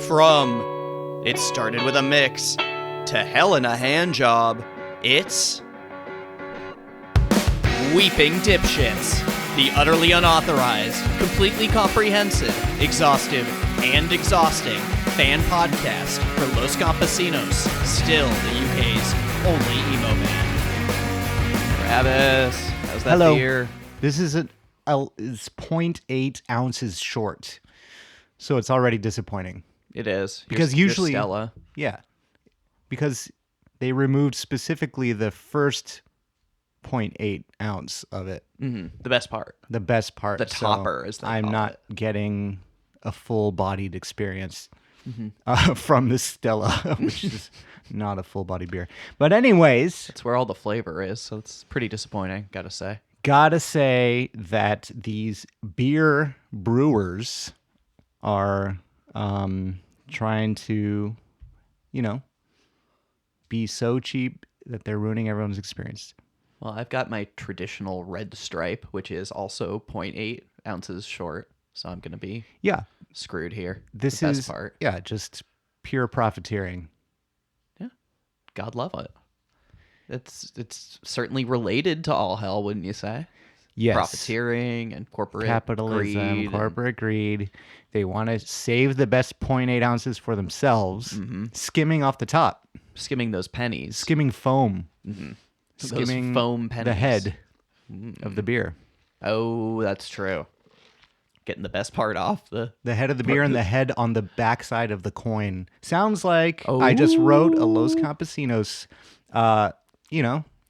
From it started with a mix to hell in a hand job, it's Weeping Dipshits, the utterly unauthorized, completely comprehensive, exhaustive, and exhausting fan podcast for Los Campesinos, still the UK's only emo band. Travis, how's that Hello. beer? This is it's 0.8 ounces short, so it's already disappointing. It is. Because Your usually, Stella. yeah, because they removed specifically the first 0.8 ounce of it. Mm-hmm. The best part. The best part. The topper, as they I'm call not it. getting a full-bodied experience from this Stella, which is not a full-body beer. But anyways, That's where all the flavor is, so it's pretty disappointing, gotta say. gotta say that these beer brewers are trying to, be so cheap that they're ruining everyone's experience. Well, I've got my traditional red stripe, which is also 0.8 ounces short, so I'm gonna be Yeah, screwed here. this the best is part. yeah, just pure profiteering. Yeah, God love it. It's certainly related to all hell, wouldn't you say? Yes, Profiteering and corporate capitalism, greed corporate greed. They want to save the best 0.8 ounces for themselves, skimming off the top, skimming those pennies, skimming foam, those skimming foam pennies. the head of the beer. Oh, that's true. Getting the best part off the The head of the beer and the head on the backside of the coin. Sounds like I just wrote a Los Campesinos,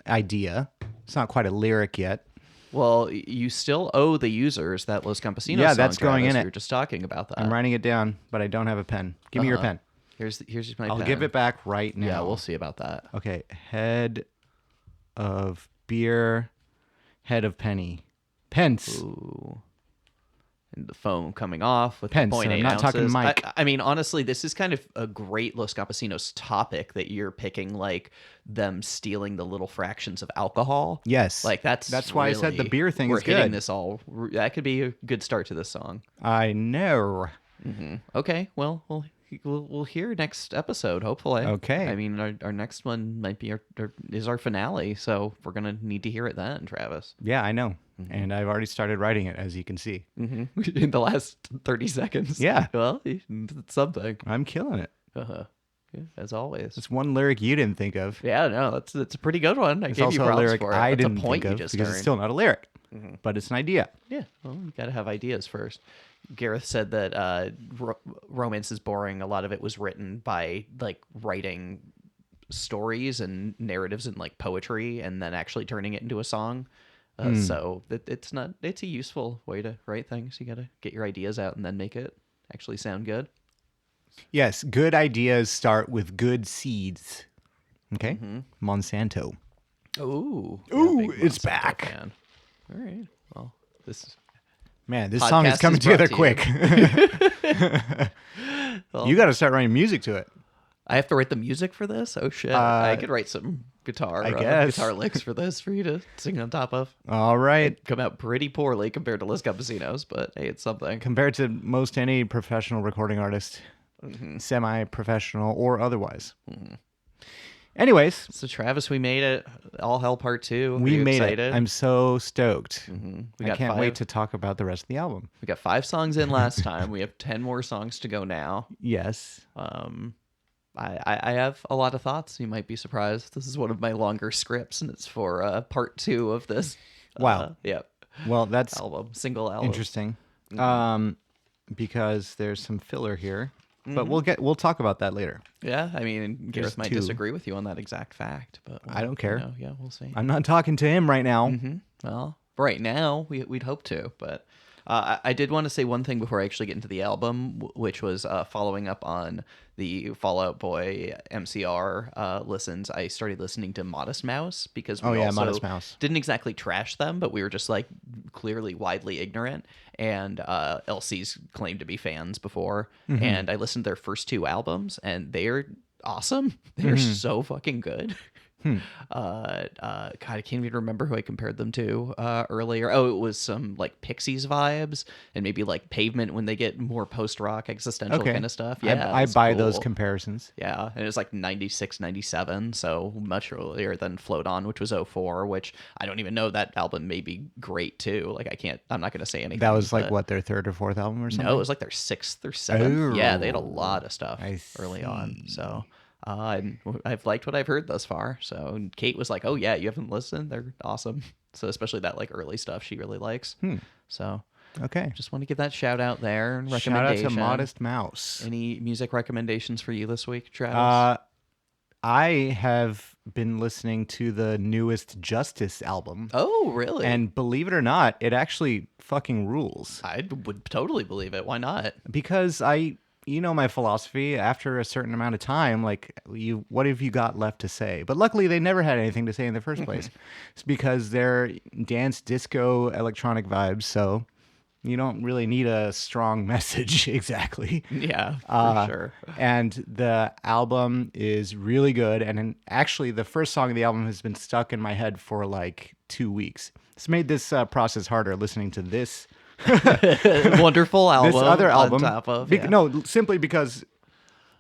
idea. It's not quite a lyric yet. Well, you still owe the users that Los Campesinos Yeah, song, that's going Travis. in it. We were just talking about that. I'm writing it down, but I don't have a pen. Give me your pen. Here's my I'll pen. give it back right now. Yeah, we'll see about that. Okay, head of beer, head of penny. Pence. Ooh. And the foam coming off with Pence, the 0.8 I'm not talking ounces. Mike. I mean, honestly, this is kind of a great Los Campesinos topic that you're picking, like them stealing the little fractions of alcohol. Yes. Like that's why I said the really- beer thing we're is hitting good. this all. That could be a good start to this song. I know. Okay, well, we'll hear next episode, hopefully. Okay. I mean, our next one might be our finale, so we're gonna need to hear it then, Travis. Yeah, I know. And I've already started writing it, as you can see. In the last 30 seconds. Yeah. Well, it's something. I'm killing it. Yeah, as always. It's one lyric you didn't think of. Yeah, no, that's a pretty good one. I It's gave you also a props lyric for it. I That's didn't a point think you of just because it's earned. still not a lyric, but it's an idea. Yeah, well, you got to have ideas first. Gareth said that romance is boring. A lot of it was written by like writing stories and narratives and like poetry, and then actually turning it into a song. So it's a useful way to write things. You got to get your ideas out and then make it actually sound good. Yes, good ideas start with good seeds. Okay? Monsanto. Ooh, it's back. Fan. All right. Well, this Man, this podcast song is coming is brought together to quick. Well, You got to start writing music to it. I have to write the music for this. Oh shit! I could write some guitar, I guess. guitar licks for this for you to sing on top of. All right. Come out pretty poorly compared to Los Campesinos, but hey, it's something. Compared to most any professional recording artist, semi-professional or otherwise. Anyways, So Travis, we made it. All Hell Part 2. we Are you made excited? it. I'm so stoked. We I got can't five, wait to talk about the rest of the album. We got 5 songs in last time. We have 10 more songs to go now. Yes. I have a lot of thoughts. You might be surprised. This is one of my longer scripts, and it's for part 2 of this. Wow. Yeah. Well, that's Single album. interesting. Because there's some filler here. But we'll talk about that later. Yeah, I mean, Gareth There's might 2. disagree with you on that exact fact, but I don't care. Yeah, we'll see. I'm not talking to him right now. Well, right now we'd hope to, but I did want to say one thing before I actually get into the album, which was following up on the Fall Out Boy MCR listens. I started listening to Modest Mouse because we also Modest Mouse. didn't exactly trash them, but we were just like clearly widely ignorant. And LC's claimed to be fans before, and I listened to their first 2 albums, and they're awesome. They're so fucking good. God, I can't even remember who I compared them to earlier. Oh, it was some like Pixies vibes and maybe like Pavement when they get more post-rock existential Okay. kind of stuff. Yeah, I it's buy those cool. comparisons. Yeah, and it was like 96, 97, so much earlier than Float On, which was 04, which I don't even know. That album may be great too. Like I'm not going to say anything. That was like but- what, their third or fourth album or something? No, it was like their sixth or seventh. Yeah, they had a Oh, lot of stuff I early on. see. So and I've liked what I've heard thus far. So and Kate was like, "Oh yeah, you haven't listened? They're awesome." So especially that like early stuff she really likes. So Okay. just want to give that shout out there and Shout out recommendation. to Modest Mouse. Any music recommendations for you this week, Travis? I have been listening to the newest Justice album. Oh, really? And believe it or not, it actually fucking rules. I would totally believe it. Why not? Because you know my philosophy, after a certain amount of time, like what have you got left to say? But luckily they never had anything to say in the first place. It's because they're dance, disco, electronic vibes, so you don't really need a strong message exactly. Yeah, for sure. And the album is really good. And actually, the first song of the album has been stuck in my head for like 2 weeks. It's made this process harder listening to this Wonderful album. this other album. On top of, No, simply because,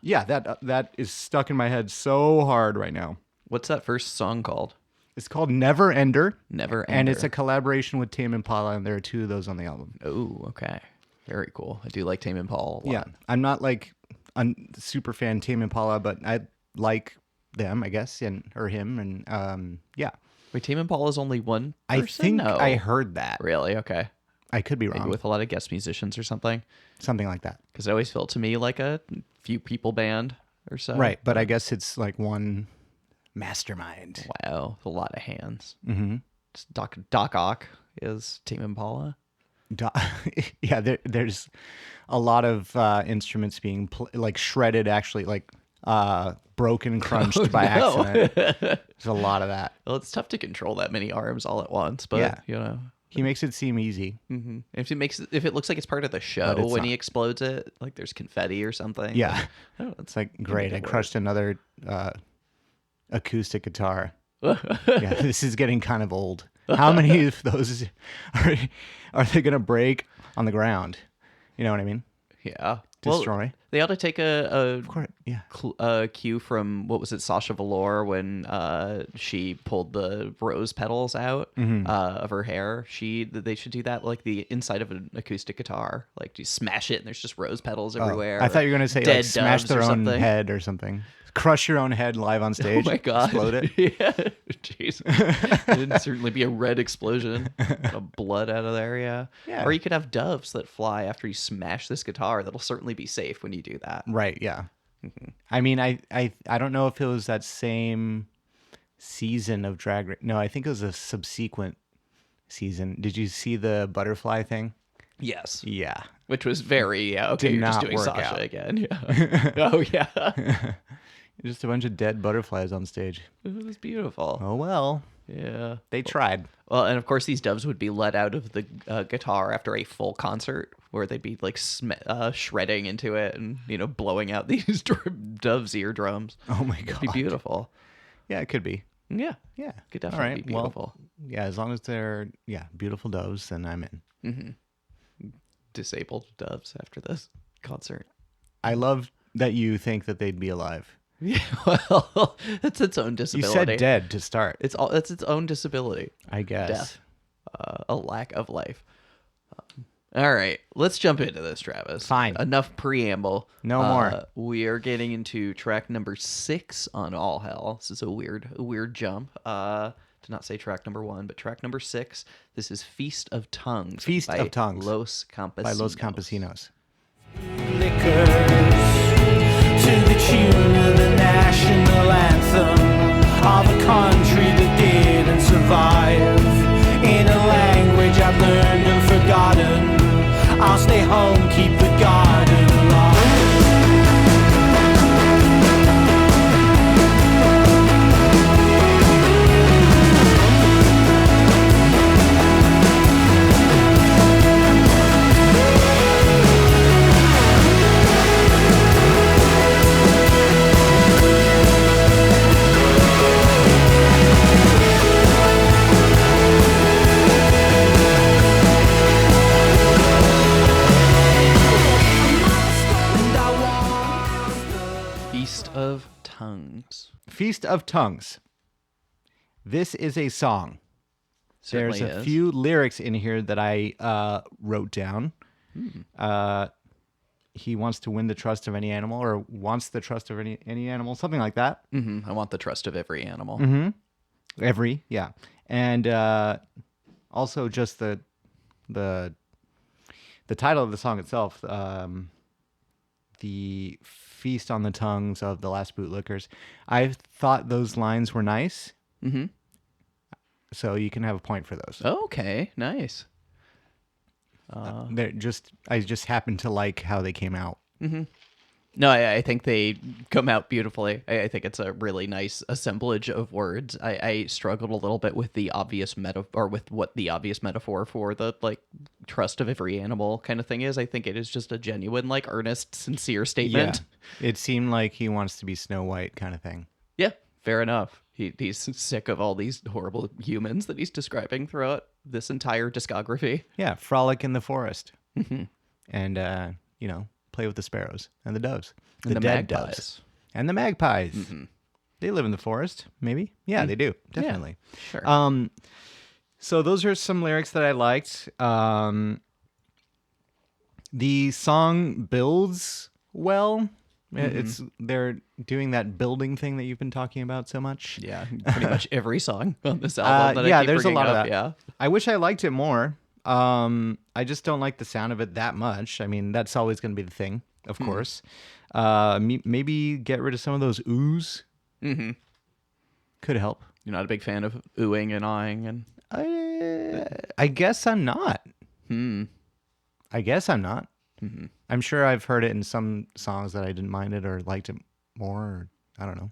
yeah, that is stuck in my head so hard right now. What's that first song called? It's called Never Ender. Never Ender. And it's a collaboration with Tame Impala, and there are 2 of those on the album. Oh, okay. Very cool. I do like Tame Impala a lot. Yeah, I'm not like a super fan Tame Impala, but I like them, I guess, or him, and yeah. Wait, Tame Impala's only one I person? think No. I heard that. Really? Okay. I could be Maybe wrong. with a lot of guest musicians or something. Something like that. Because it always felt to me like a few people band or so. Right, but I guess it's like one mastermind. Wow. A lot of hands. Mm-hmm. Doc Ock is Tame Impala. Yeah, there's a lot of instruments being like shredded, actually, like broken, crunched by accident. There's a lot of that. Well, it's tough to control that many arms all at once, but Yeah. you know. He makes it seem easy. Mm-hmm. If it looks like it's part of the show But it's when not. he explodes it, like there's confetti or something. Yeah. Like, I don't know, It's like, great, I make it crushed another acoustic guitar. Yeah, this is getting kind of old. How many of those are they going to break on the ground? You know what I mean? Yeah. Destroy. Well, they ought to take a Of course, yeah. cue from, what was it, Sasha Velour when she pulled the rose petals out of her hair. They should do that like the inside of an acoustic guitar. Like you smash it and there's just rose petals everywhere. I thought you were going to say dead like smash doves their or own something. head or something. Crush your own head live on stage. Oh my god! Explode it. Yeah, jeez. It'd certainly be a red explosion of blood out of there. Yeah. Yeah. Or you could have doves that fly after you smash this guitar. That'll certainly be safe when you do that. Right, yeah. I mean, I don't know if it was that same season of Drag Race. No, I think it was a subsequent season. Did you see the butterfly thing? Yes. Yeah. Which was very okay. Did You're just not doing work Sasha out. again. Yeah. Oh yeah. Just a bunch of dead butterflies on stage. It was beautiful. Oh, well. Yeah. They tried. Well, and of course, these doves would be let out of the guitar after a full concert, where they'd be like shredding into it and blowing out these doves' eardrums. Oh, my It'd God. be beautiful. Yeah, it could be. Yeah, Yeah. could definitely All right. be beautiful. Well, yeah, as long as they're, beautiful doves, then I'm in. Disabled doves after this concert. I love that you think that they'd be alive. Yeah, well, it's its own You disability. said dead to start. It's its own disability. I guess. Death. A lack of life. All right, let's jump into this, Travis. Fine. Enough preamble. No more. We are getting into track number 6 on All Hell. This is a weird jump. To not say track number 1, but track number 6. This is Feast of Tongues. Feast by of Tongues. Los Campesinos. By Los Campesinos. Liquors to the tune of the national anthem of a country that didn't survive. In a language I've learned and forgotten, I'll stay home, keep the garden alive. Feast of Tongues. Feast of Tongues. This is a song. Certainly There's a is. few lyrics in here that I wrote down. He wants to win the trust of any animal, or wants the trust of any animal, something like that. I want the trust of every animal. Yeah. And also just the title of the song itself, the Feast on the Tongues of the Last Bootlickers. I thought those lines were nice. So you can have a point for those. Okay, nice. I just happened to like how they came out. No, I think they come out beautifully. I think it's a really nice assemblage of words. I struggled a little bit with the obvious metaphor, with what the obvious metaphor for the like trust of every animal kind of thing is. I think it is just a genuine, like, earnest, sincere statement. Yeah. It seemed like he wants to be Snow White kind of thing. Yeah, fair enough. He's sick of all these horrible humans that he's describing throughout this entire discography. Yeah, frolic in the forest. And, play with the sparrows and the doves. And the dead magpies. doves. And the magpies. They live in the forest, maybe? Yeah, they do. Definitely. Sure. So those are some lyrics that I liked. The song builds well. They're doing that building thing that you've been talking about so much. Yeah, pretty much every song on this album. yeah, I keep there's a bringing lot of up, that. Yeah. I wish I liked it more. I just don't like the sound of it that much. I mean, that's always going to be the thing, of course. Maybe get rid of some of those oohs. Could help. You're not a big fan of oohing and awing, and I guess I'm not. I guess I'm not. I'm sure I've heard it in some songs that I didn't mind it or liked it more. Or, I don't know.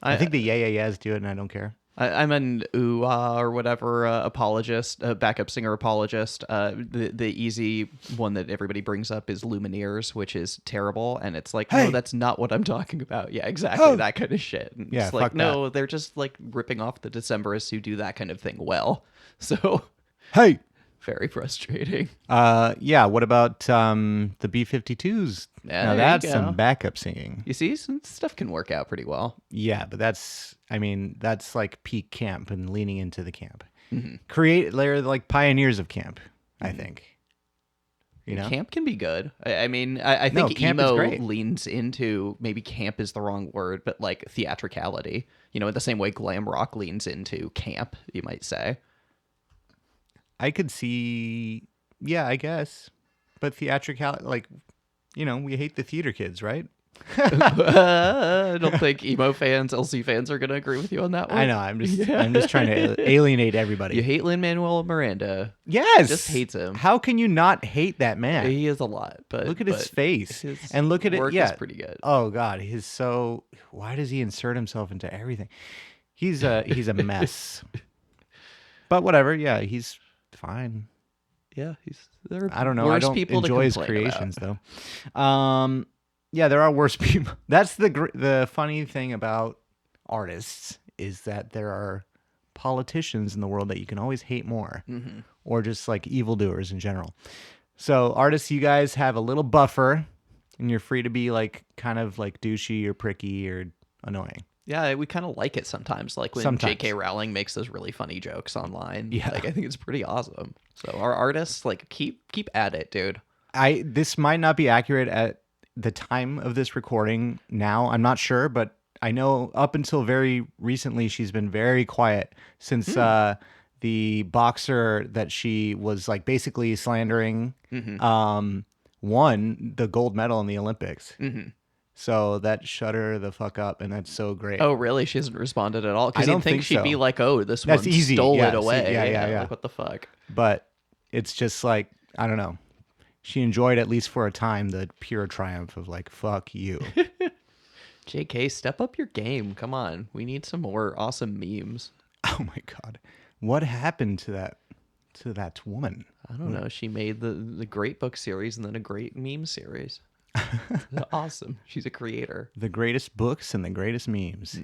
I think the yeah yeahs do it, and I don't care. I'm an or whatever apologist, backup singer apologist. The easy one that everybody brings up is Lumineers, which is terrible, and it's like, no, that's not what I'm talking about. Yeah, exactly, that kind of shit. And Yeah, it's like, fuck no, they're just like ripping off the Decemberists who do that kind of thing well. So, Hey! very frustrating. Yeah, what about the B-52s? Yeah, now there you that's go. some backup singing. You see, some stuff can work out pretty well. Yeah, but that's like peak camp and leaning into the camp. They're like pioneers of camp, I think. You know? Camp can be good. I mean, I think camp is emo great. leans into, maybe camp is the wrong word, but like theatricality. You know, in the same way glam rock leans into camp, you might say. I could see, yeah, I guess. But theatricality, like, we hate the theater kids, right? I don't think emo fans, LC fans are going to agree with you on that one. I know. I'm just trying to alienate everybody. You hate Lin-Manuel Miranda. Yes. Just hates him. How can you not hate that man? He is a lot, but Look at his face his and look at it. work Yeah, is pretty good. Oh God, why does he insert himself into everything? He's a mess. But whatever. Yeah, he's fine. Yeah, there I don't know. Worse I don't people enjoy to his complain creations about. though. Yeah, there are worse people. That's the funny thing about artists is that there are politicians in the world that you can always hate more, or just like evildoers in general. So artists, you guys have a little buffer, and you're free to be like kind of like douchey or pricky or annoying. Yeah, we kind of like it sometimes. Like when Sometimes. J.K. Rowling makes those really funny jokes online. Yeah. Like, I think it's pretty awesome. So our artists, like, keep at it, dude. This might not be accurate at the time of this recording now. I'm not sure, but I know up until very recently she's been very quiet since the boxer that she was like basically slandering won the gold medal in the Olympics. So that shut her the fuck up, and that's so great. Oh, really? She hasn't responded at all? Because I you'd don't think think she'd so. be like, oh, this That's one easy. stole Yeah, it see, away. yeah. Like, what the fuck? But it's just like, I don't know. She enjoyed, at least for a time, the pure triumph of like, fuck you. JK, step up your game. Come on. We need some more awesome memes. Oh my God. What happened to that woman? I don't know. She made the great book series and then a great meme series. Awesome. She's a creator. The greatest books and the greatest memes.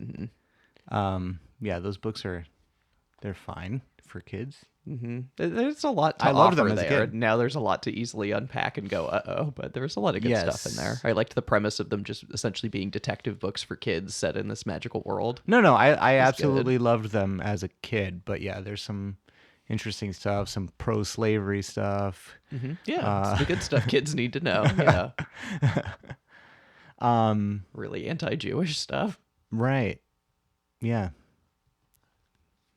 Yeah, those books they're fine for kids. There's a lot to I loved offer them as a there. kid. Now there's a lot to easily unpack and go, uh-oh, but there's a lot of good stuff in there. Yes. I liked the premise of them just essentially being detective books for kids set in this magical world. No, I absolutely loved them as a kid, but yeah, there's some interesting stuff, some pro-slavery stuff. Yeah, it's the good stuff kids need to know. Yeah. Really anti-Jewish stuff. Right. Yeah.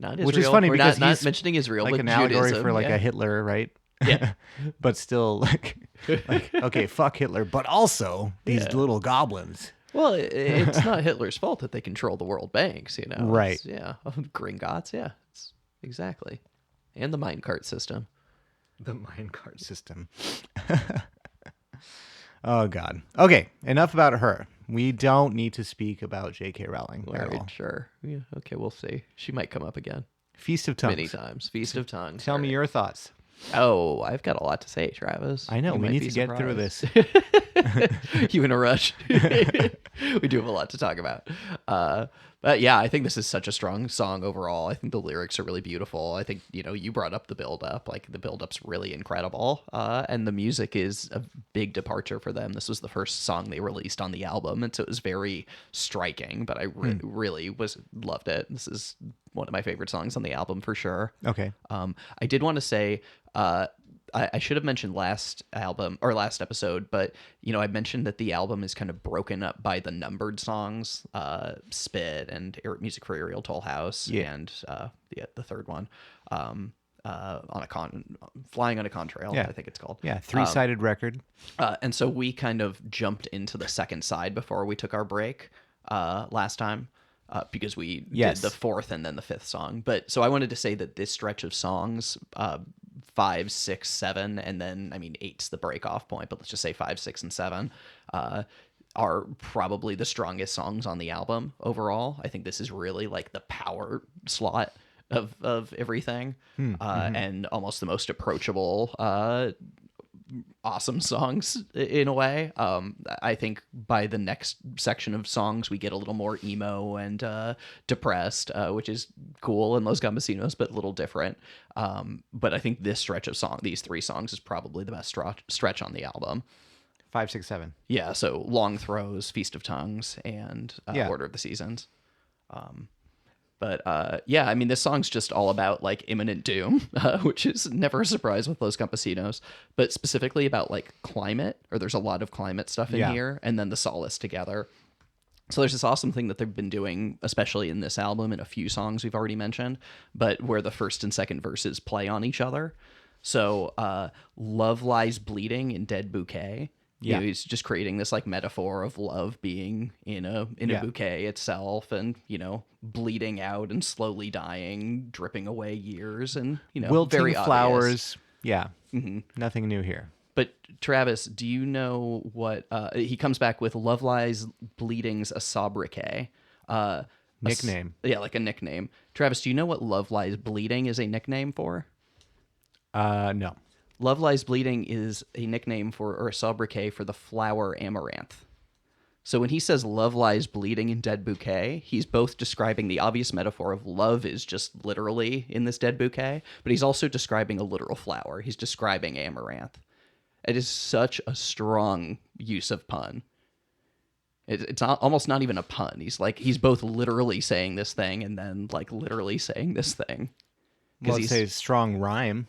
Not Israel. Which is funny We're because not he's mentioning Israel, like but an allegory Judaism, for like yeah. a Hitler, right? Yeah. But still, like, okay, fuck Hitler, but also these little goblins. Well, it's not Hitler's fault that they control the world banks, Right. It's, yeah. Gringotts, yeah. It's, exactly. And the minecart system. The minecart system. Oh, God. Okay, enough about her. We don't need to speak about J.K. Rowling All at right, all. sure. Yeah, okay, we'll see. She might come up again. Feast of Tongues. Many times. Feast of Tongues. Tell me your thoughts. Oh, I've got a lot to say, Travis. I know. You We might need be to get through this. surprised. You in a rush? We do have a lot to talk about. But yeah, I think this is such a strong song overall. I think the lyrics are really beautiful. I think, you brought up the build up. Like the build up's really incredible. And the music is a big departure for them. This was the first song they released on the album. And so it was very striking, but I really loved it. This is one of my favorite songs on the album for sure. Okay. I did want to say, I should have mentioned last episode, but I mentioned that the album is kind of broken up by the numbered songs, Spit and Music for Ariel Toll House, and the third one, Flying on a Contrail, I think it's called. Yeah, three-sided record. And so we kind of jumped into the second side before we took our break last time. Because we did the fourth and then the fifth song. But so I wanted to say that this stretch of songs, 5, 6, 7, and then, 8's the break off point, but let's just say 5, 6, and 7, are probably the strongest songs on the album overall. I think this is really like the power slot of everything, and almost the most approachable, awesome songs in a way. I think by the next section of songs we get a little more emo and depressed, which is cool in Los Campesinos, but a little different. But I think this stretch of these three songs is probably the best stretch on the album. 5, 6, 7. Yeah, so Long Throws, Feast of Tongues, and Order of the Seasons. But this song's just all about like imminent doom, which is never a surprise with Los Campesinos, but specifically about like climate, or there's a lot of climate stuff in here, and then the solace together. So there's this awesome thing that they've been doing, especially in this album, in a few songs we've already mentioned, but where the first and second verses play on each other. So Love Lies Bleeding in Dead Bouquet. He's just creating this like metaphor of love being in a bouquet itself, and bleeding out and slowly dying, dripping away years, and wilting very flowers. obvious. Yeah, nothing new here. But Travis, do you know what he comes back with? Love Lies Bleeding's a sobriquet. Nickname. Like a nickname. Travis, do you know what Love Lies Bleeding is a nickname for? No. Love Lies Bleeding is a nickname or a sobriquet for the flower amaranth. So when he says Love Lies Bleeding in Dead Bouquet, he's both describing the obvious metaphor of love is just literally in this dead bouquet, but he's also describing a literal flower. He's describing amaranth. It is such a strong use of pun. It's almost not even a pun. He's both literally saying this thing and then like literally saying this thing. Well, let's say strong rhyme.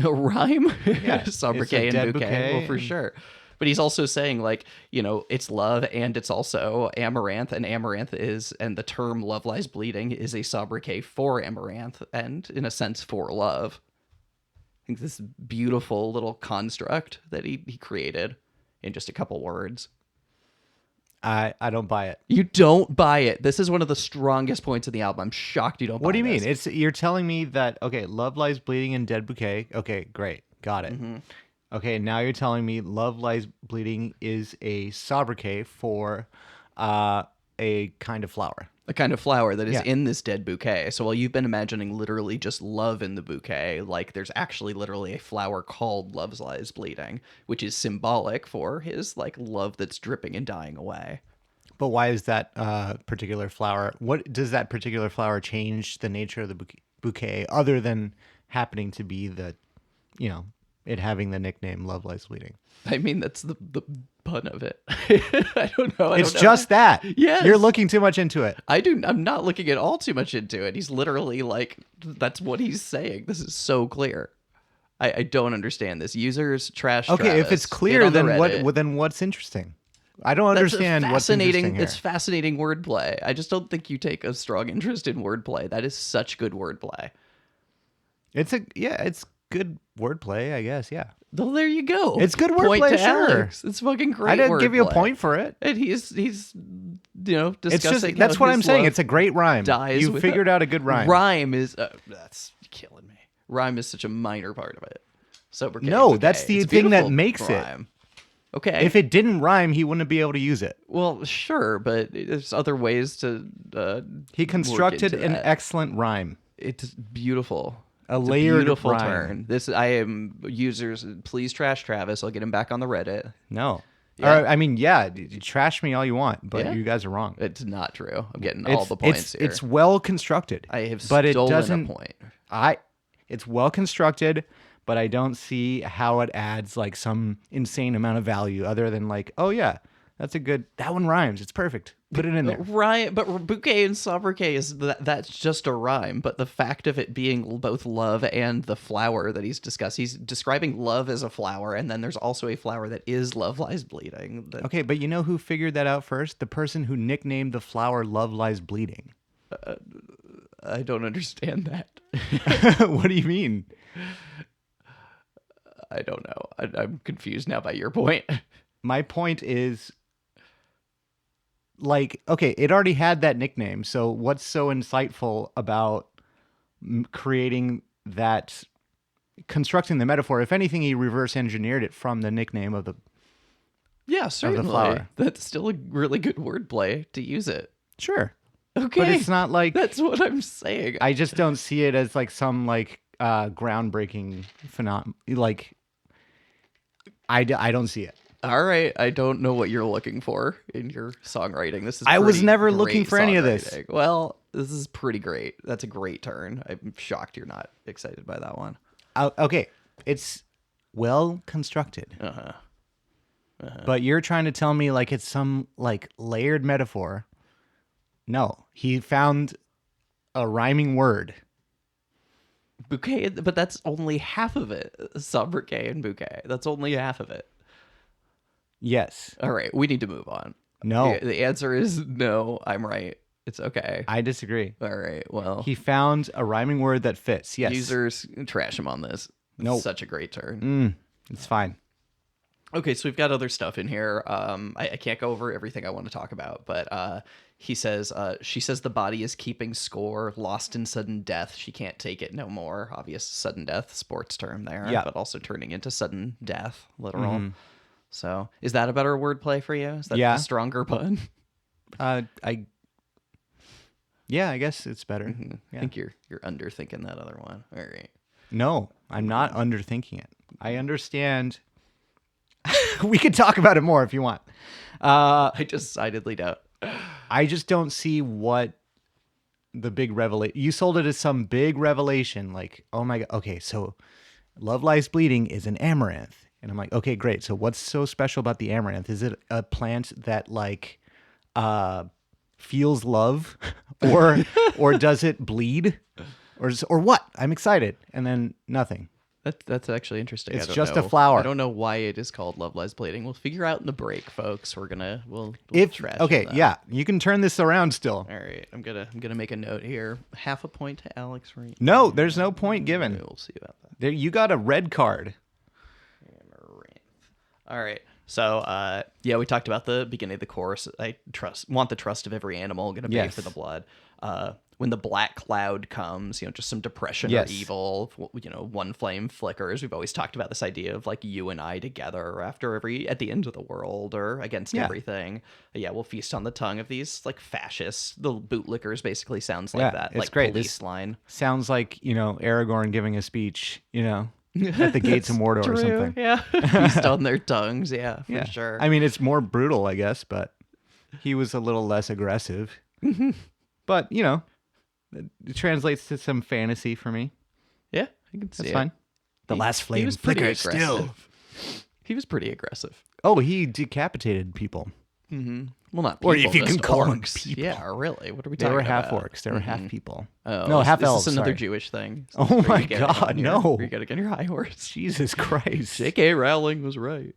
A rhyme? Yeah, Sobriquet and bouquet. Well, for sure. But he's also saying like, it's love and it's also amaranth, and the term Love Lies Bleeding is a sobriquet for amaranth and in a sense for love. I think this beautiful little construct that he created in just a couple words. I don't buy it. You don't buy it. This is one of the strongest points of the album. I'm shocked you don't buy it. What do you mean? You're telling me that, okay, Love Lies Bleeding in Dead Bouquet. Okay, great. Got it. Mm-hmm. Okay, now you're telling me Love Lies Bleeding is a sobriquet for a kind of flower. A kind of flower that is in this dead bouquet. So while you've been imagining literally just love in the bouquet, like there's actually literally a flower called Love Lies Bleeding, which is symbolic for his like love that's dripping and dying away. But why is that particular flower? What does that particular flower change the nature of the bouquet other than happening to be the, it having the nickname Love Lies Bleeding. I mean, that's the pun of it. I don't know. It's just that. Yes. You're looking too much into it. I'm not looking at all too much into it. He's literally like, that's what he's saying. This is so clear. I don't understand this. Users trash. Okay, Travis. if it's Get clear, on the then Reddit. then what's interesting? I don't That's understand what's interesting here. It's fascinating wordplay. I just don't think you take a strong interest in wordplay. That is such good wordplay. It's good wordplay, I guess. Yeah, Well, there you go. It's good Point wordplay, to sure. Alex. It's fucking great. I didn't give you a wordplay. point for it. And he's discussing. It's just how that's what his I'm saying. love It's a great rhyme. dies You with figured out a good rhyme. Rhyme is that's killing me. Rhyme is such a minor part of it. Sobriquet. No, bouquet. that's the It's a thing that beautiful makes it. rhyme. Okay. If it didn't rhyme, he wouldn't be able to use it. well, sure, but there's other ways to. He constructed into an that. excellent rhyme. It's beautiful. A It's layered beautiful rhyme. turn. This I am users. Please trash Travis. I'll get him back on the Reddit. No. Yeah. Or, I mean, yeah, you trash me all you want, but Yeah. you guys are wrong. It's not true. I'm getting all the points here. It's well constructed. I have but it stolen doesn't, a point. It's well constructed, but I don't see how it adds like some insane amount of value other than like, oh yeah, that one rhymes. It's perfect. Put it in there. Right, but bouquet and sobriquet that's just a rhyme. But the fact of it being both love and the flower that he's describing love as a flower, and then there's also a flower that is Love Lies Bleeding. Okay, but you know who figured that out first? The person who nicknamed the flower Love Lies Bleeding. I don't understand that. What do you mean? I don't know. I'm confused now by your point. My point is, like, okay, it already had that nickname. So what's so insightful about creating that, constructing the metaphor? If anything, he reverse engineered it from the nickname of the. Yeah, certainly. flower. That's still a really good wordplay to use it. Sure. Okay. But it's not like. That's what I'm saying. I just don't see it as like some like groundbreaking phenomenon. Like, I don't see it. All right, I don't know what you're looking for in your songwriting. This is I was pretty never great looking for any of this. songwriting. Well, this is pretty great. That's a great turn. I'm shocked you're not excited by that one. Okay, it's well constructed. But you're trying to tell me like it's some like layered metaphor. No, he found a rhyming word. Bouquet, but that's only half of it. Sobriquet and bouquet. That's only half of it. Yes. All right, we need to move on. No. The answer is no. I'm right. It's okay. I disagree. All right. Well, He found a rhyming word that fits. Yes. users trash him on this. Nope. Such a great turn. It's fine. Okay, so we've got other stuff in here. I can't go over everything I want to talk about, but he says, she says the body is keeping score, lost in sudden death. She can't take it no more. Obvious sudden death, sports term there, Yeah. but also turning into sudden death, literal. So is that a better wordplay for you? Is that Yeah. a stronger pun? I guess it's better. I Yeah. think you're underthinking that other one. All right. No, I'm not underthinking it. I understand. We could talk about it more if you want. I decidedly doubt. I just don't see what the big revelation. You sold it as some big revelation, like, oh my god. Okay, so Love Lies Bleeding is an amaranth, and I'm like, okay, great. So what's so special about the amaranth? Is it a plant that like feels love, or does it bleed, or what? I'm excited, and then nothing. That's actually interesting. It's I don't just a know. flower. I don't know why it is called Love Lies Bleeding. We'll figure out in the break, folks. We'll If trash okay, that. yeah, you can turn this around still. All right, I'm gonna make a note here. Half a point to Alex Reed. No, there's no point given. We'll see about that. There, you got a red card. All right. So, yeah, we talked about the beginning of the chorus. I want the trust of every animal. Gonna pay Yes. for the blood. When the black cloud comes, just some depression Yes. or evil. One flame flickers. We've always talked about this idea of like you and I together at the end of the world or against Yeah. everything. Yeah, we'll feast on the tongue of these like fascists. The bootlickers basically sounds like Yeah, that. it's like great. police This- line. Sounds like Aragorn giving a speech. At the gates of Mordor or something. Yeah, feast on their tongues. Yeah, for Yeah, sure. I mean, it's more brutal, I guess, but he was a little less aggressive. But it translates to some fantasy for me. Yeah, I can see That's it. fine. The last He flame was pretty flickers still. aggressive. He was pretty aggressive. Oh, he decapitated people. Mm-hmm. Well, not people, Or if you can just call them orcs. people. Yeah, really. What are we They talking were about? half orcs. They were half people. Oh, No, half is elves. this another sorry. Jewish thing? Is Oh this where my you get God, on here? no. Where you got to get on your high horse. Jesus Christ. J.K. Rowling was right.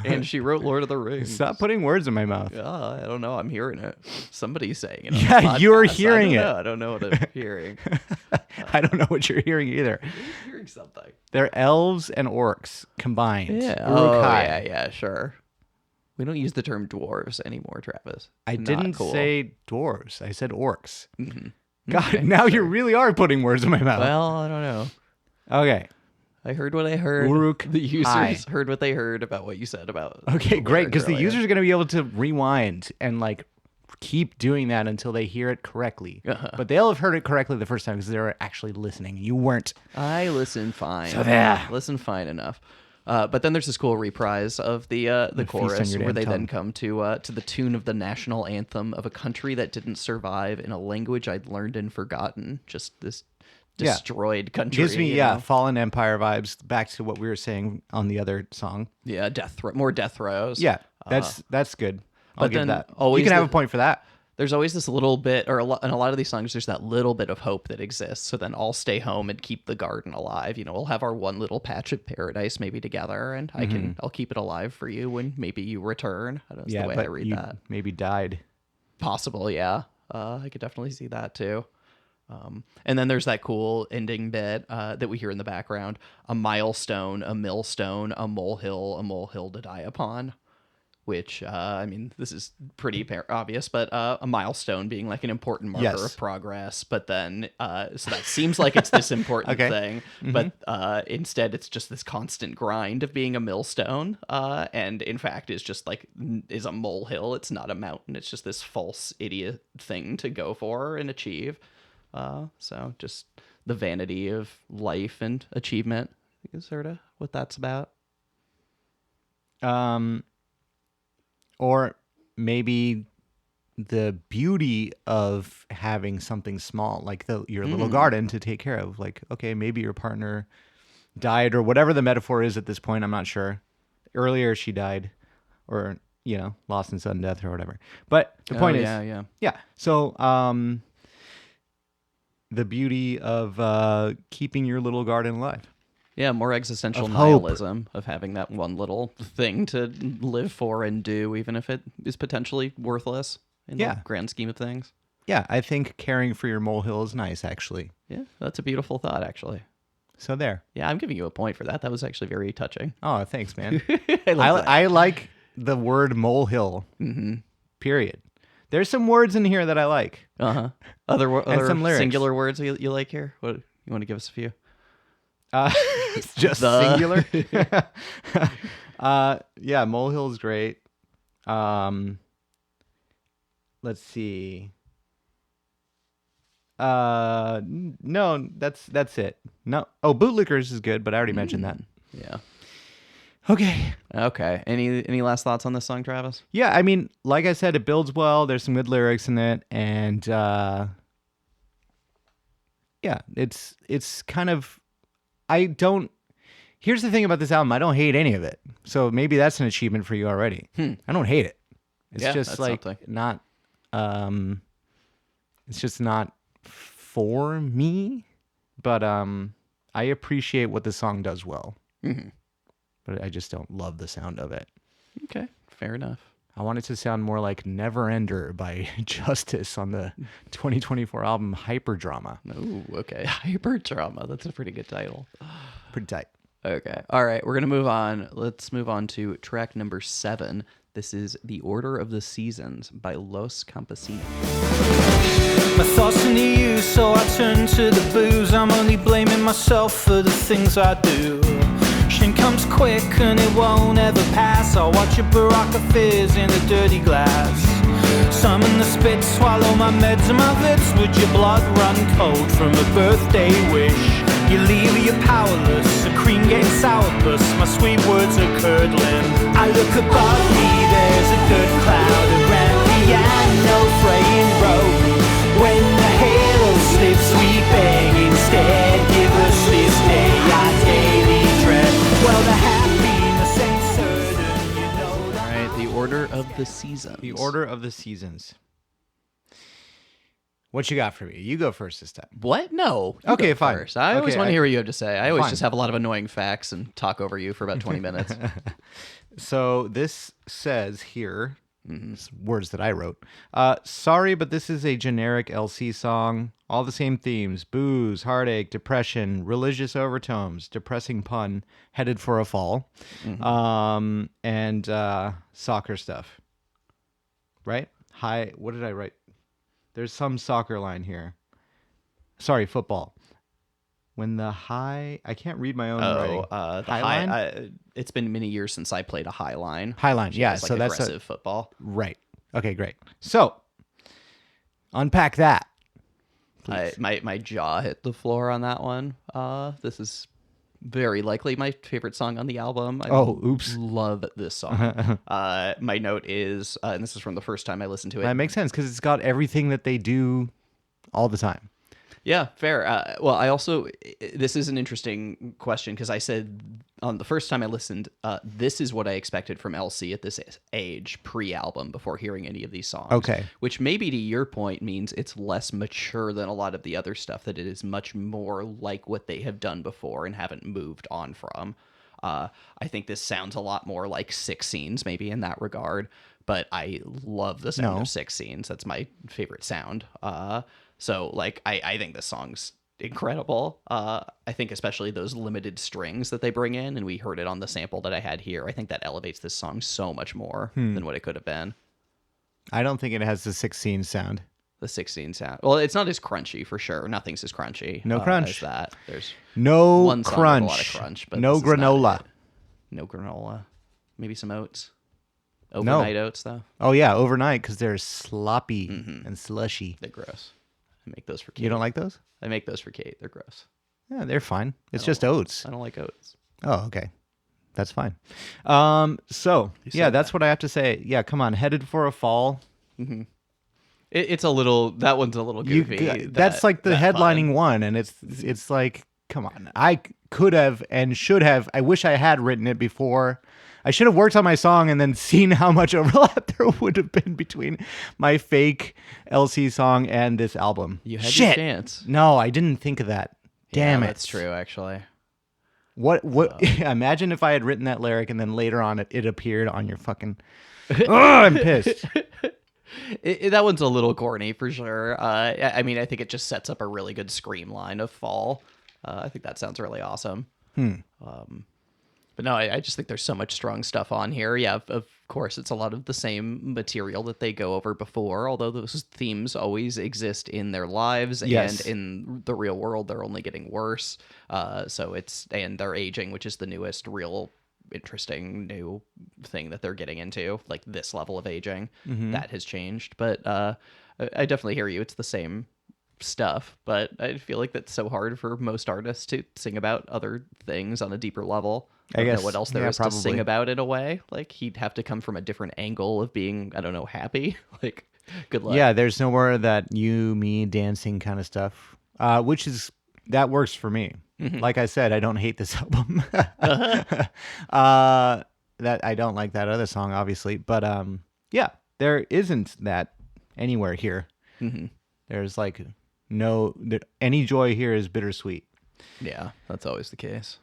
And she wrote Lord of the Rings. Stop putting words in my mouth. I don't know. I'm hearing it. Somebody's saying it. On Yeah, the you're podcast. hearing it. I don't know what I'm hearing. I don't know what you're hearing either. I'm hearing something. They're elves and orcs combined. Yeah. Uruk-hai. Yeah, sure. We don't use the term dwarves anymore, Travis. I Not didn't cool. say dwarves. I said orcs. Mm-hmm. God, Okay, now you sure. really are putting words in my mouth. Well, I don't know. Okay. I heard what I heard. Uruk-hai. The users heard what they heard about what you said about. Okay, the great. word Because the earlier. users are going to be able to rewind and like keep doing that until they hear it correctly. Uh-huh. But they'll have heard it correctly the first time because they're actually listening. You weren't. I listen fine. So there. Listen fine enough. But then there's this cool reprise of the Feast on chorus Your where Damn they then Tongue. come to the tune of the national anthem of a country that didn't survive in a language I'd learned and forgotten. Just this Yeah. destroyed country. Gives me, you yeah, know? Fallen Empire vibes back to what we were saying on the other song. Yeah, more death throes. Yeah, that's good. I'll but give then that. You always can have the- a point for that. There's always this little bit, or in a lot of these songs, there's that little bit of hope that exists. So then I'll stay home and keep the garden alive. You know, we'll have our one little patch of paradise maybe together, and I'll keep it alive for you when maybe you return. That's Yeah, the way but I read you that. maybe died. Possible, yeah. I could definitely see that too. And then there's that cool ending bit that we hear in the background: a milestone, a millstone, a molehill to die upon. Which, I mean, this is pretty obvious, but a milestone being like an important marker Yes. of progress. But then, so that seems like it's this important Okay. thing, but instead it's just this constant grind of being a millstone. And in fact, is just like, is a molehill. It's not a mountain. It's just this false idiot thing to go for and achieve. So just the vanity of life and achievement is sort of what that's about. Or maybe the beauty of having something small, like your little garden to take care of. Like, okay, maybe your partner died or whatever the metaphor is at this point. I'm not sure. Earlier she died or, lost in sudden death or whatever. But the point is, yeah. So, the beauty of keeping your little garden alive. Yeah, more existential Of hope. nihilism of having that one little thing to live for and do, even if it is potentially worthless in the grand scheme of things. Yeah, I think caring for your molehill is nice, actually. Yeah, that's a beautiful thought, actually. So there. Yeah, I'm giving you a point for that. That was actually very touching. Oh, thanks, man. I love that. I like the word molehill. Mm-hmm. Period. There's some words in here that I like. Uh-huh. Other some lyrics. singular words you like here? What you want to give us a few? It's just The- singular. Yeah, molehill's great. Let's see. No, that's it. No. Oh, bootlickers is good, but I already mentioned that. Yeah. Okay. Okay. Any last thoughts on this song, Travis? Yeah, I mean, like I said, it builds well. There's some good lyrics in it, and yeah, it's kind of. Here's the thing about this album: I don't hate any of it. So maybe that's an achievement for you already. I don't hate it. It's Yeah, just that's like something. not. It's just not for me. But I appreciate what the song does well. Mm-hmm. But I just don't love the sound of it. Okay. Fair enough. I want it to sound more like Never Ender by Justice on the 2024 album Hyperdrama. Oh, okay. Hyper drama. That's a pretty good title. Pretty tight. Okay. All right. We're going to move on. Let's move on to track number 7. This is The Order of the Seasons by Los Campesinos. My thoughts are near you, so I turn to the booze. I'm only blaming myself for the things I do. Shame comes quick and it won't ever pass. I'll watch a Baraka fizz in a dirty glass. Summon the spit, swallow my meds and my vits. Would your blood run cold from a birthday wish? You leave, you're powerless, a cream getting sour plus my sweet words are curdling. I look above me, there's a good cloud, a grand piano fraying road. When the halo slips sweeping, instead give us this day. the Seasons. The Order of the Seasons. What you got for me? You go first this time. What? No. You Okay, go fine. first. I always Okay, want to hear what you have to say. I always Fine. just have a lot of annoying facts and talk over you for about 20 minutes. So this says here, words that I wrote. Sorry, but this is a generic LC song. All the same themes: booze, heartache, depression, religious overtones, depressing pun, headed for a fall, and soccer stuff. Right? What did I write? There's some soccer line here. Sorry, football. When the high... I can't read my own writing. The high high. line? It's been many years since I played a high line. High line, which yeah. is like So that's aggressive football. right. Okay, great. So, unpack that. Please. My jaw hit the floor on that one. This is very likely my favorite song on the album. I oops. love this song. My note is, and this is from the first time I listened to it. That makes sense because it's got everything that they do all the time. Yeah, fair. Well, I also, this is an interesting question because I said on the first time I listened, this is what I expected from LC at this age, pre-album, before hearing any of these songs. Okay. Which maybe to your point means it's less mature than a lot of the other stuff, that it is much more like what they have done before and haven't moved on from. I think this sounds a lot more like Six Scenes, maybe in that regard, but I love the sound of Six Scenes. That's my favorite sound. So, like, I think this song's incredible. I think especially those limited strings that they bring in, and we heard it on the sample that I had here. I think that elevates this song so much more than what it could have been. I don't think it has the 16 sound. The 16 sound. Well, it's not as crunchy for sure. Nothing's as crunchy. No crunch. As that. There's No one song crunch. with a lot of crunch, but no this is not granola. it. No granola. Maybe some oats. Overnight oats, though. Oh, yeah, overnight because they're sloppy and slushy. They're gross. I make those for Kate. You don't like those? I make those for Kate. They're gross. Yeah, they're fine. It's just oats. I don't like oats. Oh, okay. That's fine. So, yeah, that's what I have to say. Yeah, come on. Headed for a fall. It's a little. That one's a little goofy. That's like the headlining one, and it's like, come on. I could have and should have. I wish I had written it before. I should have worked on my song and then seen how much overlap there would have been between my fake LC song and this album. You had your chance. No, I didn't think of that. Damn it. That's true, actually. What? Imagine if I had written that lyric and then later on it appeared on your fucking. Oh, I'm pissed. That one's a little corny for sure. I mean, I think it just sets up a really good scream line of fall. I think that sounds really awesome. But no, I just think there's so much strong stuff on here. Yeah, of course, it's a lot of the same material that they go over before, although those themes always exist in their lives and in the real world, they're only getting worse. And they're aging, which is the newest real interesting new thing that they're getting into, like this level of aging that has changed. But I definitely hear you. It's the same stuff, but I feel like that's so hard for most artists to sing about other things on a deeper level. I guess what else there is to sing about in a way. Like he'd have to come from a different angle of being, I don't know, happy. Like, good luck. Yeah, there's no more of that you, me dancing kind of stuff, that works for me. Like I said, I don't hate this album. That I don't like that other song, obviously, but yeah, there isn't that anywhere here. There's like any joy here is bittersweet. Yeah, that's always the case.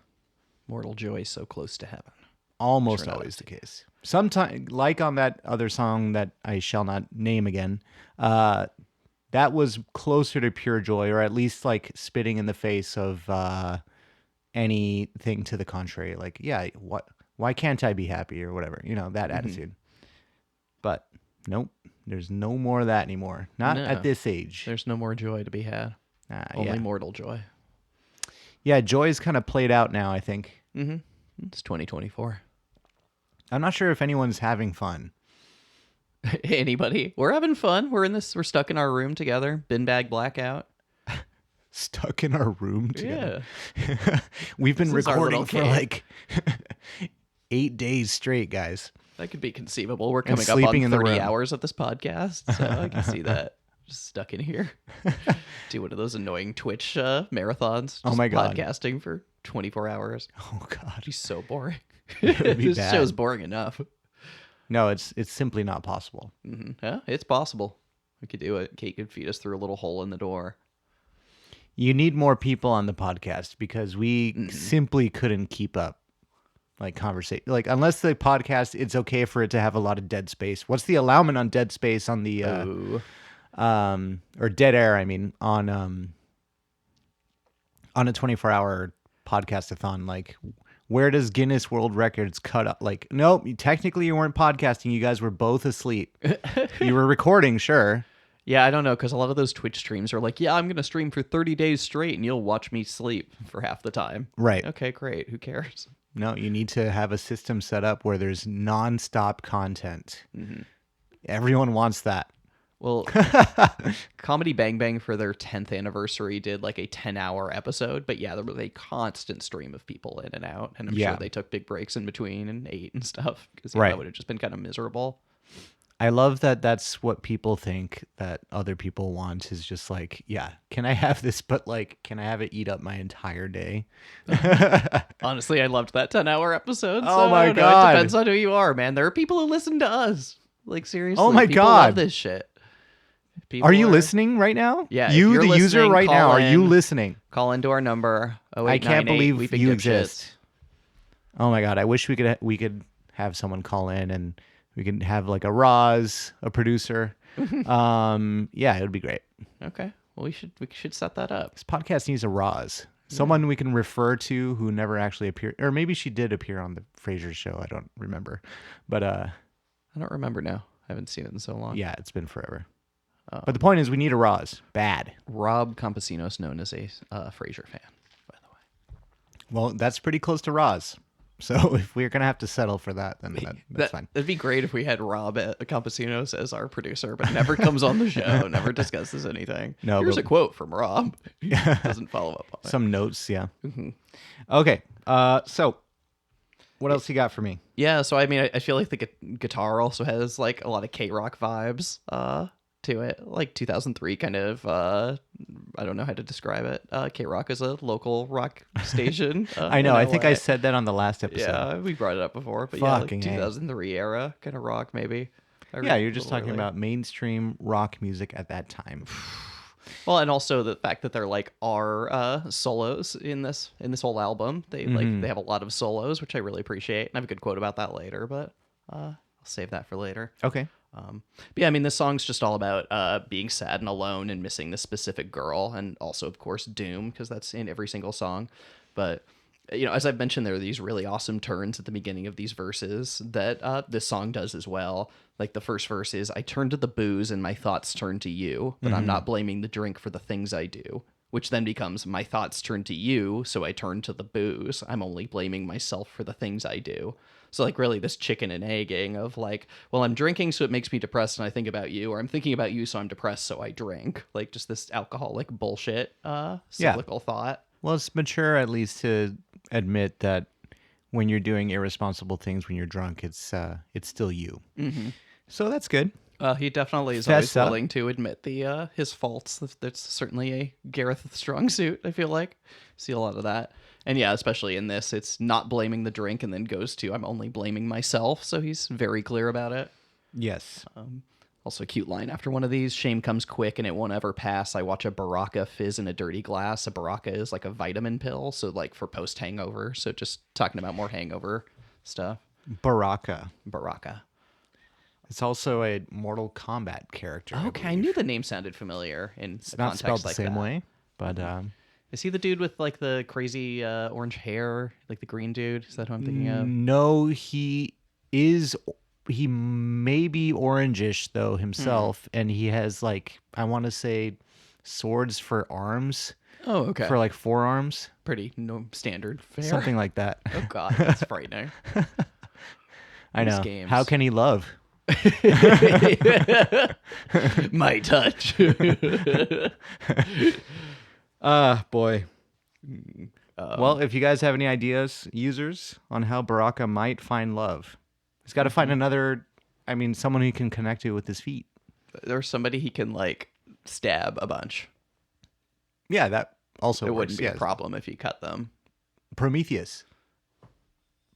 Mortal joy so close to heaven. Almost always the case. Sometimes, like on that other song that I shall not name again, that was closer to pure joy, or at least like spitting in the face of anything to the contrary. Like, yeah, why can't I be happy or whatever? You know, that attitude. But nope, there's no more of that anymore. Not at this age. There's no more joy to be had. Only mortal joy. Yeah, joy's kind of played out now, I think. It's 2024. I'm not sure if anyone's having fun. Anybody? We're having fun. We're stuck in our room together. Bin bag blackout. Stuck in our room together. Yeah. We've been recording for like 8 days straight, guys. That could be conceivable. We're coming up on 30 hours of this podcast, so I can see that. Just stuck in here. Do one of those annoying Twitch marathons. Oh my God. Podcasting for 24 hours. Oh God. He's so boring. It would be This bad. show's boring enough. No, it's simply not possible. Yeah, it's possible. We could do it. Kate could feed us through a little hole in the door. You need more people on the podcast because we simply couldn't keep up. Like conversation, like unless the podcast, it's okay for it to have a lot of dead space. What's the allowance on dead space on the or dead air? I mean, on a 24-hour podcast-a-thon. Like, where does Guinness World Records cut up? Like, nope, technically you weren't podcasting. You guys were both asleep. You were recording, sure. Yeah, I don't know, because a lot of those Twitch streams are like, yeah, I'm going to stream for 30 days straight, and you'll watch me sleep for half the time. Right. Okay, great. Who cares? No, you need to have a system set up where there's nonstop content. Everyone wants that. Well, Comedy Bang Bang for their 10th anniversary did like a 10-hour episode, but yeah, there was a constant stream of people in and out, and I'm sure they took big breaks in between and ate and stuff, because that would have just been kind of miserable. I love that that's what people think that other people want, is just like, yeah, can I have this, but like, can I have it eat up my entire day? Honestly, I loved that 10-hour episode. Oh so my I don't know, God. it depends on who you are, man. There are people who listen to us. Like, seriously. Oh my people God. love this shit. People Are you listening right now? Yeah. You, if you're the user listening, right call now, are you in. listening? Call into our number. I can't believe Weeping you Dipshits. exist. Oh my God. I wish we could have someone call in and we could have like a Roz, a producer. Yeah, it would be great. Okay. Well, we should set that up. This podcast needs a Roz. Someone we can refer to who never actually appeared, or maybe she did appear on the Frasier show. I don't remember, but I don't remember now. I haven't seen it in so long. yeah, it's been forever. But the point is, we need a Roz. Bad. Rob Campesinos, known as a Frasier fan, by the way. Well, that's pretty close to Roz. So if we're gonna have to settle for that, then that's fine. That'd be great if we had Rob Campesinos as our producer, but never comes on the show, never discusses anything. No, Here's but- a quote from Rob. He doesn't follow up on it. Some notes, yeah. Okay. So what else you got for me? Yeah, so I mean, I feel like the guitar also has like a lot of K-rock vibes to it, like 2003 kind of. I don't know how to describe it. K-rock is a local rock station. I know. in I think I LA. said that on the last episode. Yeah, we brought it up before, but Fucking yeah, A. like 2003 era kind of rock maybe. Yeah, you're just talking Early. about mainstream rock music at that time. Well, and also the fact that they're like our solos in this whole album. They like they have a lot of solos, which I really appreciate. And I have a good quote about that later, but I'll save that for later. Okay. But yeah, I mean, this song's just all about being sad and alone and missing this specific girl, and also, of course, doom, because that's in every single song. But you know, as I've mentioned, there are these really awesome turns at the beginning of these verses that this song does as well. Like the first verse is, I turn to the booze and my thoughts turn to you, but I'm not blaming the drink for the things I do. Which then becomes, my thoughts turn to you, so I turn to the booze. I'm only blaming myself for the things I do. So like really this chicken and egging of like, well, I'm drinking so it makes me depressed and I think about you, or I'm thinking about you so I'm depressed so I drink. Like just this alcoholic bullshit cyclical thought. Well, it's mature at least to admit that when you're doing irresponsible things when you're drunk, it's still you. Mm-hmm. So that's good. He definitely is Fess always up. willing to admit the his faults. That's certainly a Gareth strong suit, I feel like. See a lot of that. And yeah, especially in this, it's not blaming the drink and then goes to, I'm only blaming myself. So he's very clear about it. Yes. Also a cute line after one of these, shame comes quick and it won't ever pass. I watch a Baraka fizz in a dirty glass. A Baraka is like a vitamin pill. So like for post hangover. So just talking about more hangover stuff. Baraka. Baraka. It's also a Mortal Kombat character. Okay, I knew the name sounded familiar in It's a not context spelled the like same that. way, but Is he the dude with like the crazy orange hair, like the green dude? Is that who I'm thinking of? no, he is. He may be orangish though himself, and he has like, I want to say, swords for arms, Oh, okay. for like forearms, Pretty standard fare. something like that. Oh god, that's frightening. I These know. games. How can he love? My touch. Boy. Well, if you guys have any ideas, users, on how Baraka might find love, he's got to find another. I mean, someone he can connect to with his feet. There's somebody he can like stab a bunch. Yeah, that also It works. wouldn't be yes. a problem if he cut them. Prometheus.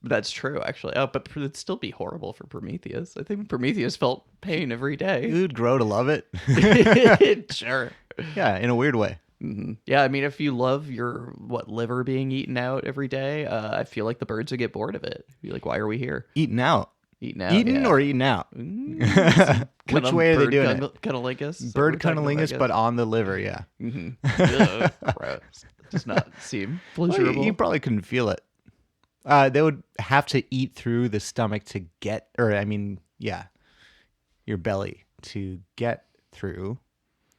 That's true, actually. Oh, but it'd still be horrible for Prometheus. I think Prometheus felt pain every day. You'd grow to love it. Sure. Yeah, in a weird way. Yeah, I mean, if you love your liver being eaten out every day, I feel like the birds would get bored of it. Be like, why are we here? Eating out. Eating out. Eaten yeah. or eating out? Which way are they doing it? Cunnilingus? Bird cunnilingus, but on the liver, yeah. Ugh, gross. Does not seem Well, pleasurable. you probably couldn't feel it. They would have to eat through the stomach to get, your belly to get through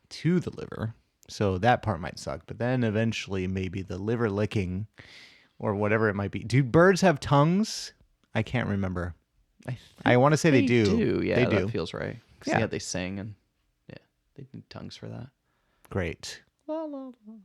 to the liver. So that part might suck. But then eventually maybe the liver licking or whatever it might be. Do birds have tongues? I can't remember. I want to say they do. Yeah, they that do. feels right. 'Cause, Yeah. they sing and they need tongues for that. Great. La, la, la.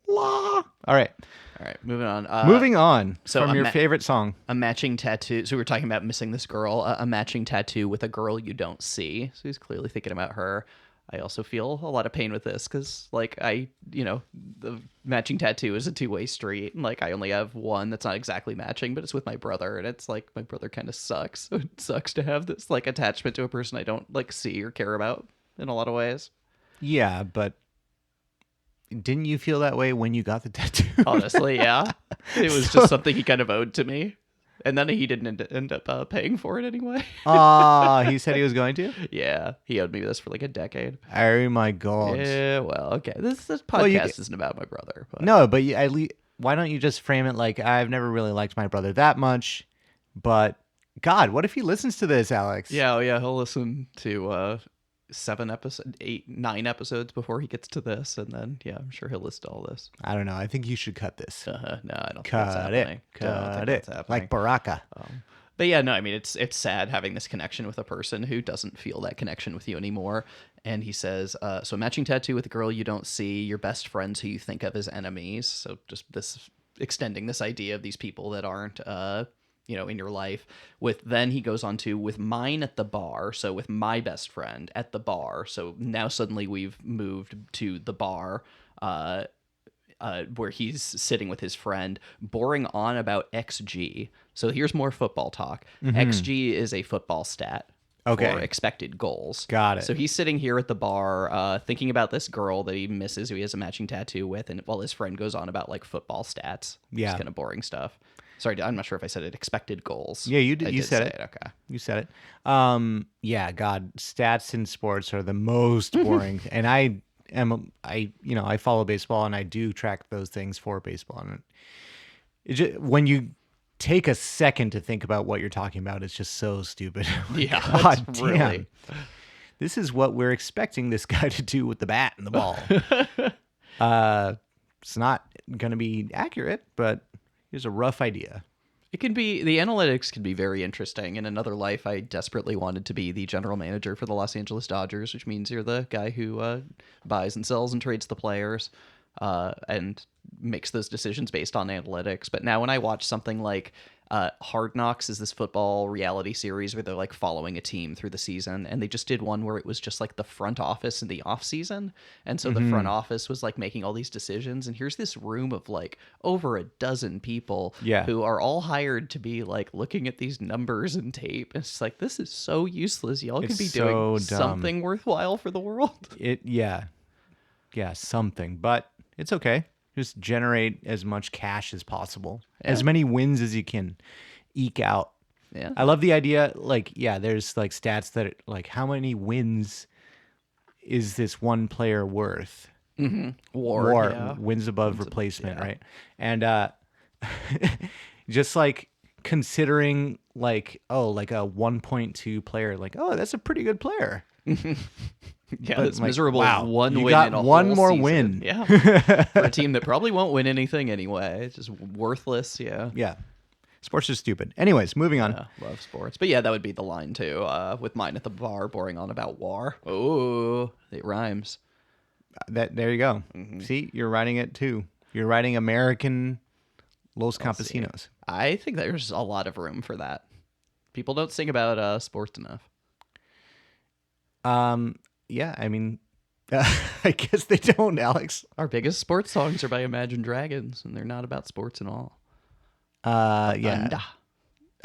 La. All right. All right, moving on. Moving on so from your favorite song. A matching tattoo. So we were talking about missing this girl. A matching tattoo with a girl you don't see. So he's clearly thinking about her. I also feel a lot of pain with this because, the matching tattoo is a two-way street. And, I only have one that's not exactly matching, but it's with my brother. And it's like my brother kind of sucks. So it sucks to have this, attachment to a person I don't, see or care about in a lot of ways. Yeah, but didn't you feel that way when you got the tattoo? Honestly, yeah. It was just something he kind of owed to me. And then he didn't end up paying for it anyway. He said he was going to? Yeah, he owed me this for a decade. Oh my God. Yeah, well, okay. This podcast isn't about my brother. But... No, but at least, why don't you just frame it like, I've never really liked my brother that much, but God, what if he listens to this, Alex? Yeah, he'll listen to 9 episodes before he gets to this, and then I'm sure he'll listen to all this. I don't know. I think you should cut this. No, I don't think Cut that's it. happening. Cut it. Like Baraka. But yeah, no, I mean, it's sad having this connection with a person who doesn't feel that connection with you anymore. And he says, so matching tattoo with a girl you don't see, your best friends who you think of as enemies. So just this extending this idea of these people that aren't, in your life. Then he goes on to with mine at the bar. So with my best friend at the bar. So now suddenly we've moved to the bar, where he's sitting with his friend, boring on about XG. So here's more football talk. XG is a football stat for expected goals. Got it. So he's sitting here at the bar, thinking about this girl that he misses, who he has a matching tattoo with, and while his friend goes on about football stats, just kind of boring stuff. Sorry, I'm not sure if I said it. Expected gols. Yeah, you did. You said it. Okay, you said it. Yeah, God, stats in sports are the most boring, and I follow baseball and I do track those things for baseball. And when you take a second to think about what you're talking about, it's just so stupid. Yeah, God that's damn. really. This is what we're expecting this guy to do with the bat and the ball. It's not going to be accurate, but here's a rough idea. The analytics can be very interesting. In another life, I desperately wanted to be the general manager for the Los Angeles Dodgers, which means you're the guy who buys and sells and trades the players and makes those decisions based on analytics. But now when I watch something like Hard Knocks is this football reality series where they're following a team through the season, and they just did one where it was just the front office in the off season, and so the front office was making all these decisions, and here's this room of over a dozen people who are all hired to be looking at these numbers and tape. And it's this is so useless. Y'all could be doing something worthwhile for the world. Something, but it's okay. Just generate as much cash as possible, as many wins as you can eke out. Yeah, I love the idea. There's stats that how many wins is this one player worth? Mm-hmm. WAR, wins above replacement, right? And just considering a 1.2 player, that's a pretty good player. Yeah, that's miserable. Wow, one you win got in a one whole more season. win. Yeah, for a team that probably won't win anything anyway. It's just worthless. Yeah. Yeah. Sports are stupid. Anyways, moving on. Yeah, love sports. But yeah, that would be the line too. With mine at the bar, boring on about war. Oh, it rhymes. There you go. Mm-hmm. See, you're writing it too. You're writing American Los Campesinos. I think there's a lot of room for that. People don't sing about sports enough. Yeah, I mean, I guess they don't, Alex. Our biggest sports songs are by Imagine Dragons, and they're not about sports at all. Yeah.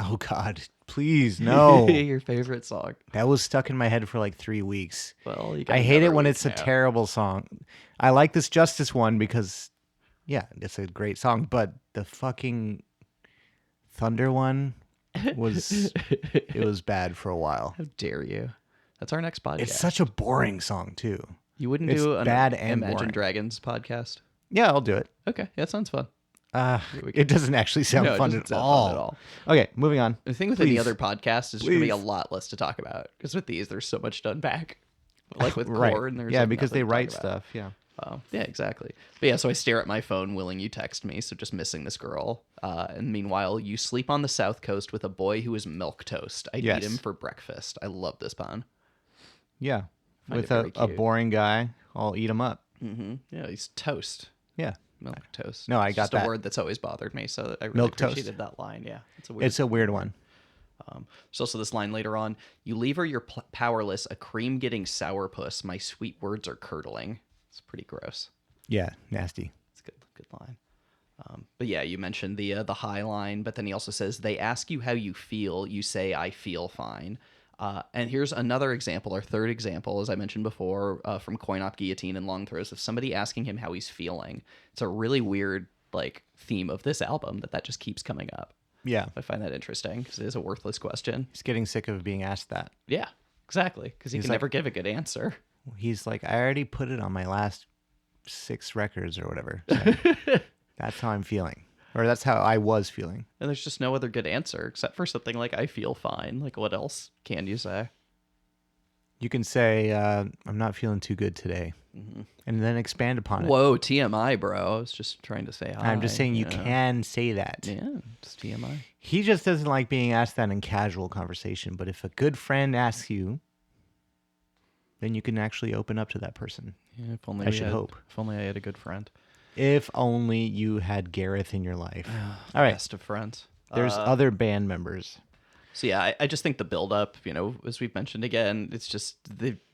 Oh God, please no. Your favorite song. That was stuck in my head for like 3 weeks. Well, you got I hate it another when week it's a now. terrible song. I like this Justice one because, yeah, it's a great song. But the fucking Thunder one was it was bad for a while. How dare you? That's our next podcast. It's such a boring song too. You wouldn't it's do an bad and Imagine boring. Dragons podcast? Yeah, I'll do it. Okay, yeah, that sounds fun. It doesn't actually sound No, it fun doesn't at sound all. fun at all. Okay, moving on. The thing with any Please. other podcast is going to be a Please. lot less to talk about because with these, there's so much done back. Like with Right. Core, and there's Yeah, like because they nothing to write talk about. stuff. Yeah. Yeah, exactly. But yeah, so I stare at my phone, willing you text me, so just missing this girl. And meanwhile, you sleep on the South Coast with a boy who is milquetoast. I Yes. eat him for breakfast. I love this pun. Yeah. Find With it a very cute. boring guy, I'll eat him up. Mm-hmm. Yeah, he's toast. Yeah. Milk toast. No, I It's got just that. a word that's always bothered me, so I really Milk toast. appreciated that line. Yeah, it's a weird. It's a weird one. There's also this line later on. You leave her, you're powerless, a cream-getting sourpuss. My sweet words are curdling. It's pretty gross. Yeah, nasty. It's a good line. But yeah, you mentioned the high line, but then he also says, they ask you how you feel. You say, I feel fine. And here's another example, our third example, as I mentioned before, from Coin Op Guillotine and Long Throws, of somebody asking him how he's feeling. It's a really weird like theme of this album that just keeps coming up. Yeah. I find that interesting because it is a worthless question. He's getting sick of being asked that. Yeah, exactly. Because he He's can like- never give a good answer. He's like, I already put it on my last 6 records or whatever. So that's how I'm feeling. Or that's how I was feeling. And there's just no other good answer except for something like, I feel fine. Like, what else can you say? You can say, I'm not feeling too good today. And then expand upon it. Whoa, TMI, bro. I was just trying to say hi. I'm just saying you know? can say that. Yeah, it's TMI. He just doesn't like being asked that in casual conversation. But if a good friend asks you, then you can actually open up to that person. Yeah, if only I we should had- hope. If only I had a good friend. If only you had Gareth in your life. All right. Best of friends. There's other band members. So yeah, I just think the build-up, as we've mentioned again, it's just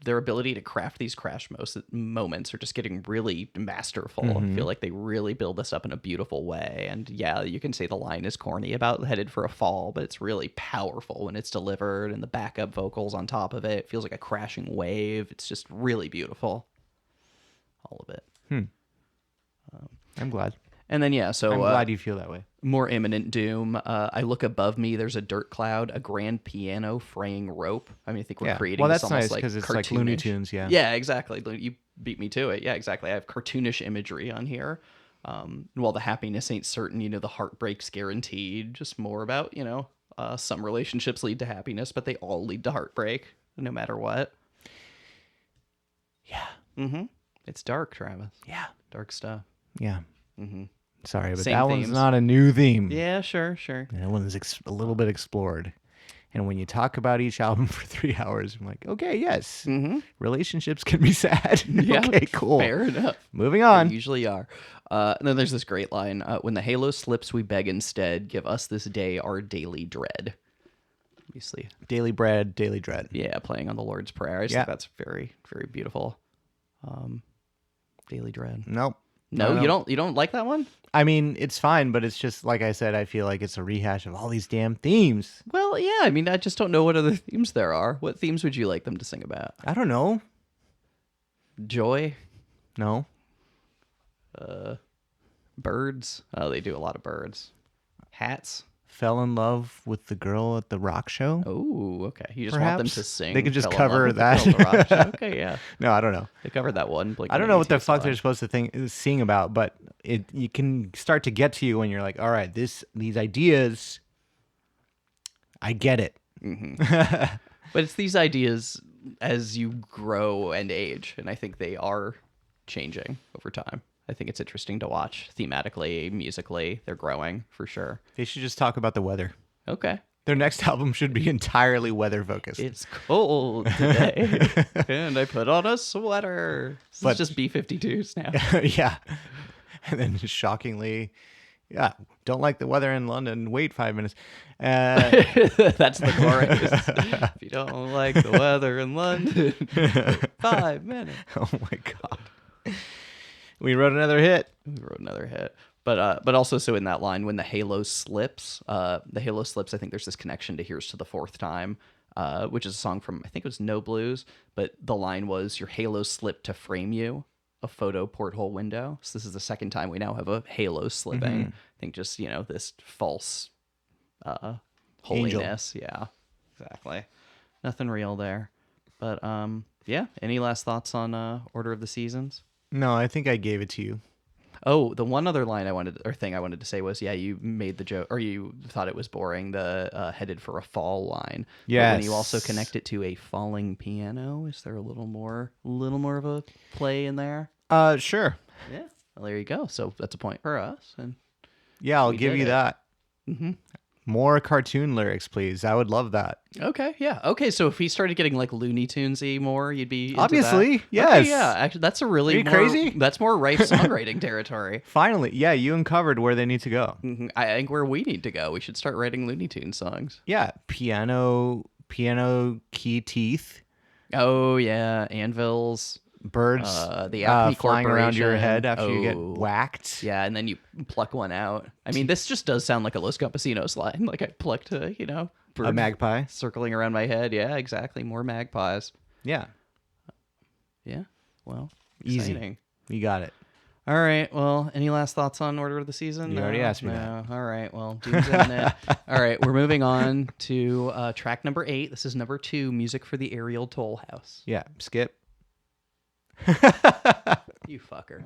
their ability to craft these crash moments are just getting really masterful. I feel like they really build this up in a beautiful way. And yeah, you can say the line is corny about headed for a fall, but it's really powerful when it's delivered, and the backup vocals on top of it feels like a crashing wave. It's just really beautiful. All of it. I'm glad. And then yeah, so I'm glad you feel that way. more imminent doom. I look above me. There's a dirt cloud, a grand piano fraying rope. I mean, I think we're Yeah. creating Well, this that's almost nice like 'cause it's like Looney cartoonish- Tunes, yeah. Yeah, exactly. You beat me to it. Yeah, exactly. I have cartoonish imagery on here. While the happiness ain't certain, the heartbreak's guaranteed. Just more about, some relationships lead to happiness, but they all lead to heartbreak, no matter what. Yeah. Mm-hmm. It's dark, Travis. Yeah. Dark stuff. Yeah. Sorry, but Same that one's themes. not a new theme. Yeah, sure. That one's a little bit explored. And when you talk about each album for 3 hours, I'm like, okay, yes. Relationships can be sad. Yeah, Okay, cool. Fair enough. Moving They on. usually are. And then there's this great line. When the halo slips, we beg instead. Give us this day our daily dread. Obviously. Daily bread, daily dread. Yeah, playing on the Lord's Prayer. I just Yeah. think that's very, very beautiful. Daily dread. Nope. No, No. you don't like that one? I mean, it's fine, but it's just, like I said, I feel like it's a rehash of all these damn themes. Well, yeah. I mean, I just don't know what other themes there are. What themes would you like them to sing about? I don't know. Joy? No. Birds? Oh, they do a lot of birds. Hats? Fell in love with the girl at the rock show? Oh, okay. You just want them Perhaps. to sing. They could just Fell in Love cover with the Girl at the Rock Show. Okay, yeah. No, I don't know. They covered that one. I don't know what the fuck they're they're supposed to sing about, but you can start to get to you when you're like, all right, these ideas, I get it. But it's these ideas as you grow and age, and I think they are changing over time. I think it's interesting to watch thematically, musically. They're growing for sure. They should just talk about the weather. Okay. Their next album should be entirely weather focused. It's cold today, and I put on a sweater. This But- is just B-52s now. Yeah. And then shockingly, yeah, don't like the weather in London. Wait 5 minutes. That's the chorus. If you don't like the weather in London, 5 minutes. Oh my God. We wrote another hit. We wrote another hit. But also, so in that line, when the halo slips, I think there's this connection to Here's to the Fourth Time, which is a song from, I think it was No Blues, but the line was, your halo slipped to frame you, a photo porthole window. So this is the second time we now have a halo slipping. I think just, this false holiness. Yeah, exactly. Nothing real there. But yeah, any last thoughts on Order of the Seasons? No, I think I gave it to you. Oh, the one other line I wanted to say was, you made the joke, or you thought it was boring, the headed for a fall line. Yes. But when you also connect it to a falling piano, is there a little more of a play in there? Sure. Yeah. Well, there you go. So that's a point for us. And Yeah, I'll we give did you it. that. More cartoon lyrics, please. I would love that. Okay, yeah. Okay, so if we started getting like Looney Tunes-y more, you'd be into Obviously, that? yes. Okay, yeah. Actually, that's a really Are you more, crazy? That's more ripe songwriting territory. Finally, yeah, you uncovered where they need to go. I think where we need to go. We should start writing Looney Tunes songs. Yeah, piano key teeth, Oh yeah, anvils. birds The Acme flying around your Corporation. head after you get Oh. whacked. Yeah, and then you pluck one out. I mean, this just does sound like a Los Campesinos line. Like I plucked a, A bird magpie. circling around my head. Yeah, exactly. More magpies. Yeah, Yeah. Well, Easy. exciting. you got it. All right. Well, any last thoughts on Order of the Season? You already asked me No. All right. Well, Doom's in it. All right. We're moving on to track number 8. This is number 2, Music for the Aerial Toll House. Yeah, skip. You fucker.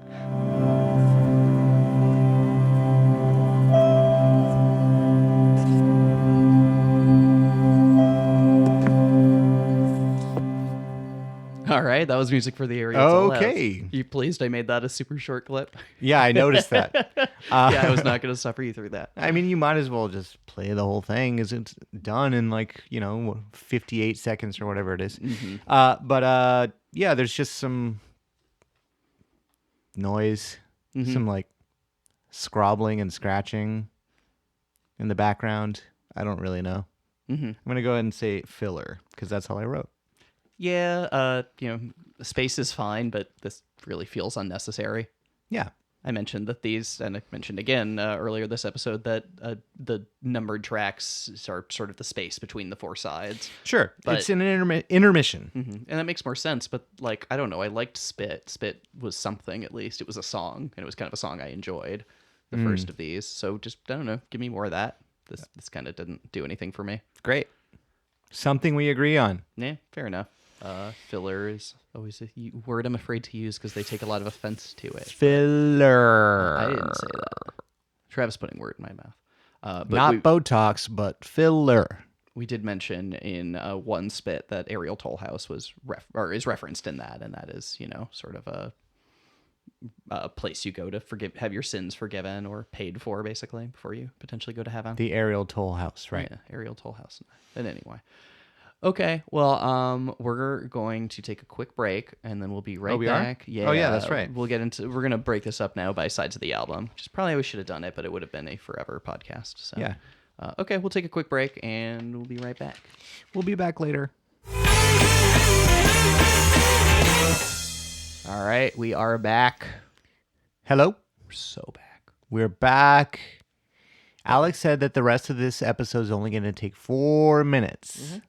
All right, that was Music for the Aerial Toll House. Okay. You pleased I made that a super short clip? Yeah, I noticed that. Yeah, I was not going to suffer you through that. I mean, you might as well just play the whole thing, as it's done in 58 seconds or whatever it is. But yeah, there's just some noise, some scrobbling and scratching in the background. I don't really know. I'm gonna go ahead and say filler because that's how I wrote. Yeah, space is fine, but this really feels unnecessary. Yeah. I mentioned that these, and I mentioned again earlier this episode, that the numbered tracks are sort of the space between the 4 sides. Sure, But- it's an intermission. And that makes more sense, but I don't know, I liked Spit. Spit was something, at least. It was a song, and it was kind of a song I enjoyed, the first of these. So just, I don't know, give me more of that. This kind of didn't do anything for me. Great, something we agree on. Yeah, fair enough. Filler is always a word I'm afraid to use because they take a lot of offense to it. Filler. I didn't say that. Travis putting word in my mouth. But Not Botox, but filler. we did mention in one spit that Aerial Toll House was is referenced in that, and that is sort of a place you go to have your sins forgiven or paid for, basically, before you potentially go to heaven. The aerial toll house, right? Yeah, Aerial Toll House. But anyway. Okay, well, we're going to take a quick break, and then we'll be right back. Yeah. Oh, yeah, that's right. We're going to break this up now by sides of the album, which is probably how we should have done it, but it would have been a forever podcast. So. Yeah. Okay, we'll take a quick break, and we'll be right back. We'll be back later. All right, we are back. Hello. We're so back. We're back. Alex said that the rest of this episode is only going to take 4 minutes.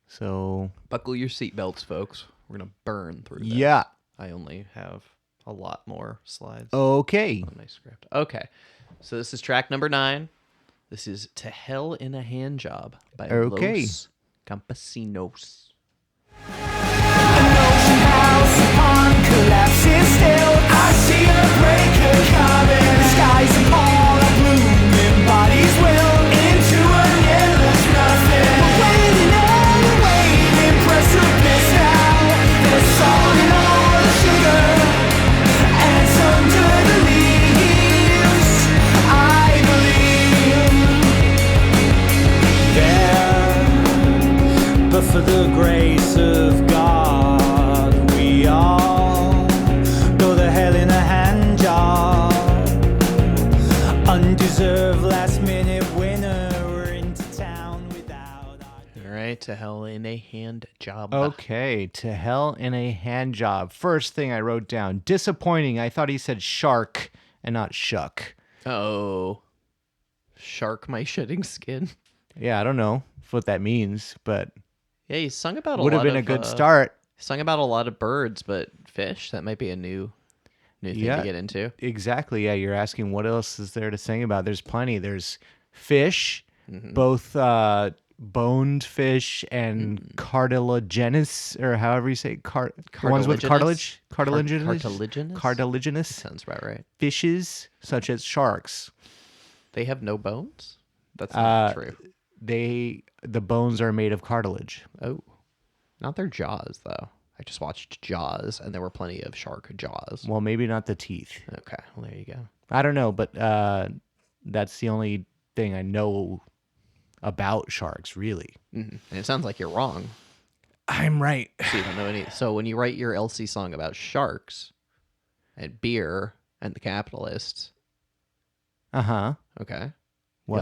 So, Buckle your seatbelts, folks. We're going to burn through this. yeah. I only have a lot more slides Okay. on my script. Okay, so this is track number 9. This is To Hell in a Hand Job by Okay. Los Campesinos. House upon collapses still. I see a breaker coming. The skies all are blooming. Bodies will into a endless nothing. Waiting and waiting, precipice now. There's salt in all the sugar, and it's under the leaves. I believe there, but for the grace of God, we all go to hell in a hand job. Undeserved last minute winner. We're into town without our... All right, To Hell in a Hand Job. Okay. To hell in a hand job. First thing I wrote down. Disappointing. I thought he said shark and not shuck. Oh, shark my shitting skin. Yeah, I don't know what that means, but Yeah, he sung about would have been a good start. Sung about a lot of birds, but fish, that might be a new thing to get into. Exactly. Yeah, you're asking what else is there to sing about. There's plenty. There's fish, both boned fish and cartilaginous, or however you say the ones with cartilage. Cartilaginous. Sounds about right. Fishes such as sharks. They have no bones? That's not true. The bones are made of cartilage. Oh. Not their jaws, though. I just watched Jaws, and there were plenty of shark jaws. Well, maybe not the teeth. Okay, well, there you go. I don't know, but that's the only thing I know about sharks, really. Mm-hmm. And it sounds like you're wrong. I'm right. So you don't know any. So when you write your LC song about sharks and beer and the capitalists, okay, What?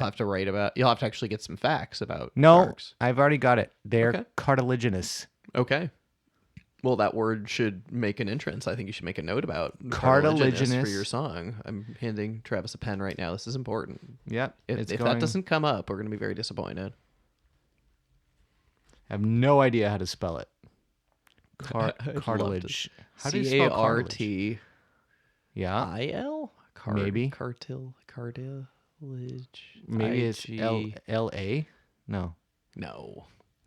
You'll have to actually get some facts about No, sharks. I've already got it. They're Okay. cartilaginous. Okay. Well, that word should make an entrance. I think you should make a note about Cartilaginous for your song. I'm handing Travis a pen right now. This is important. Yep. If that doesn't come up, we're going to be very disappointed. I have no idea how to spell it. I'd love to- Cartilage. How do you spell cartilage? CARTIL? Yeah. Maybe. Cartilage. Maybe it's LA. No.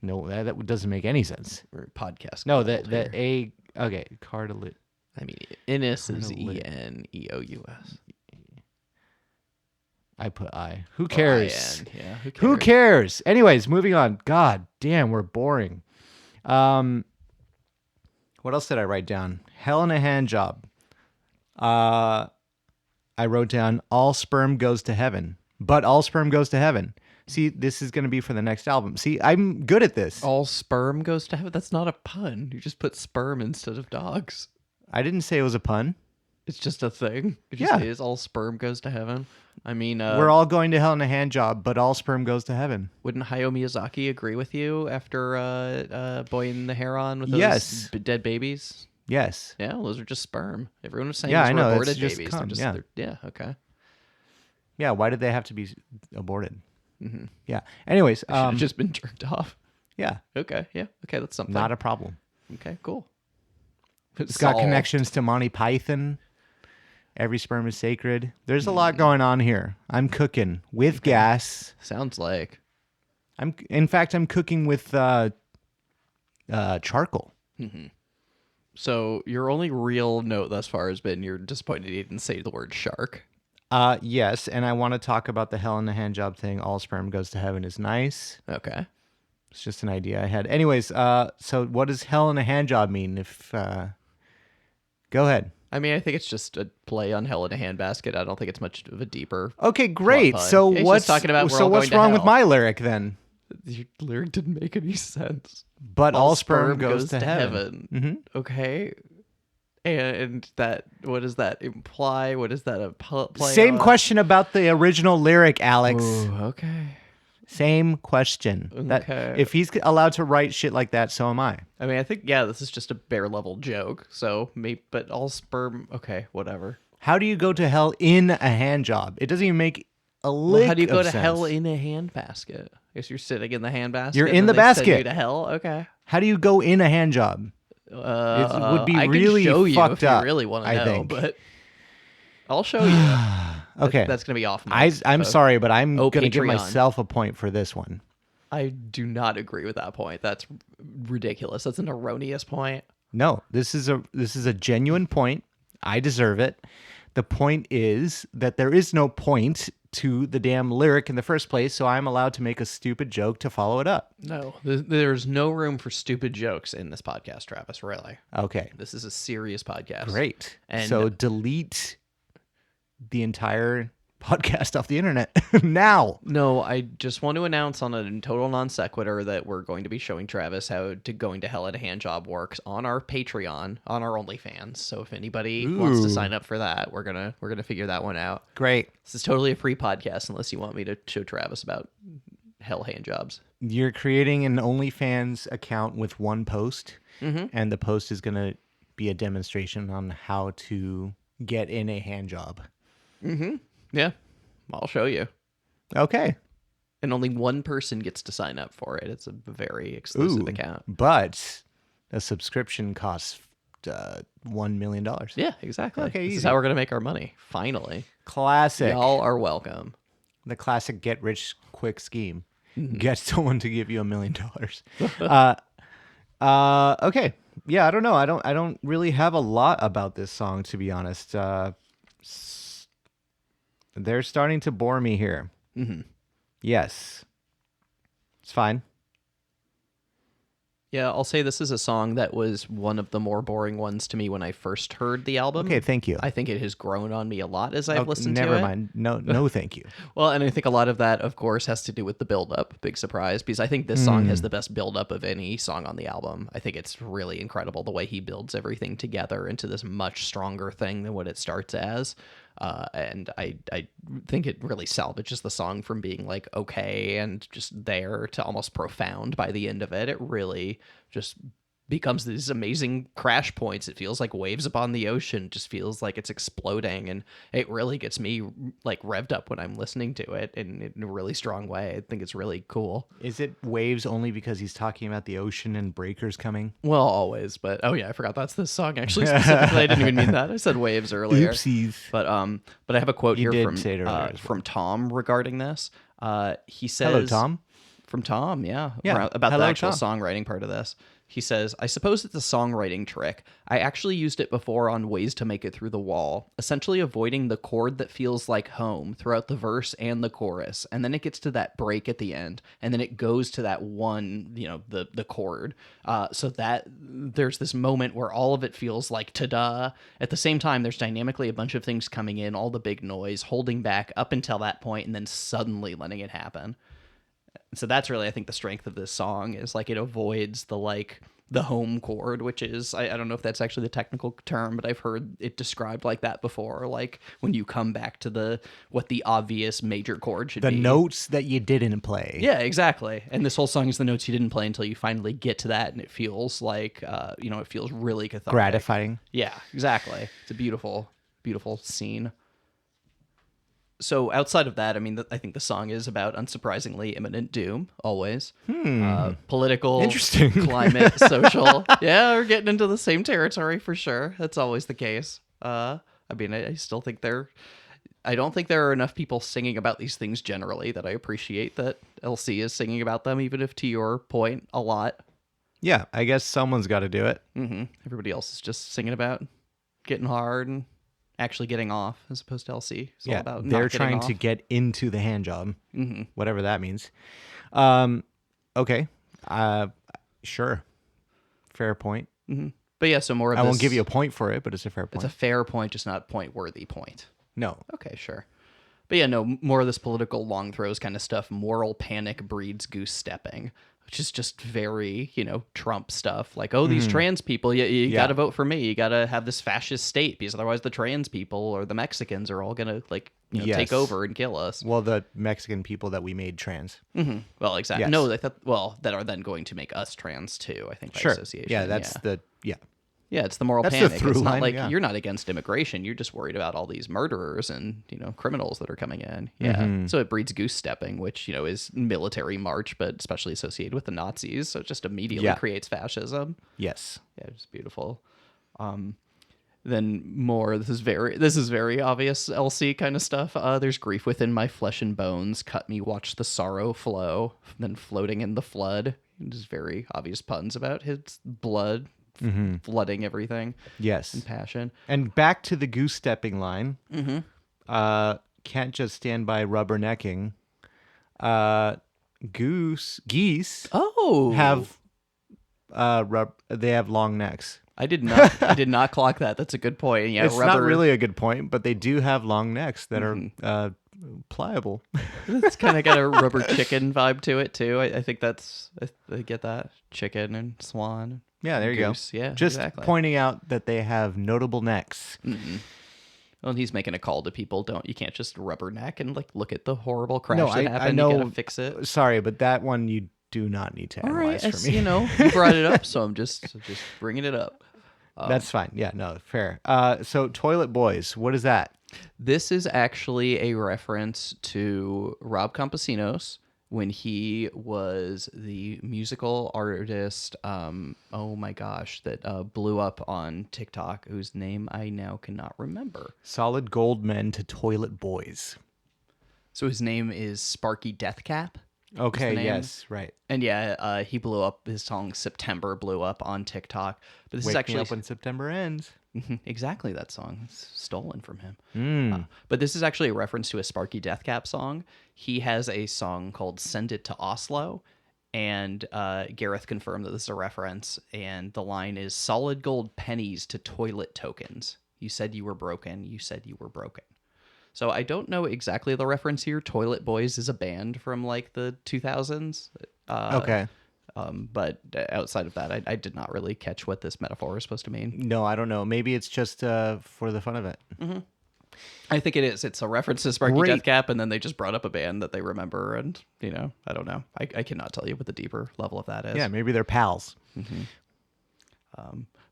No, that doesn't make any sense. we're podcast. No, gold the here. A. Okay, cartilage. I mean, Innis is ENEOUS. I put I. Who cares? Yeah. Who cares? Anyways, moving on. God damn, we're boring. What else did I write down? Hell in a hand job. I wrote down all sperm goes to heaven, but all sperm goes to heaven. See, this is going to be for the next album. See, I'm good at this. All sperm goes to heaven. That's not a pun. You just put sperm instead of dogs. I didn't say it was a pun. It's just a thing. Did you Yeah. say is all sperm goes to heaven? I mean, We're all going to hell in a hand job, but all sperm goes to heaven. wouldn't Hayao Miyazaki agree with you after Boy in the Heron with those Yes. dead babies? Yes. Yeah, well, those are just sperm. Everyone was saying Yeah, those I were know, it's aborted just babies. cum, They're yeah. just, yeah, okay. Yeah, why did they have to be aborted? Yeah. Anyways, Should have just been jerked off. yeah, Okay, yeah, okay, that's something. not a problem. Okay, cool. It's got connections to Monty Python. Every sperm is sacred. There's a lot going on here. I'm cooking with gas. Sounds like. In fact, I'm cooking with charcoal. So your only real note thus far has been you're disappointed you didn't say the word shark. Yes, and I want to talk about the hell in the hand job thing. All sperm goes to heaven is nice. Okay. It's just an idea I had. Anyways, so what does hell in a hand job mean? Go ahead. I mean, I think it's just a play on hell in a handbasket. I don't think it's much of a deeper. Okay, great. Plot pun. So Yeah, he's what's just talking about we're so all what's going to wrong with hell. my lyric then? Your lyric didn't make any sense. But all sperm goes to heaven. Mm-hmm. Okay. And that, what does that imply? What is that a play Same on? question about the original lyric, Alex. Ooh, okay. Same question. Okay. If he's allowed to write shit like that, so am I. I mean, I think, yeah, this is just a bare level joke. So maybe, but all sperm, okay, whatever. How do you go to hell in a hand job? It doesn't even make a lick Well, how do you go of to sense. hell in a handbasket? I guess you're sitting in the handbasket. You're in and the then they send basket. you to hell. Okay. How do you go in a hand job? It would be I really can show you fucked if you up, really want to I know, think. but I'll show you. Okay. That's gonna be off. I'm sorry, but I'm Oh, going to give Patreon. myself a point for this one. I do not agree with that point. That's ridiculous. That's an erroneous point. No, this is a genuine point. I deserve it. The point is that there is no point to the damn lyric in the first place, so I'm allowed to make a stupid joke to follow it up. No, there's no room for stupid jokes in this podcast, Travis. Really, Okay, this is a serious podcast. great. And so delete the entire podcast off the internet now. No, I just want to announce on a total non sequitur that we're going to be showing Travis how to going to hell at a hand job works on our Patreon, on our OnlyFans. So if anybody wants to Ooh. sign up for that, we're gonna figure that one out. Great. This is totally a free podcast unless you want me to show Travis about hell hand jobs. You're creating an OnlyFans account with one post, and the post is going to be a demonstration on how to get in a hand job. Yeah, I'll show you. Okay. And only one person gets to sign up for it. It's a very exclusive account. But a subscription costs $1 million. Yeah, exactly. Okay, This is easy. how we're going to make our money. Finally. Classic. Y'all are welcome. The classic get rich quick scheme. Mm-hmm. Get someone to give you $1 million. Okay. Yeah, I don't know. I don't really have a lot about this song, to be honest. They're starting to bore me here. Mm-hmm. Yes. It's fine. Yeah, I'll say this is a song that was one of the more boring ones to me when I first heard the album. Okay, thank you. I think it has grown on me a lot as I've listened to it. Never mind. No, thank you. Well, and I think a lot of that, of course, has to do with the build-up. Big surprise, because I think this song has the best build-up of any song on the album. I think it's really incredible the way he builds everything together into this much stronger thing than what it starts as. And I think it really salvages the song from being like okay and just there to almost profound by the end of it. It really just becomes these amazing crash points. It feels like waves upon the ocean. It just feels like it's exploding, and it really gets me like revved up when I'm listening to it in a really strong way. I think it's really cool. Is it waves only because he's talking about the ocean and breakers coming? Well, always, but oh yeah, I forgot that's this song actually specifically. I didn't even mean that. I said waves earlier. Oopsies. But I have a quote You here did from say it earlier as well. from Tom regarding this. He says, Hello, Tom. From Tom, yeah, Yeah, about the hello, actual Tom. songwriting part of this. He says, I suppose it's a songwriting trick. I actually used it before on Ways to Make It Through the Wall, essentially avoiding the chord that feels like home throughout the verse and the chorus. And then it gets to that break at the end, and then it goes to that one, the chord. So that there's this moment where all of it feels like ta-da. At the same time, there's dynamically a bunch of things coming in, all the big noise, holding back up until that point, and then suddenly letting it happen. So that's really, I think, the strength of this song is like it avoids the home chord, which is, I don't know if that's actually the technical term, but I've heard it described like that before. Like when you come back to what the obvious major chord should The be. notes that you didn't play. Yeah, exactly. And this whole song is the notes you didn't play until you finally get to that. And it feels like, it feels really cathartic. Gratifying. Yeah, exactly. It's a beautiful, beautiful scene. So outside of that, I mean, I think the song is about, unsurprisingly, imminent doom, always. Political, Interesting. climate, social. Yeah, we're getting into the same territory for sure. That's always the case. I mean, I still think I don't think there are enough people singing about these things generally that I appreciate that LC is singing about them, even if, to your point, a lot. Yeah, I guess someone's got to do it. Mm-hmm. Everybody else is just singing about getting hard and actually getting off, as opposed to LC. It's all about they're not getting trying off. to get into the hand job, whatever that means. Okay, sure, fair point. But yeah, so more of I this, won't give you a point for it, but it's a fair point. It's a fair point, just not point-worthy point. No, Okay, sure. But yeah, no, more of this political long throws kind of stuff. Moral panic breeds goose stepping, which is just very, Trump stuff. Like, oh, these trans people, you got to vote for me. You got to have this fascist state because otherwise the trans people or the Mexicans are all going to, Yes. take over and kill us. well, the Mexican people that we made trans. Well, exactly. Yes. No, that are then going to make us trans too, I think, by association. Yeah, that's Yeah, it's the moral That's the panic. through It's not line, like yeah. you're not against immigration. You're just worried about all these murderers and, criminals that are coming in. Yeah. So it breeds goose stepping, which, is military march, but especially associated with the Nazis. So it just immediately Yeah. creates fascism. yes. Yeah, it's beautiful. Then more, this is very obvious LC kind of stuff. There's grief within my flesh and bones. Cut me, watch the sorrow flow. Then floating in the flood. Just very obvious puns about his blood flooding everything. Yes. And passion. And back to the goose stepping line. Can't just stand by rubbernecking. Geese Oh, have they have long necks. I did not clock that. That's a good point. Yeah, It's not really a good point, but they do have long necks that are pliable. It's kind of got a rubber chicken vibe to it too. I think I get that chicken and swan. Yeah, there you Goose, go. yeah, Just exactly. pointing out that they have notable necks. Well, and he's making a call to people. You can't just rubberneck and look at the horrible crash No, that I happened. know. You gotta fix it. Sorry, but that one you do not need to All right, analyze for me. you brought it up, so I'm just bringing it up. That's fine. Yeah, no, fair. So Toilet Boys, what is that? This is actually a reference to Rob Campesinos when he was the musical artist, oh my gosh, that blew up on TikTok, whose name I now cannot remember. Solid gold men to toilet boys. So his name is Sparky Deathcap. Okay, yes, right. And yeah, he blew up. His song September blew up on TikTok. But this is Wake actually me up when September ends. exactly that song. It's stolen from him. But this is actually a reference to a Sparky Deathcap song. He has a song called Send It to Oslo. And Gareth confirmed that this is a reference. And the line is solid gold pennies to toilet tokens. You said you were broken. You said you were broken. So I don't know exactly the reference here. Toilet Boys is a band from like the 2000s. Okay. But outside of that, I did not really catch what this metaphor was supposed to mean. No, I don't know. Maybe it's just for the fun of it. I think it is. It's a reference to Sparky Great. Deathcap, and then they just brought up a band that they remember, and, I don't know. I cannot tell you what the deeper level of that is. Yeah, maybe they're pals.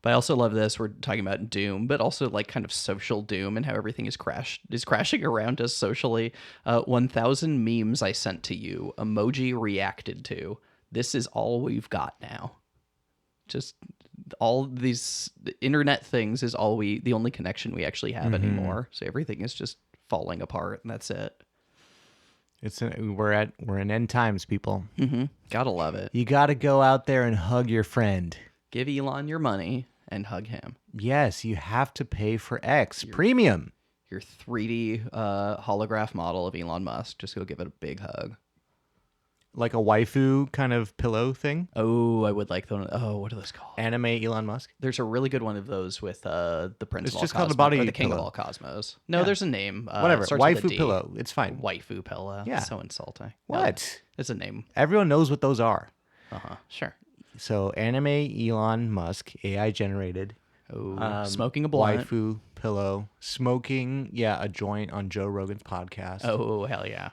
But I also love this. We're talking about doom, but also like kind of social doom and how everything is crashing around us socially. 1,000 memes I sent to you. Emoji reacted to. This is all we've got now. Just all these internet things is the only connection we actually have anymore. So everything is just falling apart, and that's it. We're in end times, people. Gotta love it. You got to go out there and hug your friend. Give Elon your money and hug him. Yes, you have to pay for X premium. Your 3D holograph model of Elon Musk. Just go give it a big hug. Like a waifu kind of pillow thing. Oh, I would like those. Oh, what are those called? Anime Elon Musk. There's a really good one of those with the Prince It's of all just called the Cosmos, body or the King pillow. of all Cosmos. No, there's a name. Whatever. It starts with a Waifu D. pillow. It's fine. Waifu pillow. Yeah. So insulting. What? It's a name. Everyone knows what those are. Sure. So anime Elon Musk, AI generated. Oh, smoking a blunt. Waifu pillow. Smoking, a joint on Joe Rogan's podcast. Oh, hell yeah.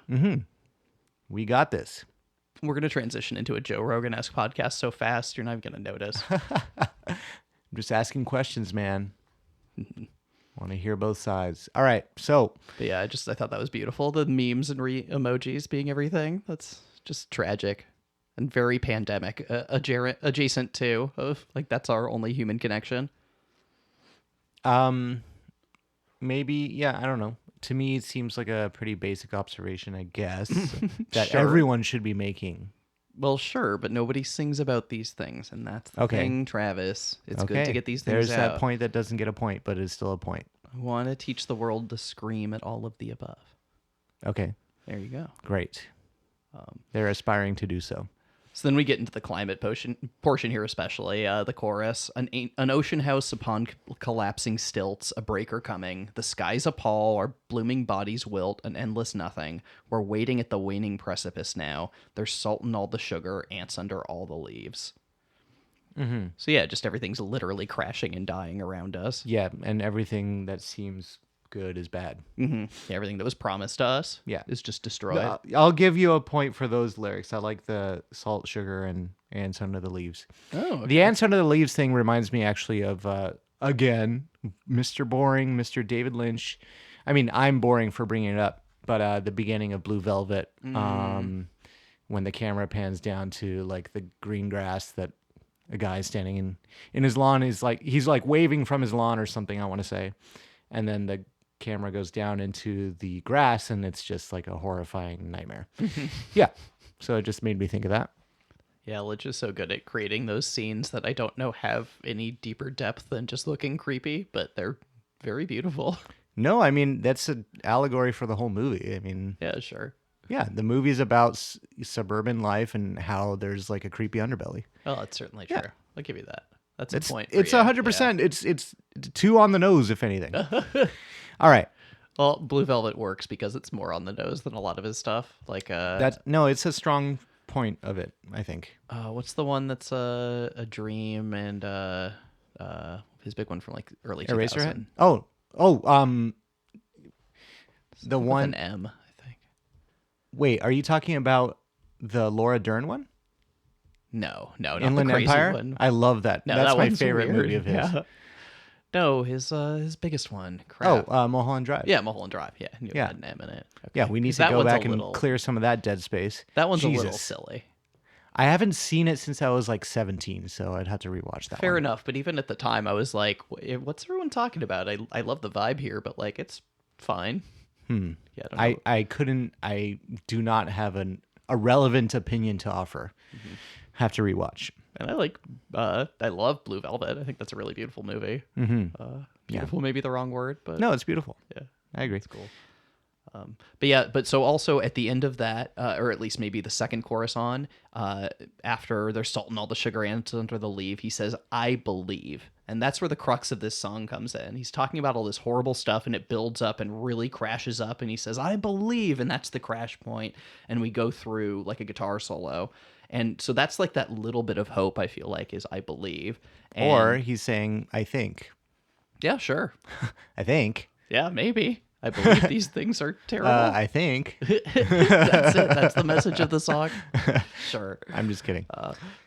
We got this. We're going to transition into a Joe Rogan-esque podcast so fast, you're not even going to notice. I'm just asking questions, man. Want to hear both sides. All right, so. But yeah, I thought that was beautiful. The memes and emojis being everything. That's just tragic and very pandemic adjacent to. Like, that's our only human connection. Maybe, I don't know. To me, it seems like a pretty basic observation, I guess, that Sure. everyone should be making. Well, sure, but nobody sings about these things, and that's the thing, Travis. It's good to get these things There's out. that point that doesn't get a point, but is still a point. I want to teach the world to scream at all of the above. Okay, There you go. great. They're aspiring to do so. So then we get into the climate portion here, especially the chorus. An ocean house upon collapsing stilts, a breaker coming. The skies appall, our blooming bodies wilt, an endless nothing. We're waiting at the waning precipice now. There's salt in all the sugar, ants under all the leaves. So yeah, just everything's literally crashing and dying around us. Yeah, and everything that seems good is bad. Yeah, everything that was promised to us is just destroyed. I'll give you a point for those lyrics. I like the salt, sugar, and ants under the leaves. Oh, okay. The ants under the leaves thing reminds me actually of, again, Mr. Boring, Mr. David Lynch. I mean, I'm boring for bringing it up, but the beginning of Blue Velvet, when the camera pans down to like the green grass that a guy standing in his lawn is like, he's like waving from his lawn or something, I want to say. And then the camera goes down into the grass and it's just like a horrifying nightmare. Yeah. So it just made me think of that. Yeah, Lich is so good at creating those scenes that I don't know have any deeper depth than just looking creepy, but they're very beautiful. No, I mean, that's an allegory for the whole movie. I mean, Yeah, sure. yeah, the movie's about suburban life and how there's like a creepy underbelly. Oh, that's certainly true. Yeah. I'll give you that. That's a point. It's 100%. It's 2 on the nose, if anything. All right. Well, Blue Velvet works because it's more on the nose than a lot of his stuff. Like It's a strong point of it, I think. what's the one that's a dream and his big one from like early 2000? Eraserhead? The With one. an M, I think. Wait, are you talking about the Laura Dern one? No, not Inland the crazy Empire? one. I love that. No, That's that my one's favorite weird. movie of his. Yeah. No, his biggest one. Crap. Mulholland Drive. Yeah, Mulholland Drive. Yeah, knew it Yeah. had an M in it. Okay. Yeah, we need 'Cause to that go one's a back and little- clear some of that dead space. That one's a little Jesus. silly. I haven't seen it since I was like 17, so I'd have to rewatch that Fair one. enough, but even at the time, I was like, "What's everyone talking about?" I love the vibe here, but like, it's fine. Yeah, I don't know. I do not have a relevant opinion to offer. Have to rewatch. And I love Blue Velvet. I think that's a really beautiful movie. Beautiful, maybe the wrong word, but No, it's beautiful. yeah, I agree. it's cool. But so also at the end of that, or at least maybe the second chorus on, after they're salting all the sugar ants under the leaf, he says, "I believe." And that's where the crux of this song comes in. He's talking about all this horrible stuff and it builds up and really crashes up. And he says, "I believe." And that's the crash point. And we go through like a guitar solo. And so that's like that little bit of hope, I feel like, is "I believe." And, Or he's saying, I think. yeah, sure. I think. Yeah, maybe. I believe these things are terrible. I think. That's it. That's the message of the song. Sure. I'm just kidding.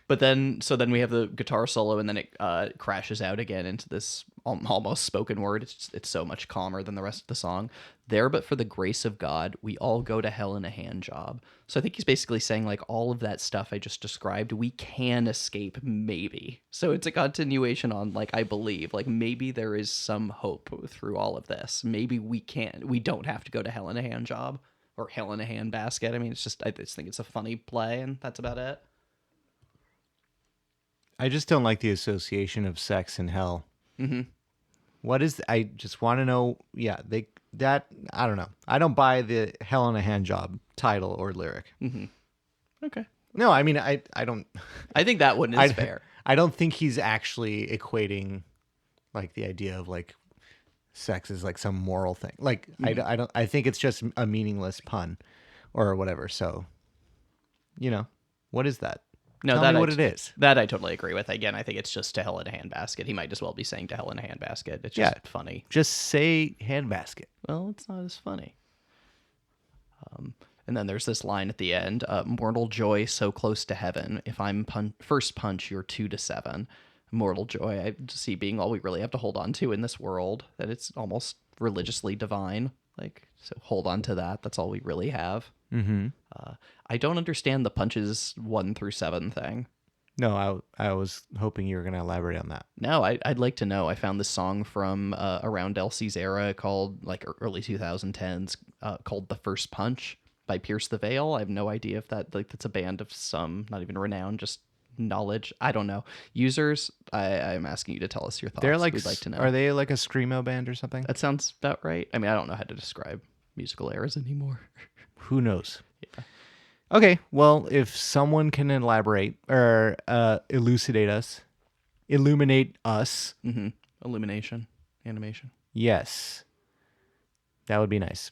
But then we have the guitar solo, and then it crashes out again into this almost spoken word. It's so much calmer than the rest of the song. "There, but for the grace of God, we all go to hell in a hand job." So I think he's basically saying like all of that stuff I just described, we can escape maybe. So it's a continuation on like, I believe, like maybe there is some hope through all of this. Maybe we don't have to go to hell in a hand job or hell in a hand basket. I mean, I just think it's a funny play, and that's about it. I just don't like the association of sex and hell. What is? I just want to know. Yeah, I don't know. I don't buy the "hell in a hand job" title or lyric. Okay. No, I mean I don't. I think that one is fair. I don't think he's actually equating like the idea of like sex is like some moral thing. Like I don't. I think it's just a meaningless pun or whatever. So, what is that? No, Tell me what it is. That I totally agree with. Again, I think it's just "to hell in a handbasket." He might as well be saying "to hell in a handbasket." It's just funny. Just say handbasket. Well, it's not as funny. And then there's this line at the end: "Mortal joy, so close to heaven. If I'm first punch, you're 2 to 7." Mortal joy, I see being all we really have to hold on to in this world. That it's almost religiously divine. Like, so hold on to that. That's all we really have. I don't understand the punches 1 through 7 thing. No, I was hoping you were going to elaborate on that. No, I'd like to know. I found this song from around Elsie's era called like early 2010s called "The First Punch" by Pierce the Veil. I have no idea if that's a band of some, not even renowned, just knowledge. I don't know. Users, I'm asking you to tell us your thoughts. They're like, we'd like to know. Are they like a screamo band or something? That sounds about right. I mean, I don't know how to describe musical eras anymore. Who knows? Yeah. Okay, well, if someone can elaborate or illuminate us. Illumination, animation. Yes, that would be nice.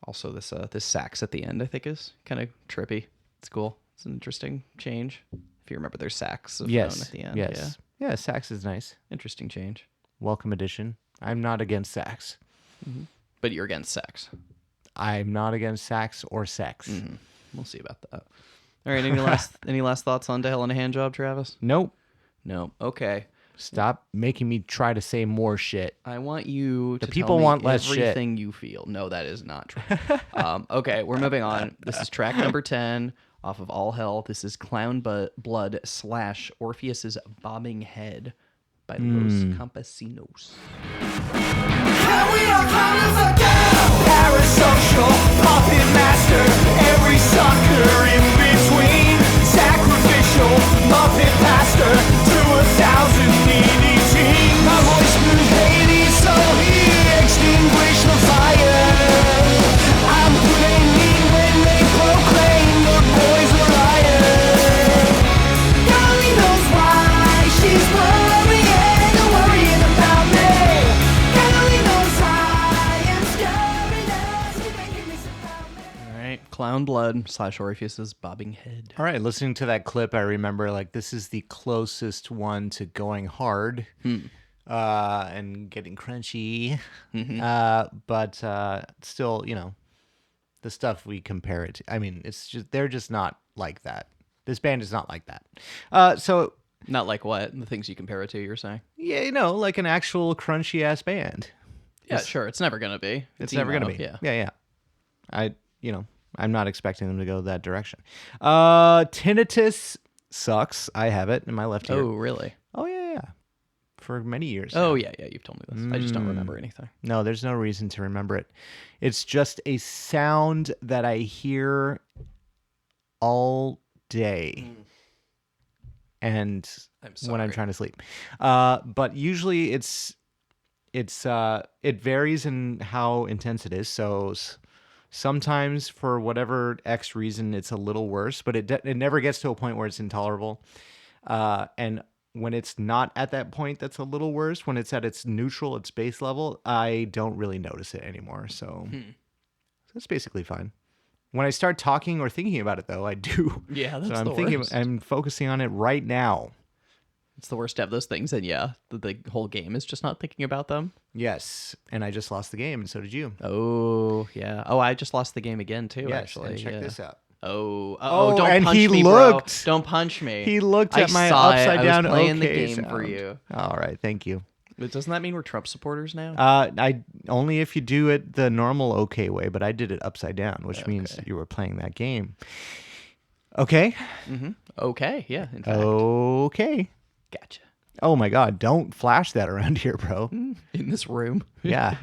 Also, this sax at the end, I think, is kind of trippy. It's cool. It's an interesting change. If you remember, there's saxophone at the end. Yes. Yeah, sax is nice. Interesting change. Welcome addition. I'm not against sax. But you're against sax. I'm not against sax or sex. We'll see about that. All right. Any last thoughts on "To Hell in a Hand Job," Travis? Nope. No. Okay. Stop making me try to say more shit. I want you to people tell me want less shit. everything you feel. No, that is not true. Okay, we're moving on. This is track number 10 off of All Hell. This is "Clown Blood / Orpheus's Bobbing Head" by Los Campesinos. We are clowns again. Parasocial, puppet master, every sucker in between. Sacrificial, muppet pastor, to 1,000 needy teens. My voice moved Hades, so he extinguished the fire. I'm flaming when they proclaim the boys are iron. God knows why she's worrying about me. All right, "Clown Blood / Orpheus's Bobbing Head." All right, listening to that clip, I remember like this is the closest one to going hard and getting crunchy. But still, the stuff we compare it to. I mean, they're just not like that. This band is not like that. So Not like what? The things you compare it to, you're saying? Yeah, like an actual crunchy ass band. Yeah, sure. It's never going to be. It's never going to emo, be. Yeah. Yeah. I'm not expecting them to go that direction. Tinnitus sucks. I have it in my left ear. Oh, really? Oh, yeah. For many years. Oh, now. yeah. You've told me this. I just don't remember anything. No, there's no reason to remember it. It's just a sound that I hear all day. And when I'm trying to sleep. But usually it varies in how intense it is. So sometimes for whatever X reason, it's a little worse, but it never gets to a point where it's intolerable. And when it's not at that point, that's a little worse. When it's at its neutral, its base level, I don't really notice it anymore. So it's basically fine. When I start talking or thinking about it, though, I do. Yeah, that's so the worst. I'm focusing on it right now. It's the worst to have those things, and yeah, the whole game is just not thinking about them. Yes, and I just lost the game, and so did you. Oh, yeah. Oh, I just lost the game again, too, Yes, actually. and check yeah. this out. Oh, don't and punch he me, looked. bro. Don't punch me. He looked at my saw upside it. down I was playing the okay game for sound. you. All right, thank you. But doesn't that mean we're Trump supporters now? I only if you do it the normal okay way, but I did it upside down, which means you were playing that game. Okay. Okay, yeah, in fact. Okay. Gotcha. Oh my God! Don't flash that around here, bro. In this room. Yeah.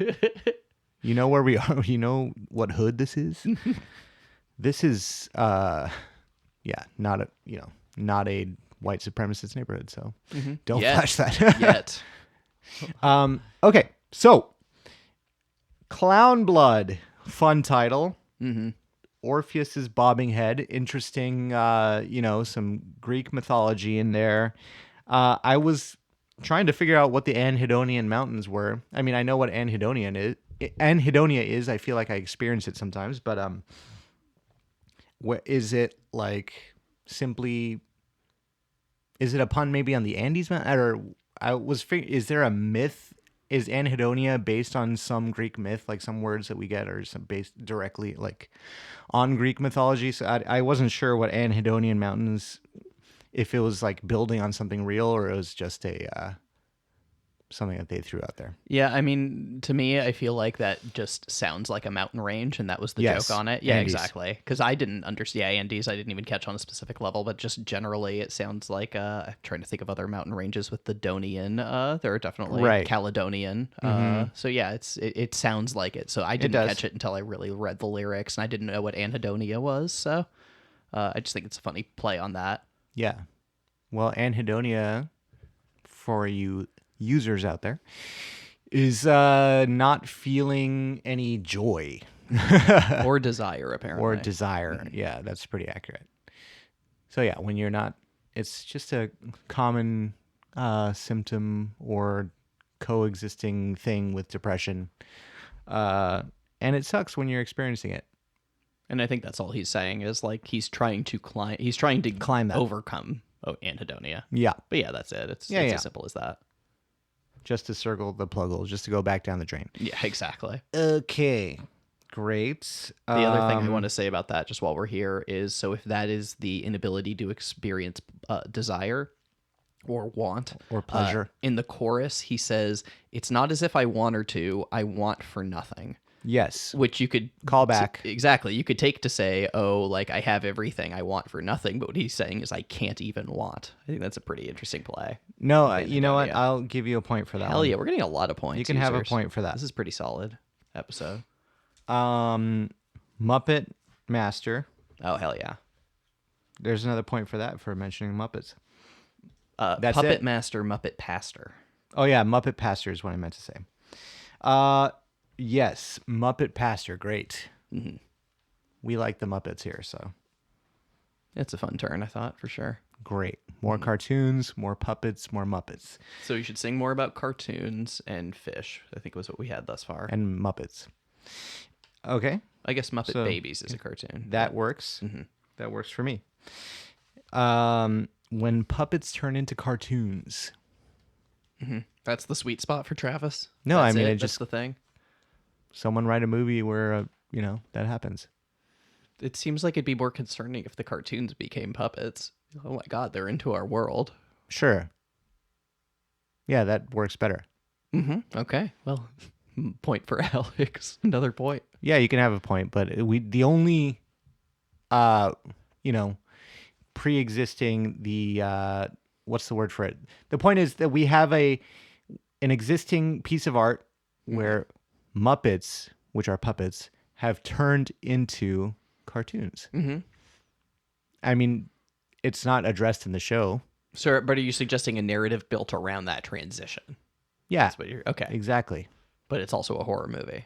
You know where we are. You know what hood this is. This is not a white supremacist neighborhood. So don't flash that Yet. Okay, so Clown Blood, fun title. Orpheus is bobbing head. Interesting, some Greek mythology in there. I was trying to figure out what the Anhedonian mountains were. I mean, I know what Anhedonia is. I feel like I experience it sometimes, but what is it like? Simply, is it a pun maybe on the Andes mountain? Or is there a myth? Is Anhedonia based on some Greek myth, like some words that we get are some based directly like on Greek mythology? So I wasn't sure what Anhedonian mountains, if it was like building on something real or it was just something that they threw out there. Yeah, I mean, to me, I feel like that just sounds like a mountain range, and that was the Yes, joke on it. Yeah, Andes. Exactly. Because I didn't understand. Yeah, Andes, I didn't even catch on a specific level, but just generally, it sounds like I'm trying to think of other mountain ranges with the Donian. There are definitely Right. Caledonian. So yeah, it sounds like it. So I didn't catch it until I really read the lyrics, and I didn't know what Anhedonia was. So I just think it's a funny play on that. Yeah. Well, Anhedonia, for you users out there, is not feeling any joy Or desire, apparently. or desire. Yeah, that's pretty accurate. So yeah, when you're not, it's just a common symptom or coexisting thing with depression. And it sucks when you're experiencing it. And I think that's all he's saying is like he's trying to climb that. overcome Anhedonia. Yeah. But yeah, that's it. It's Yeah. as simple as that. Just to circle the plug hole, just to go back down the drain. Yeah, exactly. Okay. Great. The other thing I want to say about that, just while we're here, is so if that is the inability to experience desire or want Or pleasure. in the chorus, he says, "It's not as if I want her to, I want for nothing." Yes. Which you could Call back. Exactly. You could take to say, oh, like I have everything I want for nothing. But what he's saying is I can't even want. I think that's a pretty interesting play. No, you know what? I'll give you a point for that. Hell one. yeah. We're getting a lot of points. You can have a users. point for that. This is pretty solid episode. Muppet Master. Oh, hell yeah. There's another point for that for mentioning Muppets. That's Puppet it. Master, Muppet Pastor. Oh yeah, Muppet Pastor is what I meant to say. Yes, Muppet Pastor, great. Mm-hmm. We like the Muppets here, so It's a fun turn, I thought, for sure. great. More cartoons, more puppets, more Muppets, So you should sing more about cartoons and fish, I think was what we had thus far. and Muppets. Okay, I guess Muppet So, Babies is a cartoon. that works. Mm-hmm. That works for me. When puppets turn into cartoons. That's the sweet spot for Travis? No, That's I mean, that's the thing. Someone write a movie where that happens. It seems like it'd be more concerning if the cartoons became puppets. Oh my god, they're into our world. Sure. Yeah, that works better. Okay. Well, point for Alex. Another point. Yeah, you can have a point, but the only pre-existing what's the word for it? The point is that we have an existing piece of art where Muppets, which are puppets, have turned into cartoons. I mean, it's not addressed in the show. Sir, but are you suggesting a narrative built around that transition? Yeah, That's what you're okay. exactly. But it's also a horror movie.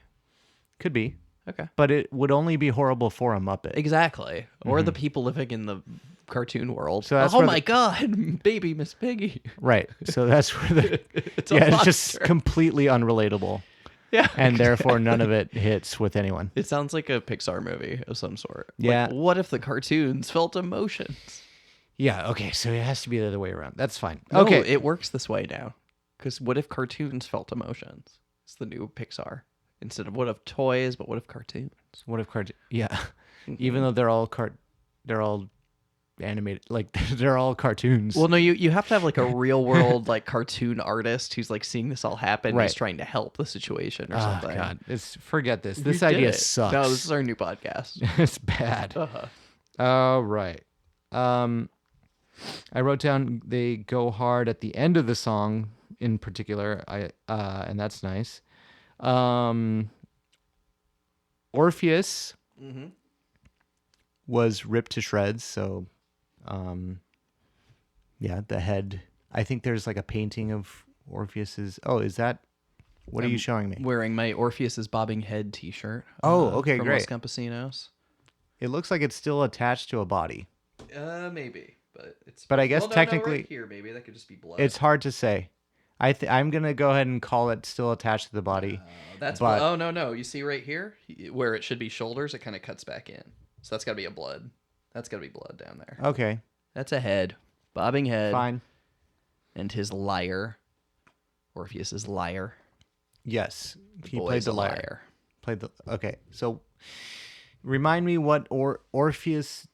Could be. Okay. But it would only be horrible for a Muppet. Exactly. Or the people living in the cartoon world. So that's oh where my God, baby Miss Piggy. Right. So that's where It's a it's just monster. completely unrelatable. Yeah. And therefore none of it hits with anyone. It sounds like a Pixar movie of some sort. Yeah. Like, what if the cartoons felt emotions? Yeah, okay. So it has to be the other way around. That's fine. No, Okay. it works this way now. Because what if cartoons felt emotions? It's the new Pixar. Instead of what if toys, but what if cartoons? What if yeah. Even though they're all animated, like they're all cartoons. Well, no, you have to have like a real world like cartoon artist who's like seeing this all happen and Right. is trying to help the situation or Oh something. God, forget this. You This did idea it. sucks. No, this is our new podcast. It's bad. Uh-huh. All right. I wrote down they go hard at the end of the song in particular. And that's nice. Orpheus was ripped to shreds. So, yeah, the head. I think there's like a painting of Orpheus's. Oh, is that? What are you showing me? Wearing my Orpheus's bobbing head T-shirt. Oh, okay, from great. Los Campesinos. It looks like it's still attached to a body. Maybe, but it's. But I guess well, no, technically- right here, maybe that could just be blood. It's hard to say. I'm gonna go ahead and call it still attached to the body. That's but- oh no. You see right here where it should be shoulders, it kind of cuts back in. So that's got to be a blood. That's got to be blood down there. Okay, That's a head, bobbing head, fine. and his lyre, Orpheus's lyre. Yes, he Boy's played the a lyre. Okay. So, remind me what Orpheus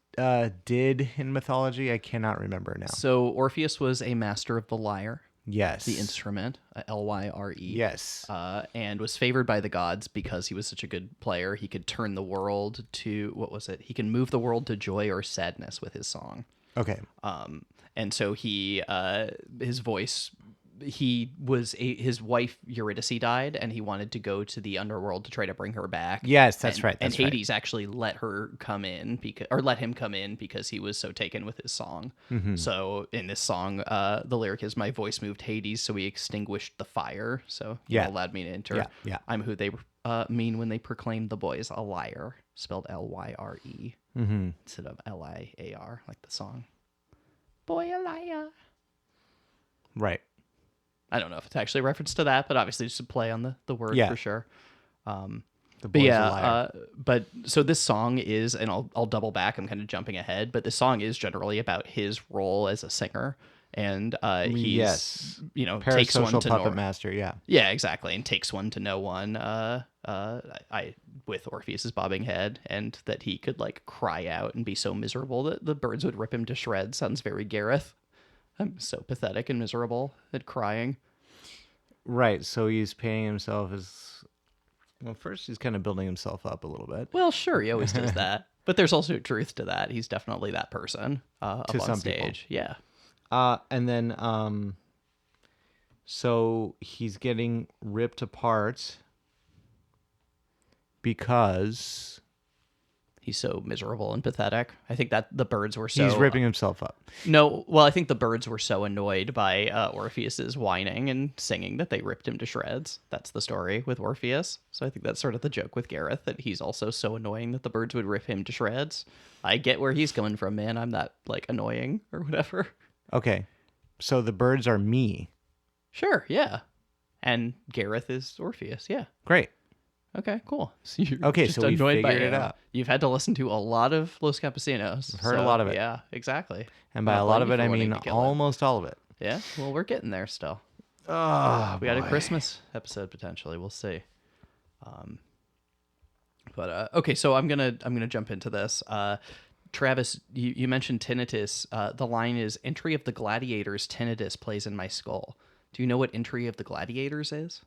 did in mythology. I cannot remember now. So Orpheus was a master of the lyre, Yes, the instrument, Lyre. Yes. And was favored by the gods because he was such a good player. He could turn the world to what was it? He can move the world to joy or sadness with his song. Okay. And so his voice. His wife Eurydice died, and he wanted to go to the underworld to try to bring her back. Yes, that's And- right. And That's right. Hades actually let him come in because he was so taken with his song. Mm-hmm. So in this song, the lyric is, "My voice moved Hades, so he extinguished the fire." So Yeah. allowed me to enter. Yeah, yeah. I'm who they mean when they proclaim the boys a liar, spelled Lyre Mm-hmm. instead of Liar, like the song. Boy a liar. Right. I don't know if it's actually a reference to that, but obviously just a play on the word Yeah. for sure. The But boy's yeah, a liar. but so this song is, and I'll double back. I'm kind of jumping ahead, but this song is generally about his role as a singer, and he's Yes. takes one Parasocial to puppet know. master. Yeah. Yeah, exactly, and takes one to know one. With Orpheus's bobbing head, and that he could like cry out and be so miserable that the birds would rip him to shreds. Sounds very Gareth. I'm so pathetic and miserable at crying. Right. So he's painting himself as. Well, first he's kind of building himself up a little bit. Well, sure, he always does that. But there's also truth to that. He's definitely that person up To on some stage. Yeah. And then, so he's getting ripped apart because He's so miserable and pathetic. I think that the birds were so... he's ripping himself up. No, well, I think the birds were so annoyed by Orpheus's whining and singing that they ripped him to shreds. That's the story with Orpheus. So I think that's sort of the joke with Gareth, that he's also so annoying that the birds would rip him to shreds. I get where he's coming from, man. I'm not, like, annoying or whatever. Okay. So the birds are me. Sure, yeah. And Gareth is Orpheus, yeah. Great. Okay, cool. So you're Okay, just so we annoyed by figured it him. out. You've had to listen to a lot of Los Campesinos. I've heard a lot of it. Yeah, exactly. And by Not a lot of blame it, you I for mean wanting to kill it. almost all of it. Yeah, well, we're getting there still. Oh, We got a Christmas episode potentially. We'll see. But okay, so I'm gonna jump into this. Travis, you mentioned tinnitus. The line is, "Entry of the Gladiators, tinnitus plays in my skull." Do you know what Entry of the Gladiators is?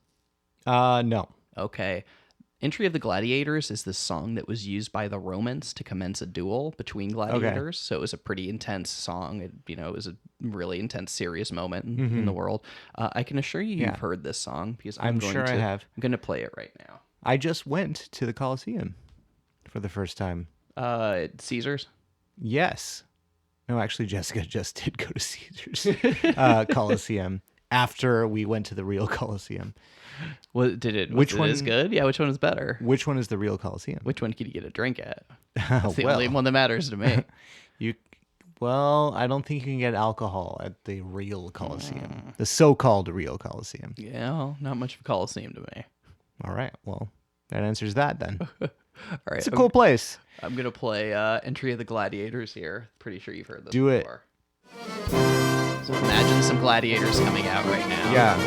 No. Okay. Entry of the Gladiators is this song that was used by the Romans to commence a duel between gladiators. So it was a pretty intense song. It was a really intense, serious moment in the world. I can assure you you've heard this song because I'm sure I have. I'm going to play it right now. I just went to the Colosseum for the first time. Caesar's? Yes. No, actually, Jessica just did go to Caesar's Colosseum after we went to the real Colosseum. Which one is good? Yeah, which one is better? Which one is the real Colosseum? Which one can you get a drink at? That's the only one that matters to me. Well, I don't think you can get alcohol at the real Colosseum. The so-called real Colosseum. Yeah, well, not much of a Colosseum to me. All right. Well, that answers that then. All right. It's a cool place. I'm going to play Entry of the Gladiators here. Pretty sure you've heard this Do before. So imagine some gladiators coming out right now. Yeah.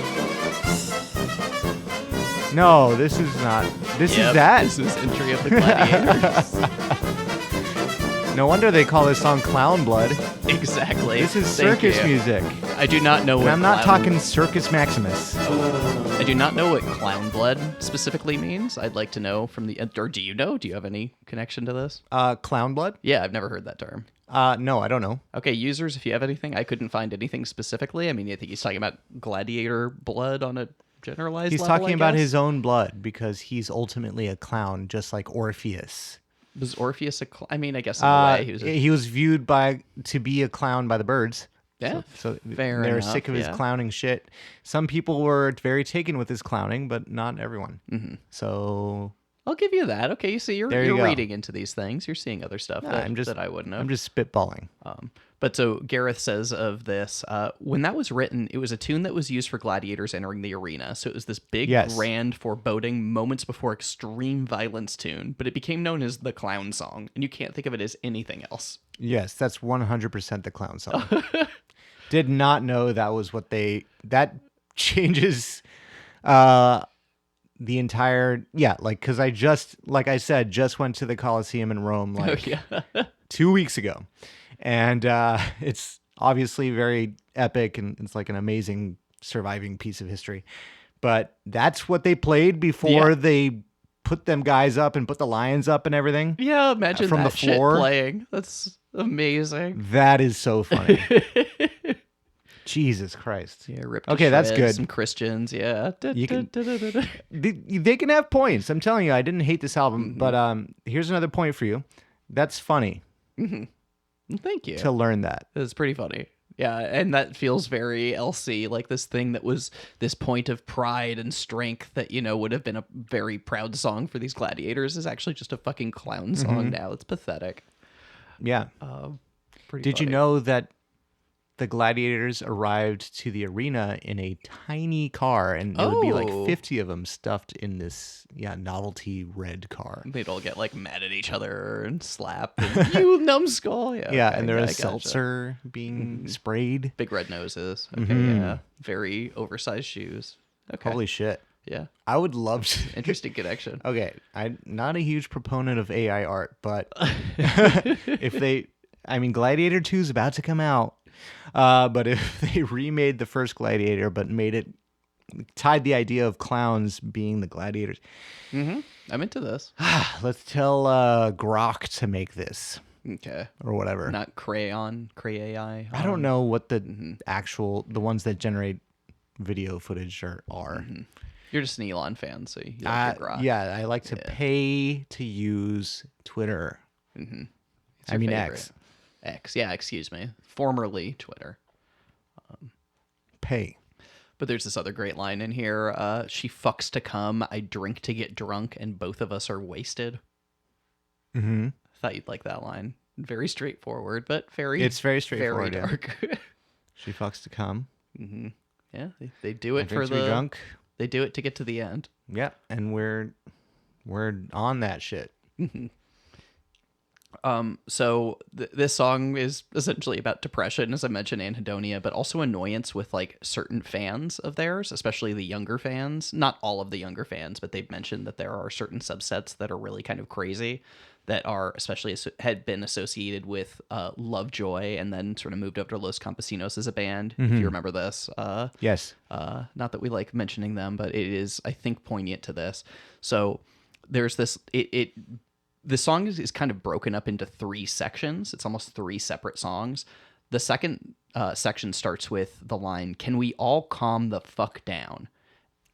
No, this is not. This is that? This is Entry of the Gladiators. No wonder they call this song Clown Blood. Exactly. This is Thank circus you. music. I do not know And what I'm not talking Circus Maximus. I do not know what clown blood specifically means. I'd like to know from the... Or do you know? Do you have any connection to this? Clown Blood? Yeah, I've never heard that term. No, I don't know. Okay, users, if you have anything, I couldn't find anything specifically. I mean, I think he's talking about gladiator blood on a generalized He's level, talking I about guess. his own blood because he's ultimately a clown, just like Orpheus. Was Orpheus a I mean, I guess in a way he was He was viewed to be a clown by the birds. Yeah, So fair they're enough, sick of his yeah. clowning shit. Some people were very taken with his clowning, but not everyone. Mm-hmm. So I'll give you that. Okay, you see, you're There you go. reading into these things. You're seeing other stuff that I wouldn't know. I'm just spitballing. But so Gareth says of this, when that was written, it was a tune that was used for gladiators entering the arena. So it was this big, grand, foreboding, moments before extreme violence tune, but it became known as the clown song, and you can't think of it as anything else. Yes, that's 100% the clown song. Did not know that was what that changes the entire, because I just went to the Colosseum in Rome 2 weeks ago. And it's obviously very epic and it's like an amazing surviving piece of history. But that's what they played before they put them guys up and put the lions up and everything. Yeah, imagine from that the floor. shit playing. That's amazing. That is so funny. Jesus Christ. Yeah, ripped Okay, that's shreds, good. Some Christians, yeah. You can- They can have points. I'm telling you, I didn't hate this album, but here's another point for you. That's funny Thank you. to learn that. It's pretty funny. Yeah, and that feels very LC, like this thing that was this point of pride and strength that, would have been a very proud song for these gladiators is actually just a fucking clown song now. It's pathetic. Yeah. Pretty Did you funny. know that the gladiators arrived to the arena in a tiny car, and there would be like Oh. 50 of them stuffed in this novelty red car. They'd all get like mad at each other and slap. And, you numbskull. Yeah, Yeah, okay, and there was I gotcha. seltzer being sprayed. Big red noses. Okay, yeah. Very oversized shoes. Okay. Holy shit. Yeah. I would love to. Interesting connection. Okay, I'm not a huge proponent of AI art, but Gladiator 2 is about to come out. But if they remade the first Gladiator, but tied the idea of clowns being the gladiators, I'm into this. let's tell Grok to make this Okay. or whatever. Not Cray AI. I don't know what the the ones that generate video footage are. You're just an Elon fan, so you like your Grok. Yeah, I like to pay to use Twitter. It's I your mean favorite. X. X, yeah, excuse me. Formerly Twitter. Pay. But there's this other great line in here. She fucks to come, I drink to get drunk, and both of us are wasted. Mm-hmm. I thought you'd like that line. Very straightforward, but very... It's very straightforward. Very dark. She fucks to come. Yeah, they do it Drink for to be the... drunk. They do it to get to the end. Yeah, and we're on that shit. So this song is essentially about depression, as I mentioned, anhedonia, but also annoyance with like certain fans of theirs, especially the younger fans. Not all of the younger fans, but they've mentioned that there are certain subsets that are really kind of crazy, that are especially had been associated with Lovejoy, and then sort of moved over to Los Campesinos as a band. If you remember this, Yes. not that we like mentioning them, but it is, I think, poignant to this. So there's this. The song is kind of broken up into 3 sections. It's almost 3 separate songs. The second section starts with the line, "Can we all calm the fuck down?"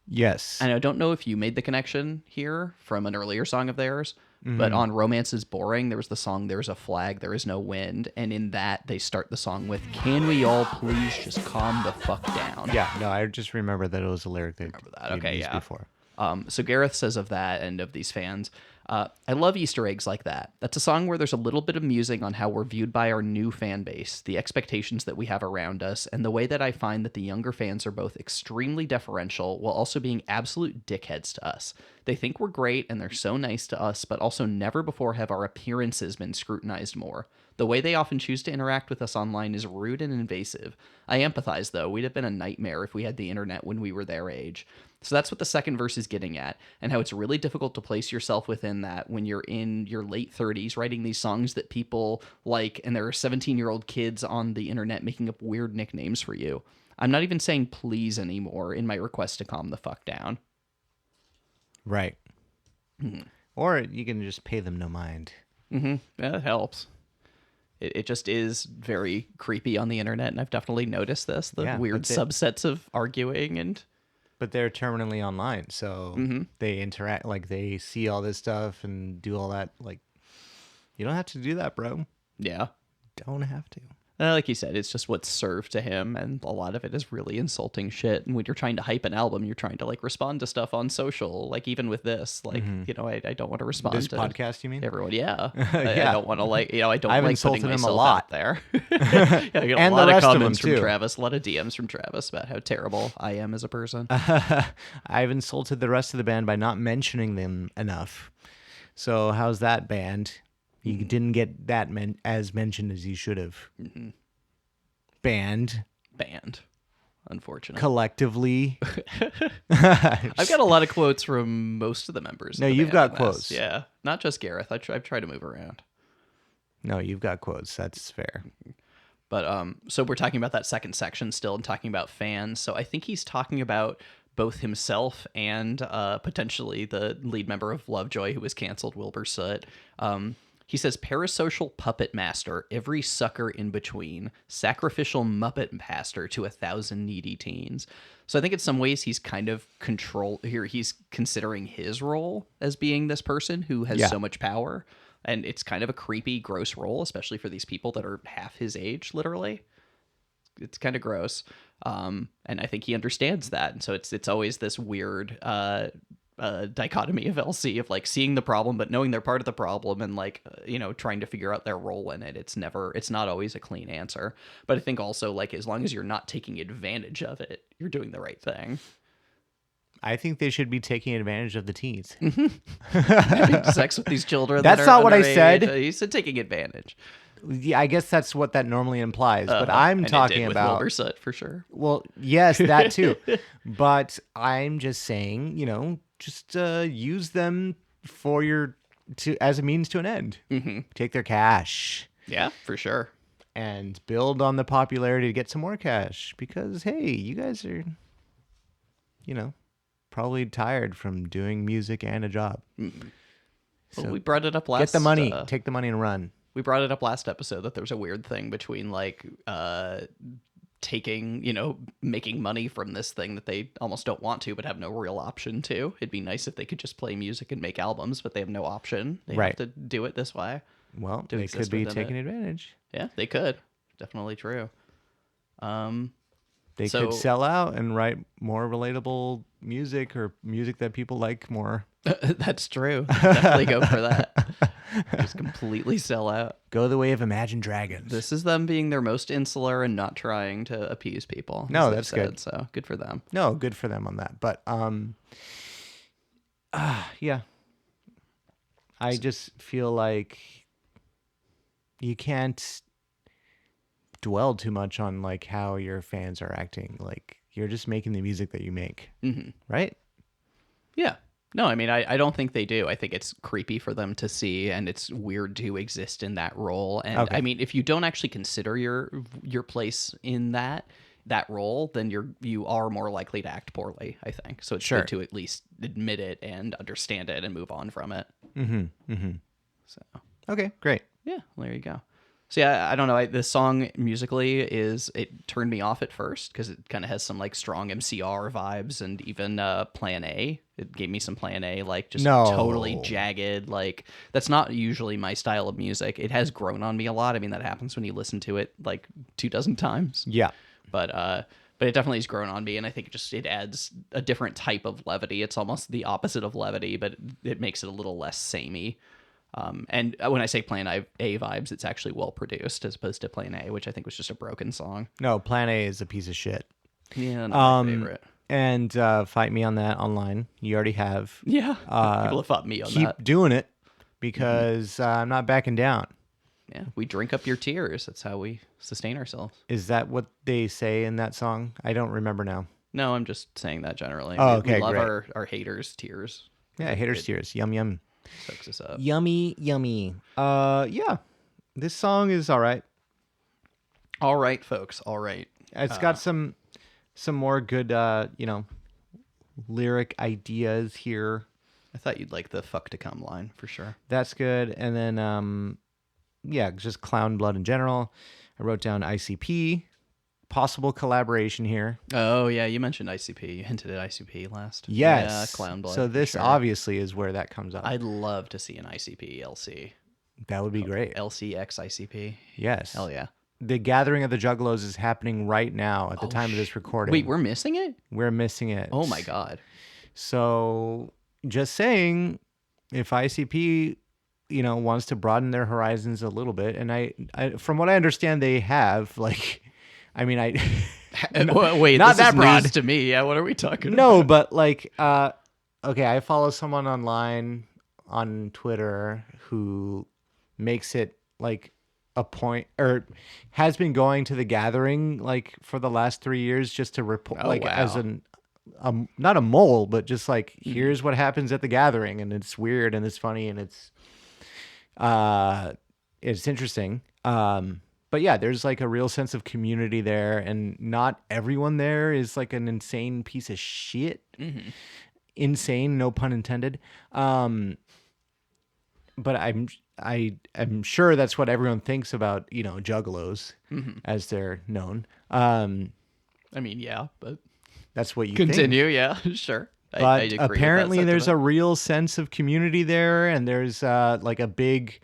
Yes. And I don't know if you made the connection here from an earlier song of theirs, but on Romance is Boring, there was the song "There's a Flag, There Is No Wind." And in that, they start the song with, "Can we all please just calm the fuck down?" Yeah, no, I just remember that it was a lyric that that. Okay, used yeah. before. So Gareth says of that and of these fans, I love Easter eggs like that. That's a song where there's a little bit of musing on how we're viewed by our new fan base, the expectations that we have around us, and the way that I find that the younger fans are both extremely deferential while also being absolute dickheads to us. They think we're great and they're so nice to us, but also never before have our appearances been scrutinized more. The way they often choose to interact with us online is rude and invasive. I empathize, though. We'd have been a nightmare if we had the internet when we were their age. So that's what the second verse is getting at, and how it's really difficult to place yourself within that when you're in your late 30s writing these songs that people like, and there are 17-year-old kids on the internet making up weird nicknames for you. I'm not even saying please anymore in my request to calm the fuck down. Right. Or you can just pay them no mind. Yeah, it helps. It just is very creepy on the internet, and I've definitely noticed this, the weird subsets of arguing and... But they're terminally online, so they interact, like they see all this stuff and do all that. Like, you don't have to do that, bro. Yeah. Don't have to. Like you said, it's just what's served to him, and a lot of it is really insulting shit. And when you're trying to hype an album, you're trying to like respond to stuff on social. Like even with this, like I don't want to respond This to podcast, you mean? everyone. Yeah, Yeah. I don't want to like I don't I've like insulted putting him a myself lot. out there. I get a And lot the of rest of comments them, from too. Travis, a lot of DMs from Travis about how terrible I am as a person. I've insulted the rest of the band by not mentioning them enough. So how's that, band? You didn't get that as mentioned as you should have. Band. Unfortunately. Collectively. I've got a lot of quotes from most of the members. No, of the you've band got in this. quotes. Yeah, not just Gareth. I've tried to move around. No, you've got quotes. That's fair. But so we're talking about that second section still and talking about fans. So I think he's talking about both himself and potentially the lead member of Lovejoy, who was canceled, Wilbur Soot. He says, "Parasocial puppet master, every sucker in between, sacrificial Muppet pastor to 1,000 needy teens." So I think in some ways he's kind of here. He's considering his role as being this person who has so much power. And it's kind of a creepy, gross role, especially for these people that are half his age, literally. It's kind of gross. And I think he understands that. And so it's always this weird dichotomy of LC of like seeing the problem, but knowing they're part of the problem and like, trying to figure out their role in it. It's not always a clean answer. But I think also like as long as you're not taking advantage of it, you're doing the right thing. I think they should be taking advantage of the teens. Having sex with these children. That's not what I said. He said taking advantage. Yeah, I guess that's what that normally implies. But I'm And talking it did with about Wilbur Soot, for sure. Well, yes, that too. But I'm just saying, just use them as a means to an end. Take their cash. Yeah, for sure. And build on the popularity to get some more cash. Because, hey, you guys are, probably tired from doing music and a job. Well, we brought it up last. Get the money. Take the money and run. We brought it up last episode that there's a weird thing between like making money from this thing that they almost don't want to but have no real option to. It'd be nice if they could just play music and make albums, but they have no option. They have to do it this way. Well, they could be taking advantage. Yeah, they could. Definitely true. They could sell out and write more relatable music or music that people like more. That's true. Definitely go for that. Just completely sell out. Go the way of Imagine Dragons. This is them being their most insular and not trying to appease people. No, that's good. So good for them. No, good for them on that. But yeah. I just feel like you can't dwell too much on like how your fans are acting. Like you're just making the music that you make, right? Yeah. No, I mean, I don't think they do. I think it's creepy for them to see, and it's weird to exist in that role. And I mean, if you don't actually consider your place in that role, then you are more likely to act poorly, I think. So it's good to at least admit it and understand it and move on from it. So Okay, great. yeah, well, there you go. So yeah, I don't know. The song musically it turned me off at first because it kind of has some like strong MCR vibes, and even Plan A. It gave me some Plan A, like just totally jagged. Like that's not usually my style of music. It has grown on me a lot. I mean, that happens when you listen to it like 24 times. Yeah. But it definitely has grown on me, and I think it adds a different type of levity. It's almost the opposite of levity, but it makes it a little less samey. And when I say Plan A vibes, it's actually well produced as opposed to Plan A, which I think was just a broken song. No, Plan A is a piece of shit. Yeah, not my favorite. And fight me on that online. You already have. Yeah, people have fought me on that. Keep doing it because I'm not backing down. Yeah, we drink up your tears. That's how we sustain ourselves. Is that what they say in that song? I don't remember now. No, I'm just saying that generally. Oh, okay, we love great. our haters' tears. Yeah, haters' tears. Yum, yum. Soaks us up. Yummy, yummy. Yeah. This song is all right. All right, folks. All right. It's got some more good, lyric ideas here. I thought you'd like the fuck to come line for sure. That's good. And then, just clown blood in general. I wrote down ICP. Possible collaboration here. Oh, yeah. You mentioned ICP. You hinted at ICP last. Yes. Yeah, clown blood. So this obviously is where that comes up. I'd love to see an ICP LC. That would be great. LCX ICP. Yes. Hell yeah. The Gathering of the Juggalos is happening right now at the time of this recording. Wait, we're missing it? We're missing it. Oh my God. So just saying, if ICP, wants to broaden their horizons a little bit, and I from what I understand, they have wait, not this that is broad news to me. Yeah, what are we talking about? No, but okay, I follow someone online on Twitter who makes it like a point, or has been going to the Gathering like for the last 3 years just to report, as not a mole, but just like here's what happens at the Gathering, and it's weird and it's funny and it's interesting. But yeah, there's like a real sense of community there, and not everyone there is like an insane piece of shit. Insane, no pun intended. But I'm sure that's what everyone thinks about, juggalos as they're known. I mean, yeah, but that's what you continue. think. Yeah, sure. But I agree apparently with that there's a sentiment. real sense of community there, and there's like a big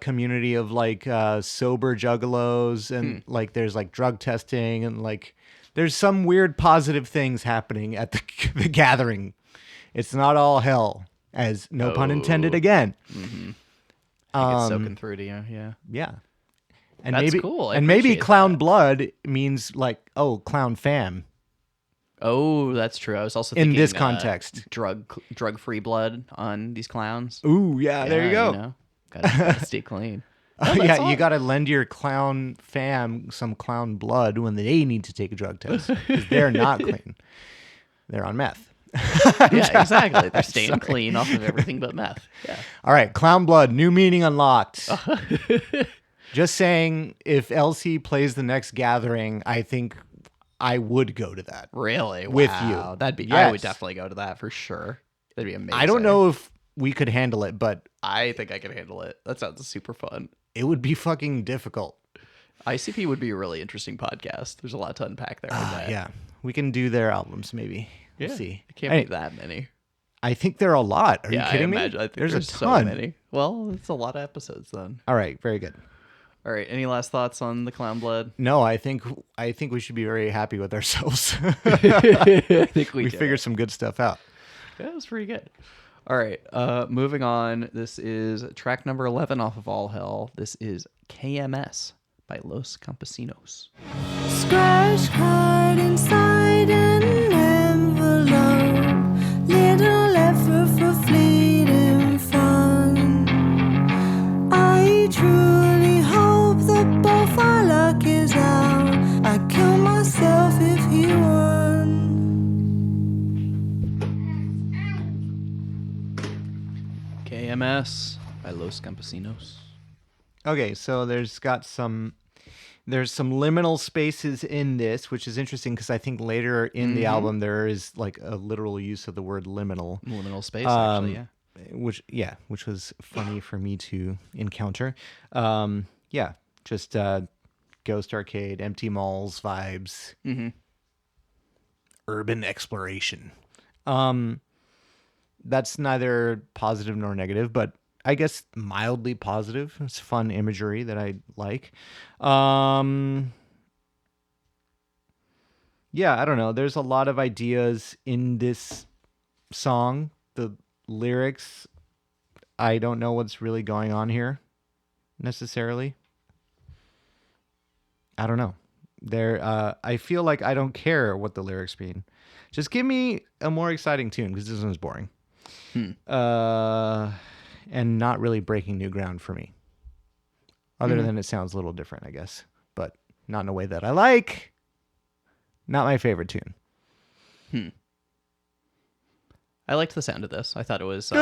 community of like sober juggalos, and like there's like drug testing, and like there's some weird positive things happening at the Gathering. It's not all hell, as no pun intended again. It's soaking through to you, yeah. Yeah. And That's maybe cool. I and maybe appreciate clown that. blood means like, oh, clown fam. Oh, that's true. I was also In thinking this context. drug-free blood on these clowns. Ooh, yeah, there you go. Gotta stay clean. Oh, No, yeah, you got to lend your clown fam some clown blood when they need to take a drug test, because they're not clean. They're on meth. Yeah, exactly. They're staying clean off of everything but meth. Yeah. All right, clown blood, new meaning unlocked. Just saying, if LC plays the next Gathering, I think I would go to that. Really? With Wow. you. That'd be. Yes. I would definitely go to that for sure. That'd be amazing. I don't know if we could handle it, but I think I could handle it. That sounds super fun. it would be fucking difficult. ICP would be a really interesting podcast. There's a lot to unpack there. I bet. Yeah, we can do their albums maybe. We'll see. It can't Hey, be that many. I think there are a lot. Are you I kidding me? imagine. I think there's a so ton. many. Well, it's a lot of episodes then. All right, very good. All right. Any last thoughts on the clown blood? No, I think we should be very happy with ourselves. I think we figured some good stuff out. That was pretty good. All right. Moving on. This is track number 11 off of All Hell. This is KMS by Los Campesinos. Scratch card inside an envelope, little effort for fleeting fun. I truly hope KMS by Los Campesinos. Okay, so there's some liminal spaces in this, which is interesting because I think later in the album there is like a literal use of the word liminal. Liminal space, actually, yeah. Which was funny for me to encounter. Just Ghost Arcade, empty malls vibes, urban exploration. That's neither positive nor negative, but I guess mildly positive. It's fun imagery that I like. I don't know. There's a lot of ideas in this song. The lyrics, I don't know what's really going on here necessarily. I don't know. I feel like I don't care what the lyrics mean. Just give me a more exciting tune because this one's boring. And not really breaking new ground for me. Other than it sounds a little different, I guess. But not in a way that I like. Not my favorite tune. I liked the sound of this. I thought it was,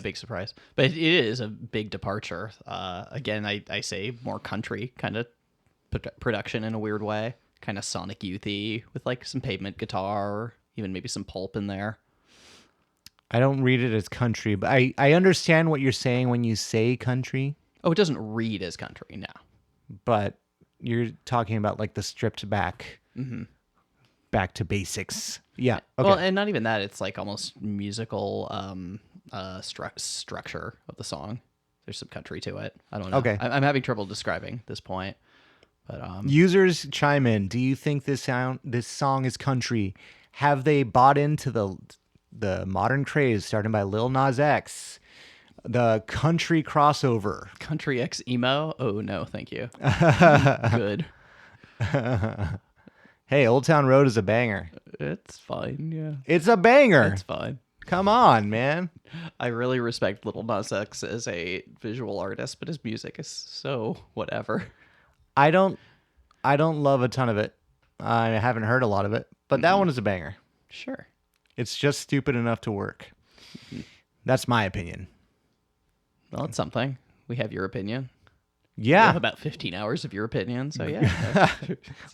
big surprise. But it is a big departure. Again, I say more country kind of production in a weird way. Kind of Sonic Youthy with like some pavement guitar, even maybe some pulp in there. I don't read it as country, but I understand what you're saying when you say country. Oh, it doesn't read as country, no. But you're talking about like the stripped back, back to basics. Yeah. Okay. Well, and not even that. It's like almost musical structure of the song. There's some country to it. I don't know. Okay. I'm having trouble describing this point. But users chime in. Do you think this song is country? Have they bought into the modern craze started by Lil Nas X, the country crossover? Country X emo? Oh no, thank you. Good. Hey, Old Town Road is a banger. It's fine, yeah. It's a banger. It's fine. Come on, man. I really respect Lil Nas X as a visual artist, but his music is so whatever. I don't love a ton of it. I haven't heard a lot of it, but that one is a banger. Sure. It's just stupid enough to work. That's my opinion. Well, it's something. We have your opinion. We Yeah. have about 15 hours of your opinion, so yeah.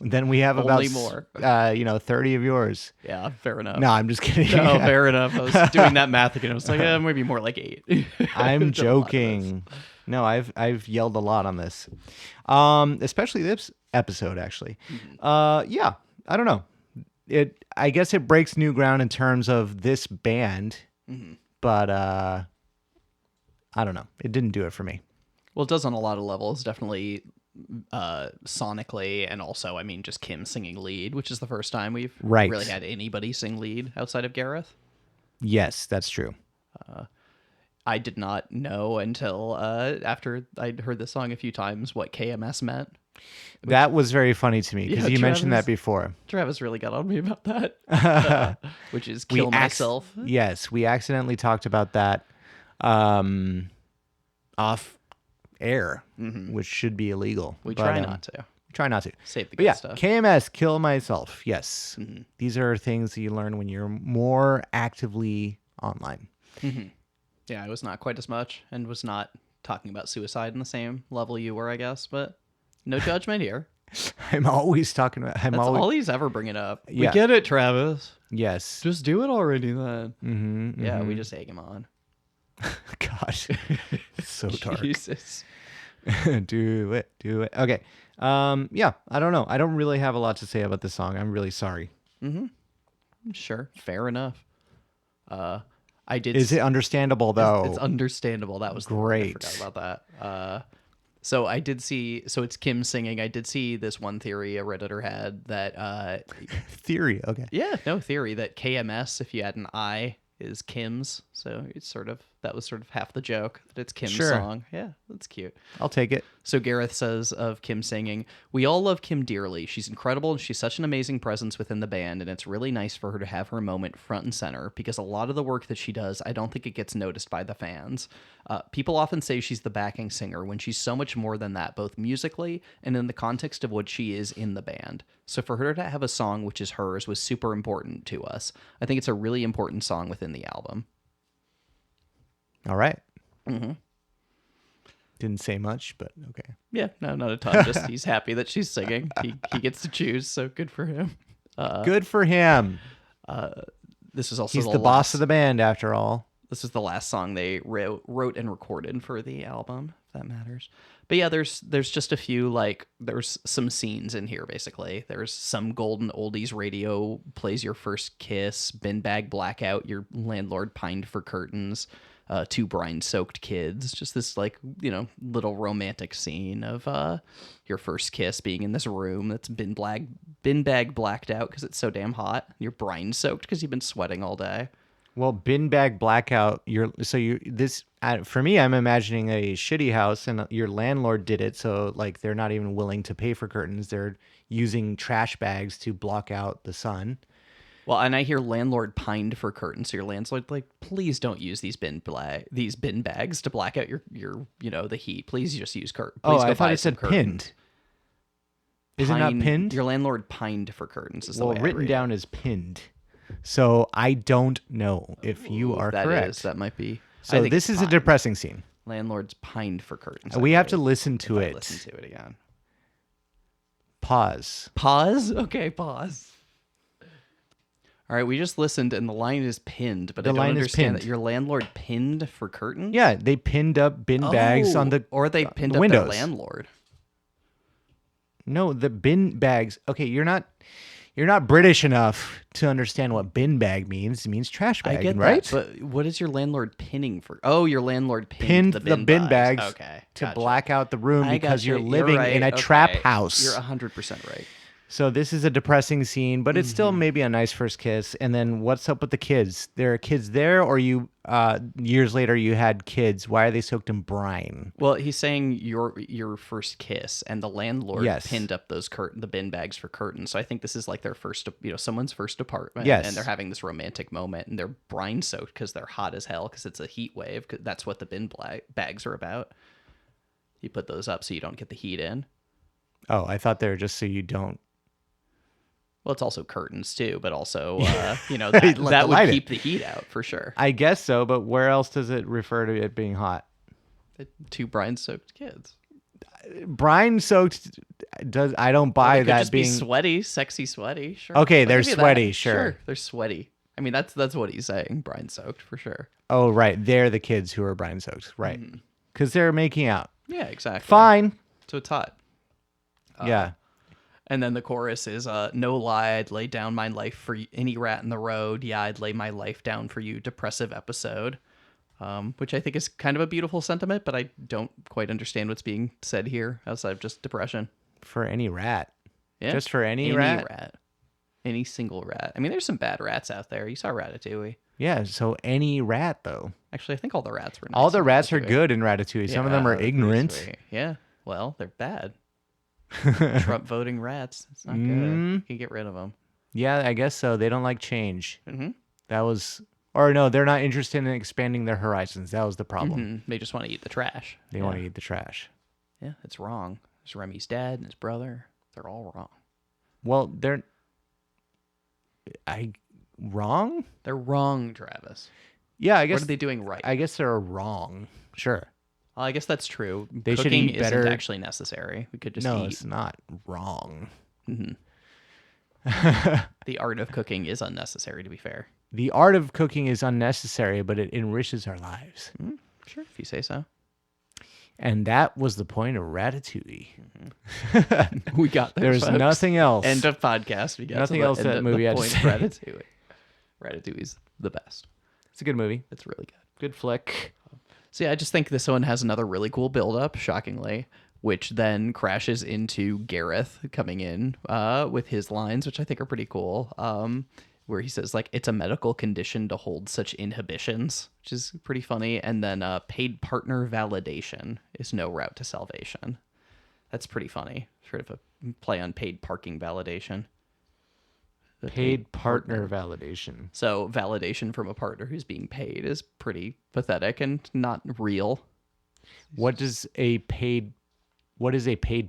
Then we have about Only more. 30 of yours. Yeah, fair enough. No, I'm just kidding. No, fair enough. I was doing that math again. I was like, maybe more like 8. I'm joking. No, I've yelled a lot on this. Especially this episode, actually. I don't know. I guess it breaks new ground in terms of this band, but I don't know. It didn't do it for me. Well, it does on a lot of levels. Definitely sonically, and also, I mean, just Kim singing lead, which is the first time we've Right. really had anybody sing lead outside of Gareth. Yes, that's true. I did not know until after I'd heard the song a few times what KMS meant. That was very funny to me because Yeah, you mentioned Travis- that before. Travis really got on me about that, which is kill myself. Yes, we accidentally talked about that off air, which should be illegal. We but, try not to. Try not to. Save the But good yeah, stuff. KMS, kill myself. Yes. These are things that you learn when you're more actively online. Yeah, I was not quite as much and was not talking about suicide in the same level you were, I guess, but no judgment here. I'm always talking about. That's all he's ever bringing up. Yeah. We get it, Travis. Yes. Just do it already then. Mm-hmm, Yeah, we just egg him on. Gosh. So dark. Jesus. Do it. Okay. I don't know. I don't really have a lot to say about this song. I'm really sorry. Sure. Fair enough. I did. Is it understandable though? It's understandable. That was the word. Great. I forgot about that. So I did see. So it's Kim singing. I did see this one theory a Redditor had that. Theory. Okay. Yeah, no theory that KMS, if you add an I, is Kim's. So it's that was sort of half the joke that it's Kim's Sure. song. Yeah, that's cute. I'll take it. So Gareth says of Kim singing, "We all love Kim dearly. She's incredible and she's such an amazing presence within the band, and it's really nice for her to have her moment front and center because a lot of the work that she does, I don't think it gets noticed by the fans. People often say she's the backing singer when she's so much more than that, both musically and in the context of what she is in the band. So for her to have a song which is hers was super important to us. I think it's a really important song within the album." All right. Didn't say much, but okay. Yeah, no, not a ton. Just he's happy that she's singing. He gets to choose, so good for him. Good for him. This is also He's the boss of the band, after all. This is the last song they wrote and recorded for the album, if that matters. But yeah, there's just a few, like, there's some scenes in here, basically. There's some golden oldies radio, plays your first kiss, bin bag blackout, your landlord pined for curtains, 2 brine-soaked kids. Just this, like, you know, little romantic scene of your first kiss being in this room that's bin bag blacked out because it's so damn hot. You're brine-soaked because you've been sweating all day. Well, bin bag blackout. For me, I'm imagining a shitty house, and your landlord did it. So, like, they're not even willing to pay for curtains. They're using trash bags to block out the sun. Well, and I hear landlord pined for curtains. So your landlord's like, please don't use these bin bags to black out your the heat. Please just use curtains. Oh, I thought it said pinned. Is it not pinned? Your landlord pined for curtains. Is the way I written read down it. as pinned. So I don't know if you are correct. That might be. So this is a depressing scene. Landlord's pined for curtains. We have to listen to it. Listen to it again. Pause. Pause? Okay, pause. All right, we just listened, and the line is pinned, but I don't understand that your landlord pinned for curtains? Yeah, they pinned up bin bags on the or they pinned up windows. their landlord. No, the bin bags. Okay, you're not British enough to understand what bin bag means. It means trash bag, I get right? That, but what is your landlord pinning for? Oh, your landlord pinned the bin bags okay, to black out the room because you're You're living right. in a trap house. You're 100% right. So this is a depressing scene, but it's still maybe a nice first kiss. And then what's up with the kids? There are kids there, or you years later you had kids. Why are they soaked in brine? Well, he's saying your first kiss, and the landlord pinned up the bin bags for curtains. So I think this is like their first, someone's first apartment, yes. And they're having this romantic moment, and they're brine soaked because they're hot as hell because it's a heat wave. 'Cause that's what the bin bags are about. You put those up so you don't get the heat in. Oh, I thought they were just so you don't. Well, it's also curtains too, but also that would keep the heat out for sure. I guess so, but where else does it refer to it being hot? 2 brine-soaked kids. Brine-soaked does I don't buy could that just being be sweaty, sexy sweaty. Sure. Okay, I'll they're give you sweaty. that. Sure, they're sweaty. I mean, that's what he's saying. Brine-soaked for sure. Oh, right, they're the kids who are brine-soaked, right? Because they're making out. Yeah, exactly. Fine. So it's hot. Yeah. And then the chorus is, no lie, I'd lay down my life for any rat in the road. Yeah, I'd lay my life down for you. Depressive episode. Which I think is kind of a beautiful sentiment, but I don't quite understand what's being said here outside of just depression. For any rat. Yeah. Just for any rat? Any single rat. I mean, there's some bad rats out there. You saw Ratatouille. Yeah, so any rat, though. Actually, I think all the rats were nice. All the rats are good in Ratatouille. Some of them are ignorant. Yeah, well, they're bad. Trump voting rats. It's not good. You can get rid of them. Yeah, I guess so. They don't like change. Mm-hmm. Or no, they're not interested in expanding their horizons. That was the problem. Mm-hmm. They just want to eat the trash. They want to eat the trash. Yeah, it's wrong. There's Remy's dad and his brother. They're all wrong. Well, wrong? They're wrong, Travis. Yeah, I guess. What are they doing right? I guess they're wrong. Sure. Well, I guess that's true. They Cooking should eat better. Isn't actually necessary. We could just No, eat. it's not wrong. Mm-hmm. The art of cooking is unnecessary, to be fair. The art of cooking is unnecessary, but it enriches our lives. Sure, if you say so. And that was the point of Ratatouille. Mm-hmm. We got there. There's folks. nothing else. End of podcast. We got Nothing to the else end that of movie the had to point say. of Ratatouille. Ratatouille's the best. It's a good movie. It's really good. Good flick. So yeah, I just think this one has another really cool build-up, shockingly, which then crashes into Gareth coming in with his lines, which I think are pretty cool, where he says, like, it's a medical condition to hold such inhibitions, which is pretty funny. And then paid partner validation is no route to salvation. That's pretty funny. Sort of a play on paid parking validation. The Paid partner validation. So validation from a partner who's being paid is pretty pathetic and not real. What is a paid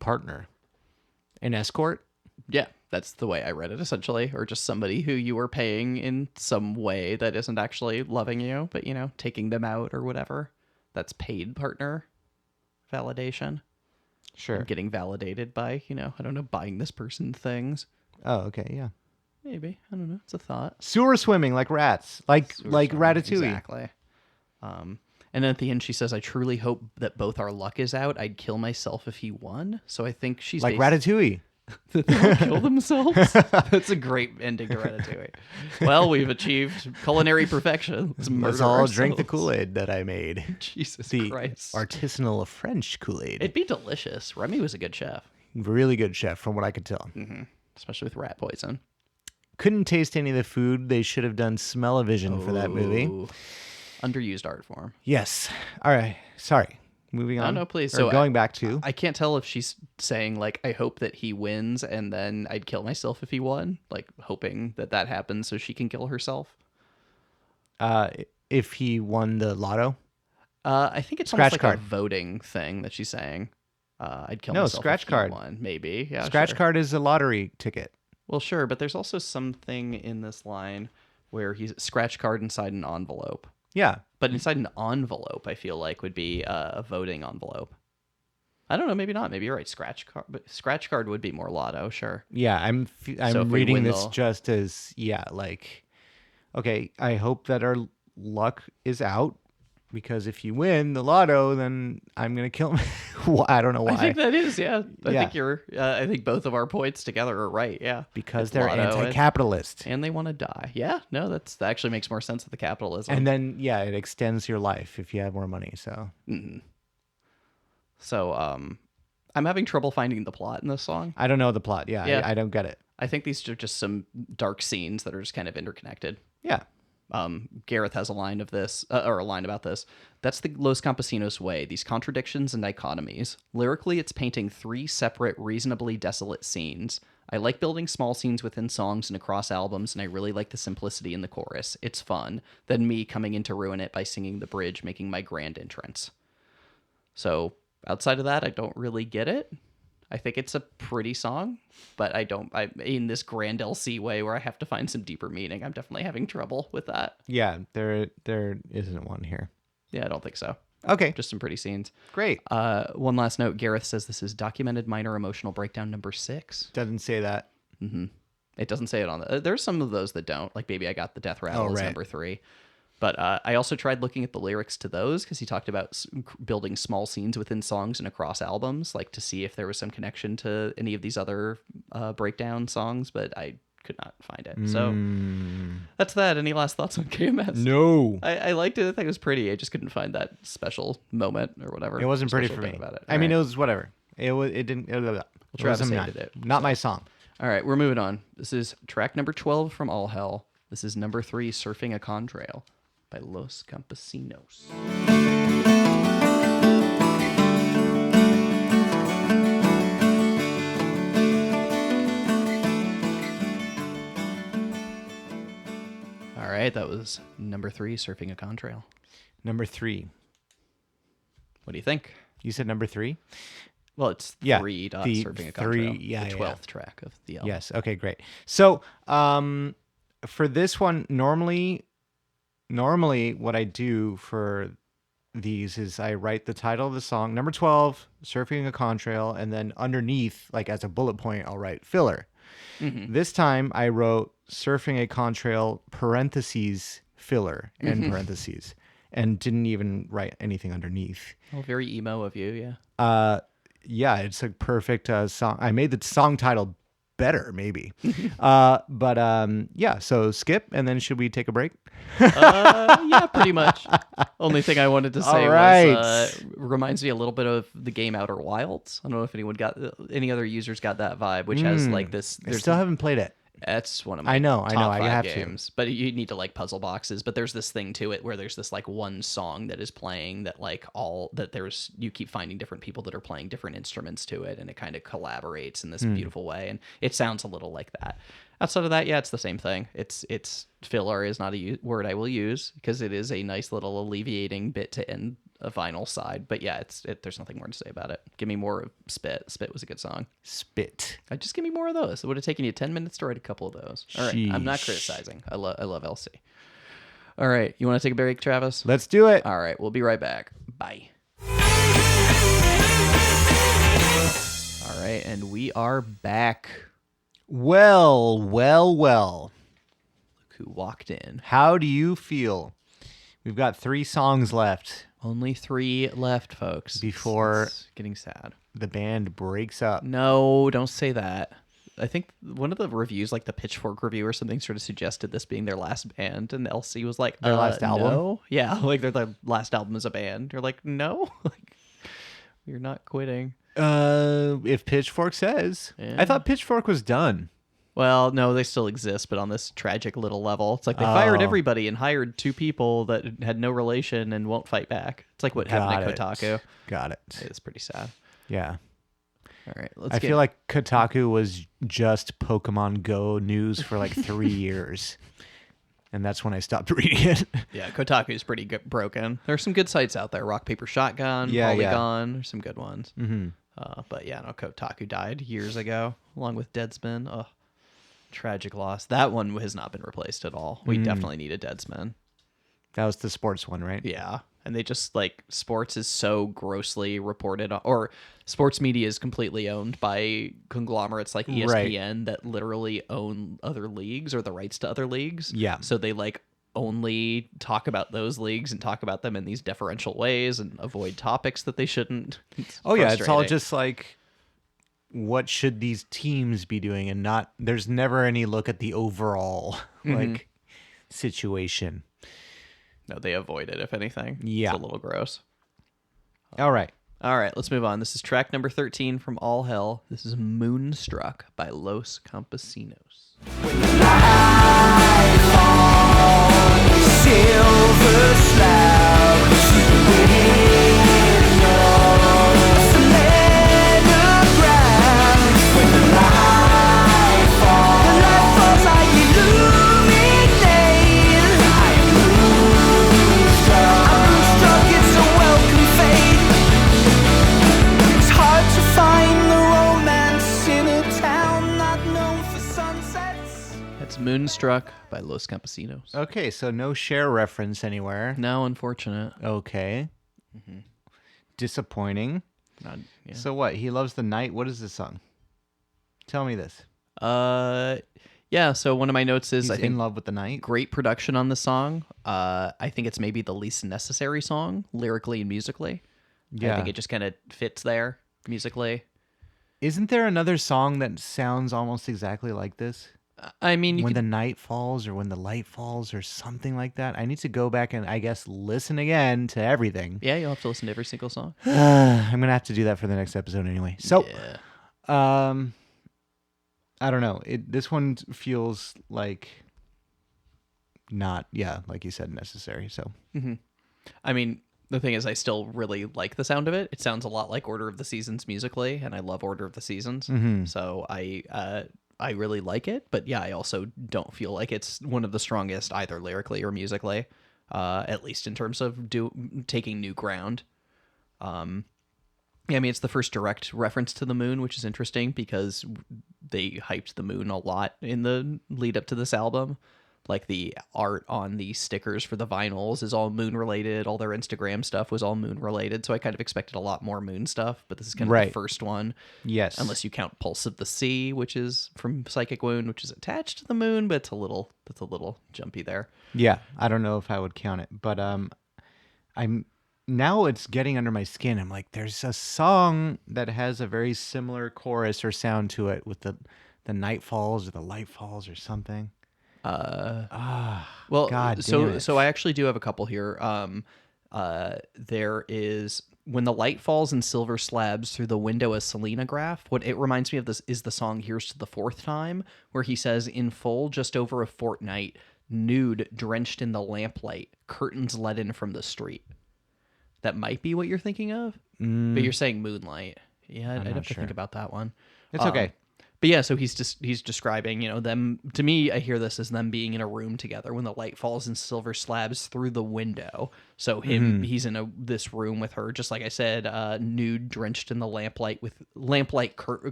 partner? An escort? Yeah, that's the way I read it, essentially. Or just somebody who you are paying in some way that isn't actually loving you, but, taking them out or whatever. That's paid partner validation. Sure. Getting validated by, I don't know, buying this person things. Oh, okay, yeah. Maybe. I don't know. It's a thought. Sewer swimming like rats, like Ratatouille. Exactly. And then at the end, she says, "I truly hope that both our luck is out. I'd kill myself if he won." So I think she's Like Ratatouille. that they all kill themselves. That's a great ending to Ratatouille. Well, we've achieved culinary perfection. Let's Let's murder all drink the ourselves. Kool-Aid that I made. Jesus The Christ. artisanal French Kool-Aid. It'd be delicious. Remy was a good chef, Really good chef, from what I could tell. especially with rat poison. Couldn't taste any of the food. They should have done smell-o-vision for that movie. Ooh. Underused art form. Yes. All right. Sorry. Moving on. No, please. Or So going back to. I can't tell if she's saying, like, I hope that he wins and then I'd kill myself if he won. Like, hoping that happens so she can kill herself. If he won the lotto. I think it's Scratch almost like card. a voting thing that she's saying. I'd kill No, myself scratch if he card. won. Maybe. Yeah, Scratch sure. card is a lottery ticket. Well, sure, but there's also something in this line where he's scratch card inside an envelope. Yeah. But inside an envelope, I feel like would be a voting envelope. I don't know. Maybe not. Maybe you're right. Scratch card, but scratch card would be more lotto. Sure. Yeah. I'm if we reading win this the- just as, like, okay, I hope that our luck is out. Because if you win the lotto, then I'm gonna kill him. I don't know why. I think that is. Yeah. I Yeah. think you're. I think both of our points together are right. Yeah. because It's they're lotto, anti-capitalist. and they want to die. Yeah. No, that actually makes more sense with the capitalism. And then it extends your life if you have more money. So So, I'm having trouble finding the plot in this song. I don't know the plot. Yeah. Yeah. I don't get it. I think these are just some dark scenes that are just kind of interconnected. Yeah. Gareth has a line of this, or a line about this. That's the Los Campesinos way, these contradictions and dichotomies. Lyrically, it's painting three separate, reasonably desolate scenes. I like building small scenes within songs and across albums, and I really like the simplicity in the chorus. It's fun. Then me coming in to ruin it by singing the bridge, making my grand entrance. So, outside of that, I don't really get it. I think it's a pretty song, but I in this grand LC way where I have to find some deeper meaning, I'm definitely having trouble with that. Yeah. There isn't one here. Yeah, I don't think so. Okay. Just some pretty scenes. Great. One last note. Gareth says this is documented minor emotional breakdown number 6. Doesn't say that. It doesn't say it on the... There's some of those that don't. Like, Baby I Got the Death Rattle is right. number 3. But I also tried looking at the lyrics to those because he talked about building small scenes within songs and across albums, like to see if there was some connection to any of these other breakdown songs, but I could not find it. So that's that. Any last thoughts on KMS? No. I liked it. I think it was pretty. I just couldn't find that special moment or whatever. It wasn't pretty special for thing me. about it. I mean, All it right. was whatever. It didn't. It Travis wasn't hated it, Not my song. All right, we're moving on. This is track number 12 from All Hell. This is number 3, Surfing a Contrail by Los Campesinos. All right, that was number 3, Surfing a Contrail. Number 3. What do you think? You said number 3. Well, it's Yeah, 3 dot the Surfing a three- Contrail, yeah, the yeah. 12th track of the album. Yes. Okay. Great. So, for this one, normally what I do for these is I write the title of the song, number 12, Surfing a Contrail, and then underneath, like as a bullet point, I'll write filler. This time I wrote Surfing a Contrail parentheses filler and parentheses, and didn't even write anything underneath. Oh, very emo of you, yeah. Yeah, it's a perfect song. I made the song title better, maybe. Yeah, so skip, and then should we take a break? Yeah, pretty much. Only thing I wanted to say All right. was reminds me a little bit of the game Outer Wilds. I don't know if any other users got that vibe, which has like this. I still haven't played it. That's one of my I know, top I 5 have to. games. But you need to like puzzle boxes. But there's this thing to it where there's this like one song that is playing that like you keep finding different people that are playing different instruments to it, and it kind of collaborates in this beautiful way, and it sounds a little like that. Outside of that, yeah, it's the same thing. It's filler is not a word I will use because it is a nice little alleviating bit to end a vinyl side. But yeah, there's nothing more to say about it. Give me more of Spit. Spit was a good song. Spit. Just give me more of those. It would have taken you 10 minutes to write a couple of those. All right, I'm not Sheesh. criticizing. I love LC. All right, you want to take a break, Travis? Let's do it. All right, we'll be right back. Bye. All right, and we are back. Well. Look who walked in. How do you feel? We've got 3 songs left Only 3 left, folks. Before- It's getting sad. the band breaks up. No, don't say that. I think one of the reviews, like the Pitchfork review or something, sort of suggested this being their last band, and LC was like, Their last album? No. Yeah, like their last album as a band. You're like, no, like you're not quitting. If Pitchfork says. Yeah. I thought Pitchfork was done. Well, no, they still exist, but on this tragic little level. It's like they fired Oh. everybody and hired 2 people that had no relation and won't fight back. It's like what happened at Kotaku. Got it. It's pretty sad. Yeah. All right, let's I get feel like Kotaku was just Pokemon Go news for like 3 years. And that's when I stopped reading it. Yeah, Kotaku's pretty broken. There's some good sites out there. Rock, Paper, Shotgun, Yeah, yeah. Polygon. There's some good ones. Mm-hmm. But yeah, no, Kotaku died years ago, along with Deadspin. Oh, tragic loss. That one has not been replaced at all. We definitely need a Deadspin. That was the sports one, right? Yeah. And they just, like, sports is so grossly reported on, or sports media is completely owned by conglomerates like ESPN that literally own other leagues or the rights to other leagues. Yeah. So they, like, only talk about those leagues and talk about them in these deferential ways and avoid topics that they shouldn't. Oh, yeah. It's all frustrating. just like, what should these teams be doing? And not, there's never any look at the overall, like, situation. No, they avoid it, if anything. Yeah. It's a little gross. All right. All right, let's move on. This is track number 13 from All Hell. This is Moonstruck by Los Campesinos. Silver slabs, when the light falls like illuminate. I'm moonstruck, it's a welcome fate. It's hard to find the romance in a town not known for sunsets. That's Moonstruck by Los Campesinos. Okay. So no Cher reference anywhere. No, unfortunate. Okay. Disappointing. Not, yeah. So what? He loves the night. What is this song? Tell me this. Yeah, so one of my notes is He's I think in love with the night. great production on the song. I think it's maybe the least necessary song, lyrically and musically. Yeah. I think it just kind of fits there musically. Isn't there another song that sounds almost exactly like this? I mean, you When could, the night falls or when the light falls or something like that. I need to go back and I guess listen again to everything. yeah, you'll have to listen to every single song. I'm gonna have to do that for the next episode anyway. So, Yeah. I don't know. This one feels like not, like you said, necessary. So, I mean, the thing is, I still really like the sound of it. It sounds a lot like Order of the Seasons musically, and I love Order of the Seasons. So I really like it. But yeah, I also don't feel like it's one of the strongest either lyrically or musically, at least in terms of taking new ground. Yeah, I mean, it's the first direct reference to the moon, which is interesting because they hyped the moon a lot in the lead up to this album. Like the art on the stickers for the vinyls is all moon related. All their Instagram stuff was all moon related. So I kind of expected a lot more moon stuff, but this is kind of the first one. yes. Unless you count Pulse of the Sea, which is from Psychic Wound, which is attached to the moon, but it's a little jumpy there. Yeah, I don't know if I would count it, but I'm now it's getting under my skin. I'm like, there's a song that has a very similar chorus or sound to it with the night falls or the light falls or something. Well, God damn so it. so I actually do have a couple here. There is When the Light Falls in Silver Slabs Through the Window a Selenograph. What it reminds me of this is the song Here's to the Fourth Time, where he says, in full just over a fortnight, nude, drenched in the lamplight, curtains let in from the street. That might be what you're thinking of, but you're saying Moonlight. Yeah, I'd have to think about that one. It's okay. But yeah, so he's describing, them. To me, I hear this as them being in a room together when the light falls in silver slabs through the window. So he's in this room with her, just like I said, nude, drenched in the lamplight with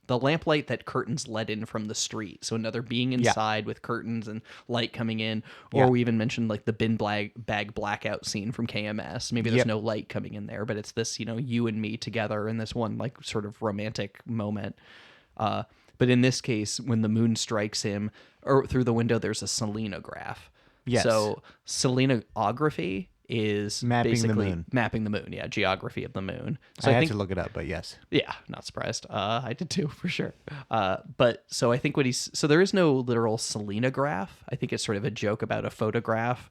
the lamplight that curtains let in from the street. So another being inside with curtains and light coming in. Or we even mentioned like the bag blackout scene from KMS. Maybe there's no light coming in there, but it's this, you and me together in this one like sort of romantic moment. But in this case, when the moon strikes him or through the window, there's a selenograph. Yes. So selenography is Mapping the basically moon. mapping the moon. Yeah, geography of the moon. So I I had think to look it up, but yes. yeah, not surprised. I did too, for sure. But so I think so there is no literal selenograph. I think it's sort of a joke about a photograph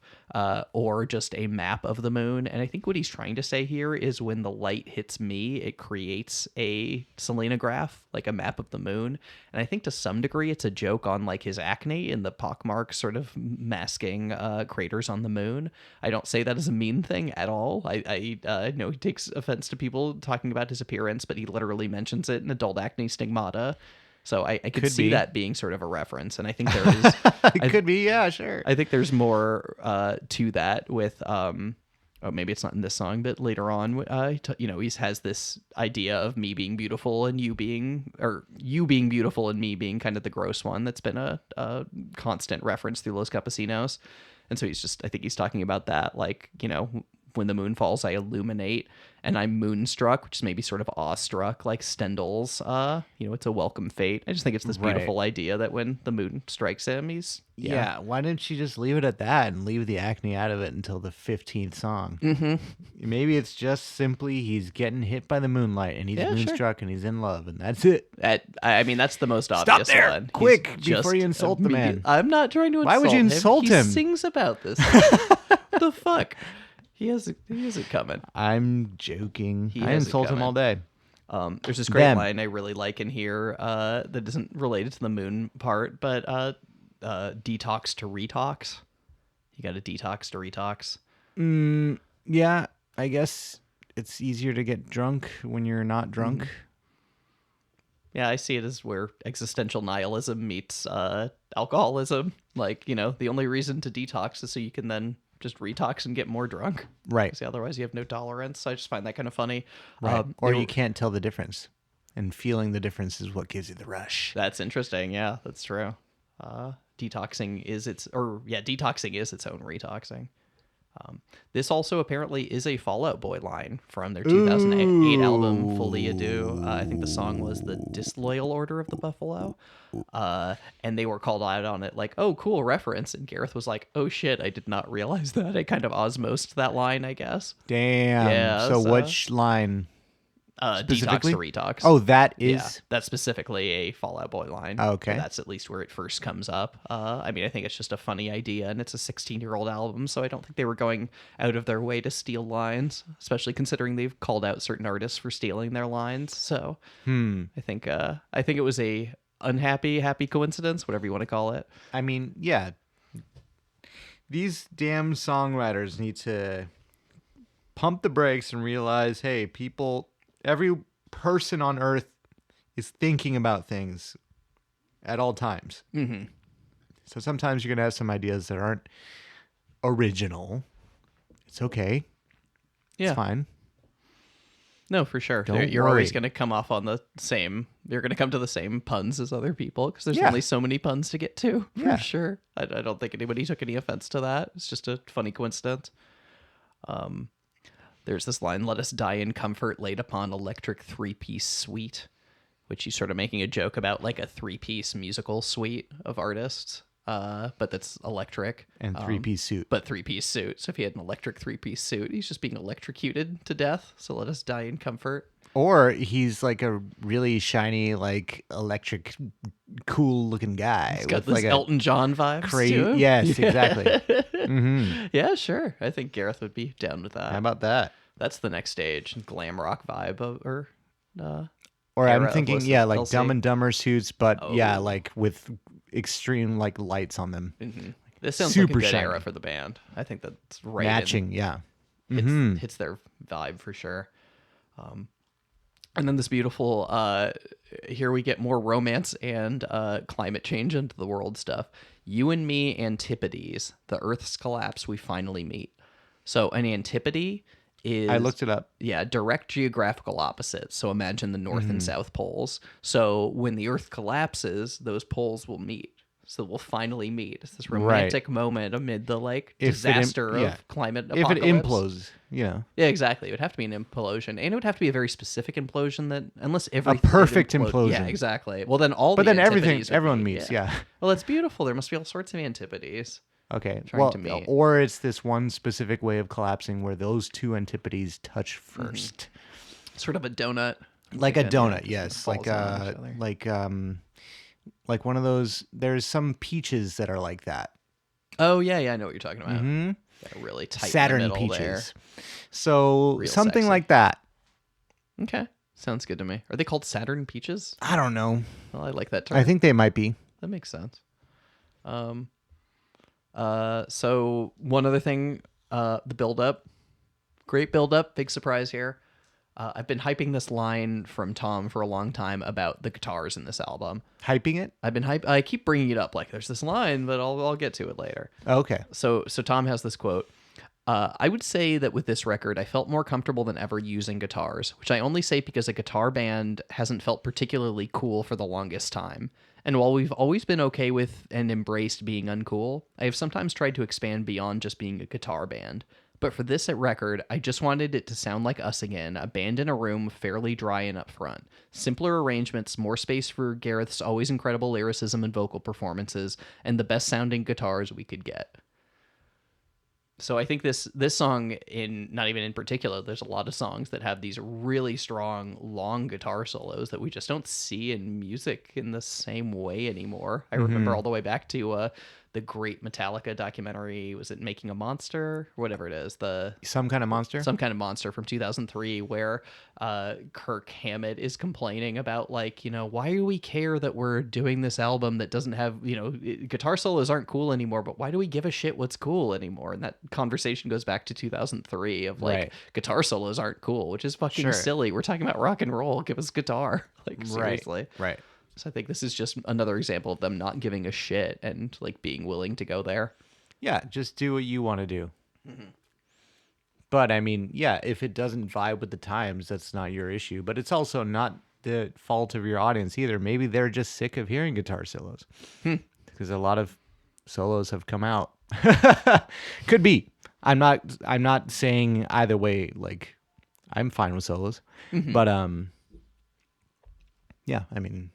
or just a map of the moon. And I think what he's trying to say here is when the light hits me, it creates a selenograph, like a map of the moon. And I think to some degree it's a joke on like his acne and the pockmarks sort of masking craters on the moon. I don't say that as a mean thing at all. I know he takes offense to people talking about his appearance, but he literally mentions it in adult acne stigmata. So I could see that being sort of a reference, and I think there is. It could be, yeah, sure. I think there's more to that with. Maybe it's not in this song, but later on, he has this idea of me being beautiful and you being beautiful and me being kind of the gross one. That's been a constant reference through Los Campesinos. And so I think he's talking about that, like, when the moon falls, I illuminate, and I'm moonstruck, which is maybe sort of awestruck, like Stendhal's, it's a welcome fate. I just think it's this beautiful idea that when the moon strikes him, he's... Yeah, why didn't you just leave it at that and leave the acne out of it until the 15th song? Mm-hmm. Maybe it's just simply he's getting hit by the moonlight and he's moonstruck and he's in love, and that's it. That's the most obvious there. one. Quick, He's before just you insult the man. I'm not trying to insult him. Why would you insult him? He sings about this. What the fuck? He has it coming. I'm joking. I has it insult him coming. all day. There's this great line I really like in here that isn't related to the moon part, but detox to retox. You got to detox to retox. Yeah, I guess it's easier to get drunk when you're not drunk. Mm-hmm. Yeah, I see it as where existential nihilism meets alcoholism. Like, the only reason to detox is so you can then just retox and get more drunk. Right. See, otherwise you have no tolerance. So I just find that kind of funny. Right. Or you can't tell the difference. And feeling the difference is what gives you the rush. That's interesting. Yeah, that's true. Detoxing is its own retoxing. This also apparently is a Fall Out Boy line from their 2008 album Fully Ado. I think the song was The Disloyal Order of the Buffalo. And they were called out on it like, oh, cool reference. And Gareth was like, oh shit, I did not realize that. I kind of osmosed that line, I guess. Damn. Yeah, so which line? Detox to retox. Oh, that is... Yeah, that's specifically a Fall Out Boy line. Okay. That's at least where it first comes up. I think it's just a funny idea, and it's a 16-year-old album, so I don't think they were going out of their way to steal lines, especially considering they've called out certain artists for stealing their lines. So I think it was a happy coincidence, whatever you want to call it. I mean, yeah. These damn songwriters need to pump the brakes and realize, hey, every person on earth is thinking about things at all times. Mm-hmm. So sometimes you're going to have some ideas that aren't original. It's okay. Yeah. It's fine. No, for sure. You're always going to come off on the same... You're going to come to the same puns as other people because there's only so many puns to get to, for sure. I don't think anybody took any offense to that. It's just a funny coincidence. There's this line, let us die in comfort laid upon electric three-piece suite, which he's sort of making a joke about like a three-piece musical suite of artists, but that's electric. And three-piece suit. But three-piece suit. So if he had an electric three-piece suit, he's just being electrocuted to death. So let us die in comfort. Or he's like a really shiny, like electric, cool-looking guy. He's got with this like Elton John vibes to him. Yes, exactly. Mm-hmm. Yeah, sure. I think Gareth would be down with that. How about that? That's the next stage, glam rock vibe Or era I'm of thinking, Los- like LC. Dumb and Dumber suits, but like with extreme like lights on them. Mm-hmm. This sounds Super like a good shiny. era for the band. I think that's right. Matching, yeah. Hits their vibe for sure. And then this beautiful, here we get more romance and climate change into the world stuff. You and me, antipodes, the Earth's collapse, we finally meet. So an antipode is... I looked it up. Yeah, direct geographical opposites. So imagine the North and South poles. So when the Earth collapses, those poles will meet. So we'll finally meet. It's this romantic moment amid the disaster of climate apocalypse. If it implodes, Yeah, exactly. It would have to be an implosion, and it would have to be a very specific implosion that, unless everything... A perfect implosion. Yeah, exactly. Well, then all but the then everything, antipodes would everyone meet, meets, yeah. Well, it's beautiful. There must be all sorts of antipodes. Okay, trying to meet. Or it's this one specific way of collapsing where those two antipodes touch first. Sort of a donut. Like a donut, yeah, yes. falls on each other. Like one of those. There's some peaches that are like that. Oh yeah, I know what you're talking about. Yeah, really tight Saturn in the middle peaches. there. So Real something sexy. like that. Okay, sounds good to me. Are they called Saturn peaches? I don't know. Well, I like that term. I think they might be. That makes sense. So one other thing, the build-up. Great build-up, big surprise here. I've been hyping this line from Tom for a long time about the guitars in this album. Hyping it? I keep bringing it up like there's this line, but I'll get to it later. Okay. So Tom has this quote. I would say that with this record, I felt more comfortable than ever using guitars, which I only say because a guitar band hasn't felt particularly cool for the longest time. And while we've always been okay with and embraced being uncool, I have sometimes tried to expand beyond just being a guitar band. But for this record, I just wanted it to sound like us again, a band in a room, fairly dry and upfront. Simpler arrangements, more space for Gareth's always incredible lyricism and vocal performances, and the best sounding guitars we could get. So I think this song, not even in particular, there's a lot of songs that have these really strong, long guitar solos that we just don't see in music in the same way anymore. I remember all the way back to the great Metallica documentary. Was it Making a Monster? Or whatever it is. Some Kind of Monster? Some Kind of Monster from 2003, where Kirk Hammett is complaining about, why do we care that we're doing this album that doesn't have, guitar solos aren't cool anymore, but why do we give a shit what's cool anymore? And that conversation goes back to 2003 of guitar solos aren't cool, which is fucking silly. We're talking about rock and roll. Give us guitar. Seriously. Right. So I think this is just another example of them not giving a shit and being willing to go there. Yeah, just do what you want to do. But I mean, yeah, if it doesn't vibe with the times, that's not your issue. But it's also not the fault of your audience either. Maybe they're just sick of hearing guitar solos. Because a lot of solos have come out. Could be. I'm not saying either way. I'm fine with solos. But yeah, I mean,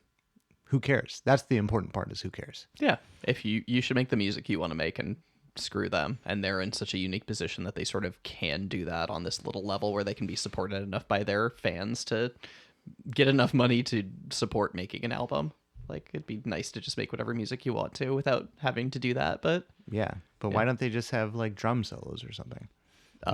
who cares? That's the important part, is who cares. Yeah. If you should make the music you want to make, and screw them. And they're in such a unique position that they sort of can do that on this little level where they can be supported enough by their fans to get enough money to support making an album. It'd be nice to just make whatever music you want to without having to do that. But why don't they just have drum solos or something?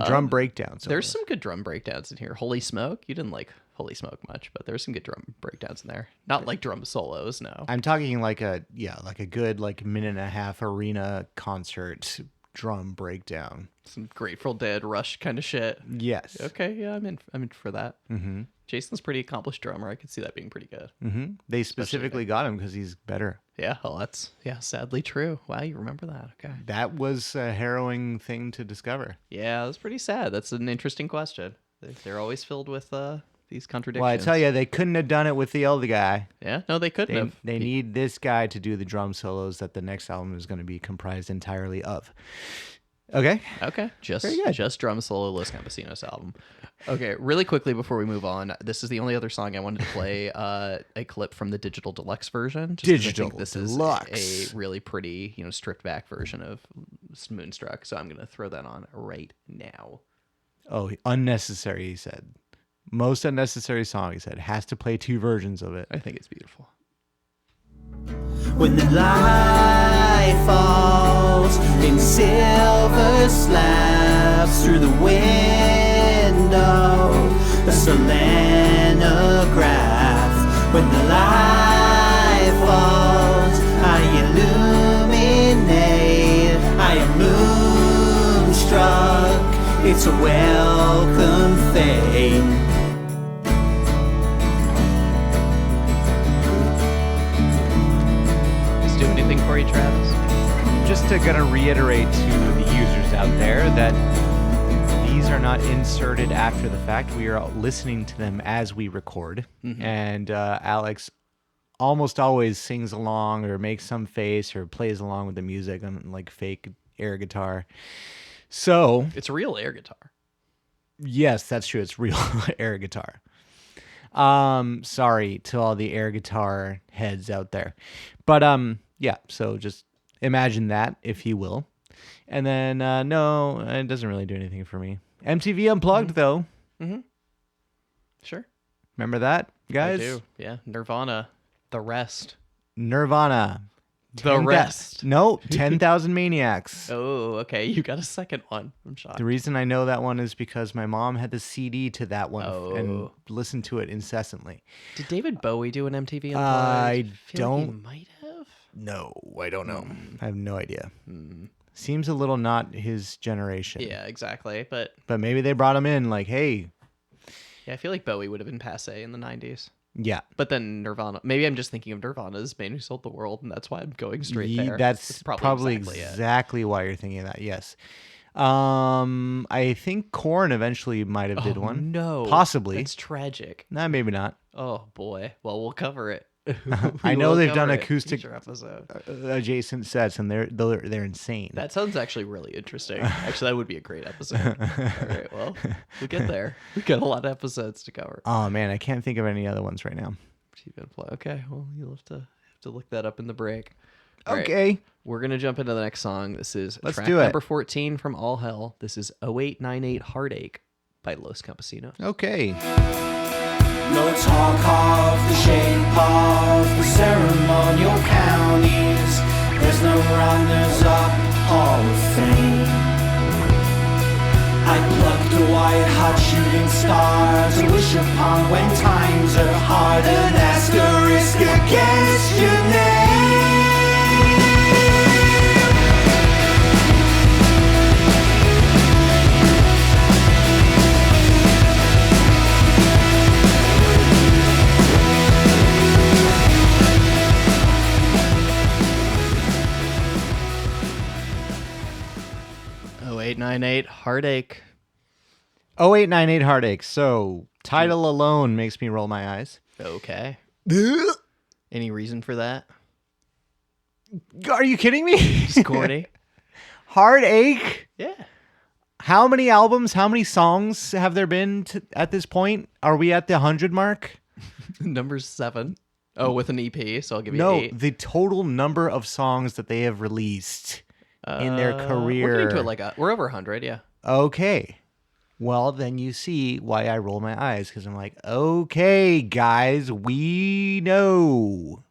Drum breakdowns. There's some good drum breakdowns in here. Holy Smoke. You didn't like Holy Smoke much, but there's some good drum breakdowns in there. Not like drum solos, no. I'm talking like a good minute and a half arena concert drum breakdown. Some Grateful Dead, Rush kind of shit. Yes. Okay, yeah, I'm in for that. Mm-hmm. Jason's a pretty accomplished drummer. I could see that being pretty good. Mm-hmm. They specifically got him because he's better. Yeah, well, that's sadly true. Wow, you remember that? Okay. That was a harrowing thing to discover. Yeah, it was pretty sad. That's an interesting question. They're always filled with these contradictions. Well, I tell you, they couldn't have done it with the other guy. Yeah, no, they couldn't have. They need this guy to do the drum solos that the next album is going to be comprised entirely of. Okay. Just drum solo Los Campesinos album. Okay, really quickly before we move on, this is the only other song I wanted to play a clip from the Digital Deluxe version. Digital I think this Deluxe is a really pretty, stripped back version of Moonstruck. So I'm going to throw that on right now. Oh, unnecessary, he said. Most unnecessary song, he said. Has to play two versions of it. I think it's beautiful. When the light falls in silver slabs through the window, a selenograph. When the light falls, I illuminate. I am moonstruck. It's a welcome fate. Anything for you, Travis? Just gonna reiterate to the users out there that These are not inserted after the fact. We are listening to them as we record. And Alex almost always sings along or makes some face or plays along with the music on like fake air guitar. So It's a real air guitar. yes, that's true. It's real air guitar. Sorry to all the air guitar heads out there. But yeah, so just imagine that, if you will. And then no, it doesn't really do anything for me. MTV Unplugged though. Sure. Remember that, guys? I do. Yeah. Nirvana. The Rest. Nirvana. The Rest. No, 10,000 Maniacs. Oh, okay. You got a second one. I'm shocked. The reason I know that one is because my mom had the CD to that one and Oh. listened to it incessantly. Did David Bowie do an MTV Unplugged? I feel like he don't- might have. No, I don't know. I have no idea. Seems a little not his generation. Yeah, exactly. But But maybe they brought him in like, hey, yeah, I feel like Bowie would have been passe in the 90s. yeah. But then Nirvana. Maybe I'm just thinking of Nirvana's Man Who Sold the World, and that's why I'm going straight there. That's probably exactly it. exactly why you're thinking of that. Yes. I think Korn eventually might have did Oh, one. no. Possibly. It's tragic. Nah, maybe not. Oh, boy. Well, we'll cover it. I We know will they've done cover it acoustic future episode. adjacent sets, and they're insane. That sounds actually really interesting. Actually, that would be a great episode. All right, well, we'll get there. We got a lot of episodes to cover. Oh man, I can't think of any other ones right now. Okay, well, you'll have to look that up in the break. All right, Okay. we're gonna jump into the next song. This is Let's track do it. number 14 from All Hell. This is 0898 Heartache by Los Campesinos. Okay. No talk of the shape of the ceremonial counties. There's no runners up Hall of Fame. I plucked a white hot shooting star to wish upon when times are hard. An asterisk against your name. Oh, 0898 Heartache. 0898 Heartache. So, title alone makes me roll my eyes. Okay. Any reason for that? Are you kidding me? It's corny. Heartache? Yeah. How many albums, how many songs have there been at this point? Are we at the 100 mark? Number 7. Oh, with an EP, so I'll give you No, 8. the total number of songs that they have released in their career. We're getting to it like we're over 100, yeah. Okay. Well, then you see why I roll my eyes, because I'm like, okay, guys, we know.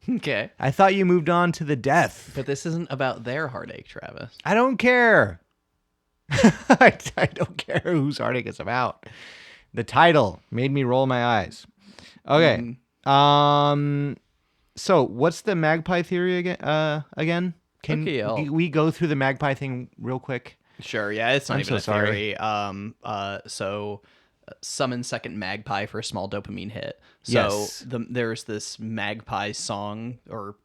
Okay. I thought you moved on to the death. But this isn't about their heartache, Travis. I don't care. I don't care whose heartache it's about. The title made me roll my eyes. Okay. So what's the magpie theory again? Can Okay, we go through the magpie thing real quick? Sure, yeah, it's not I'm even a so sorry. theory. So summon second magpie for a small dopamine hit. So Yes. there's this magpie song or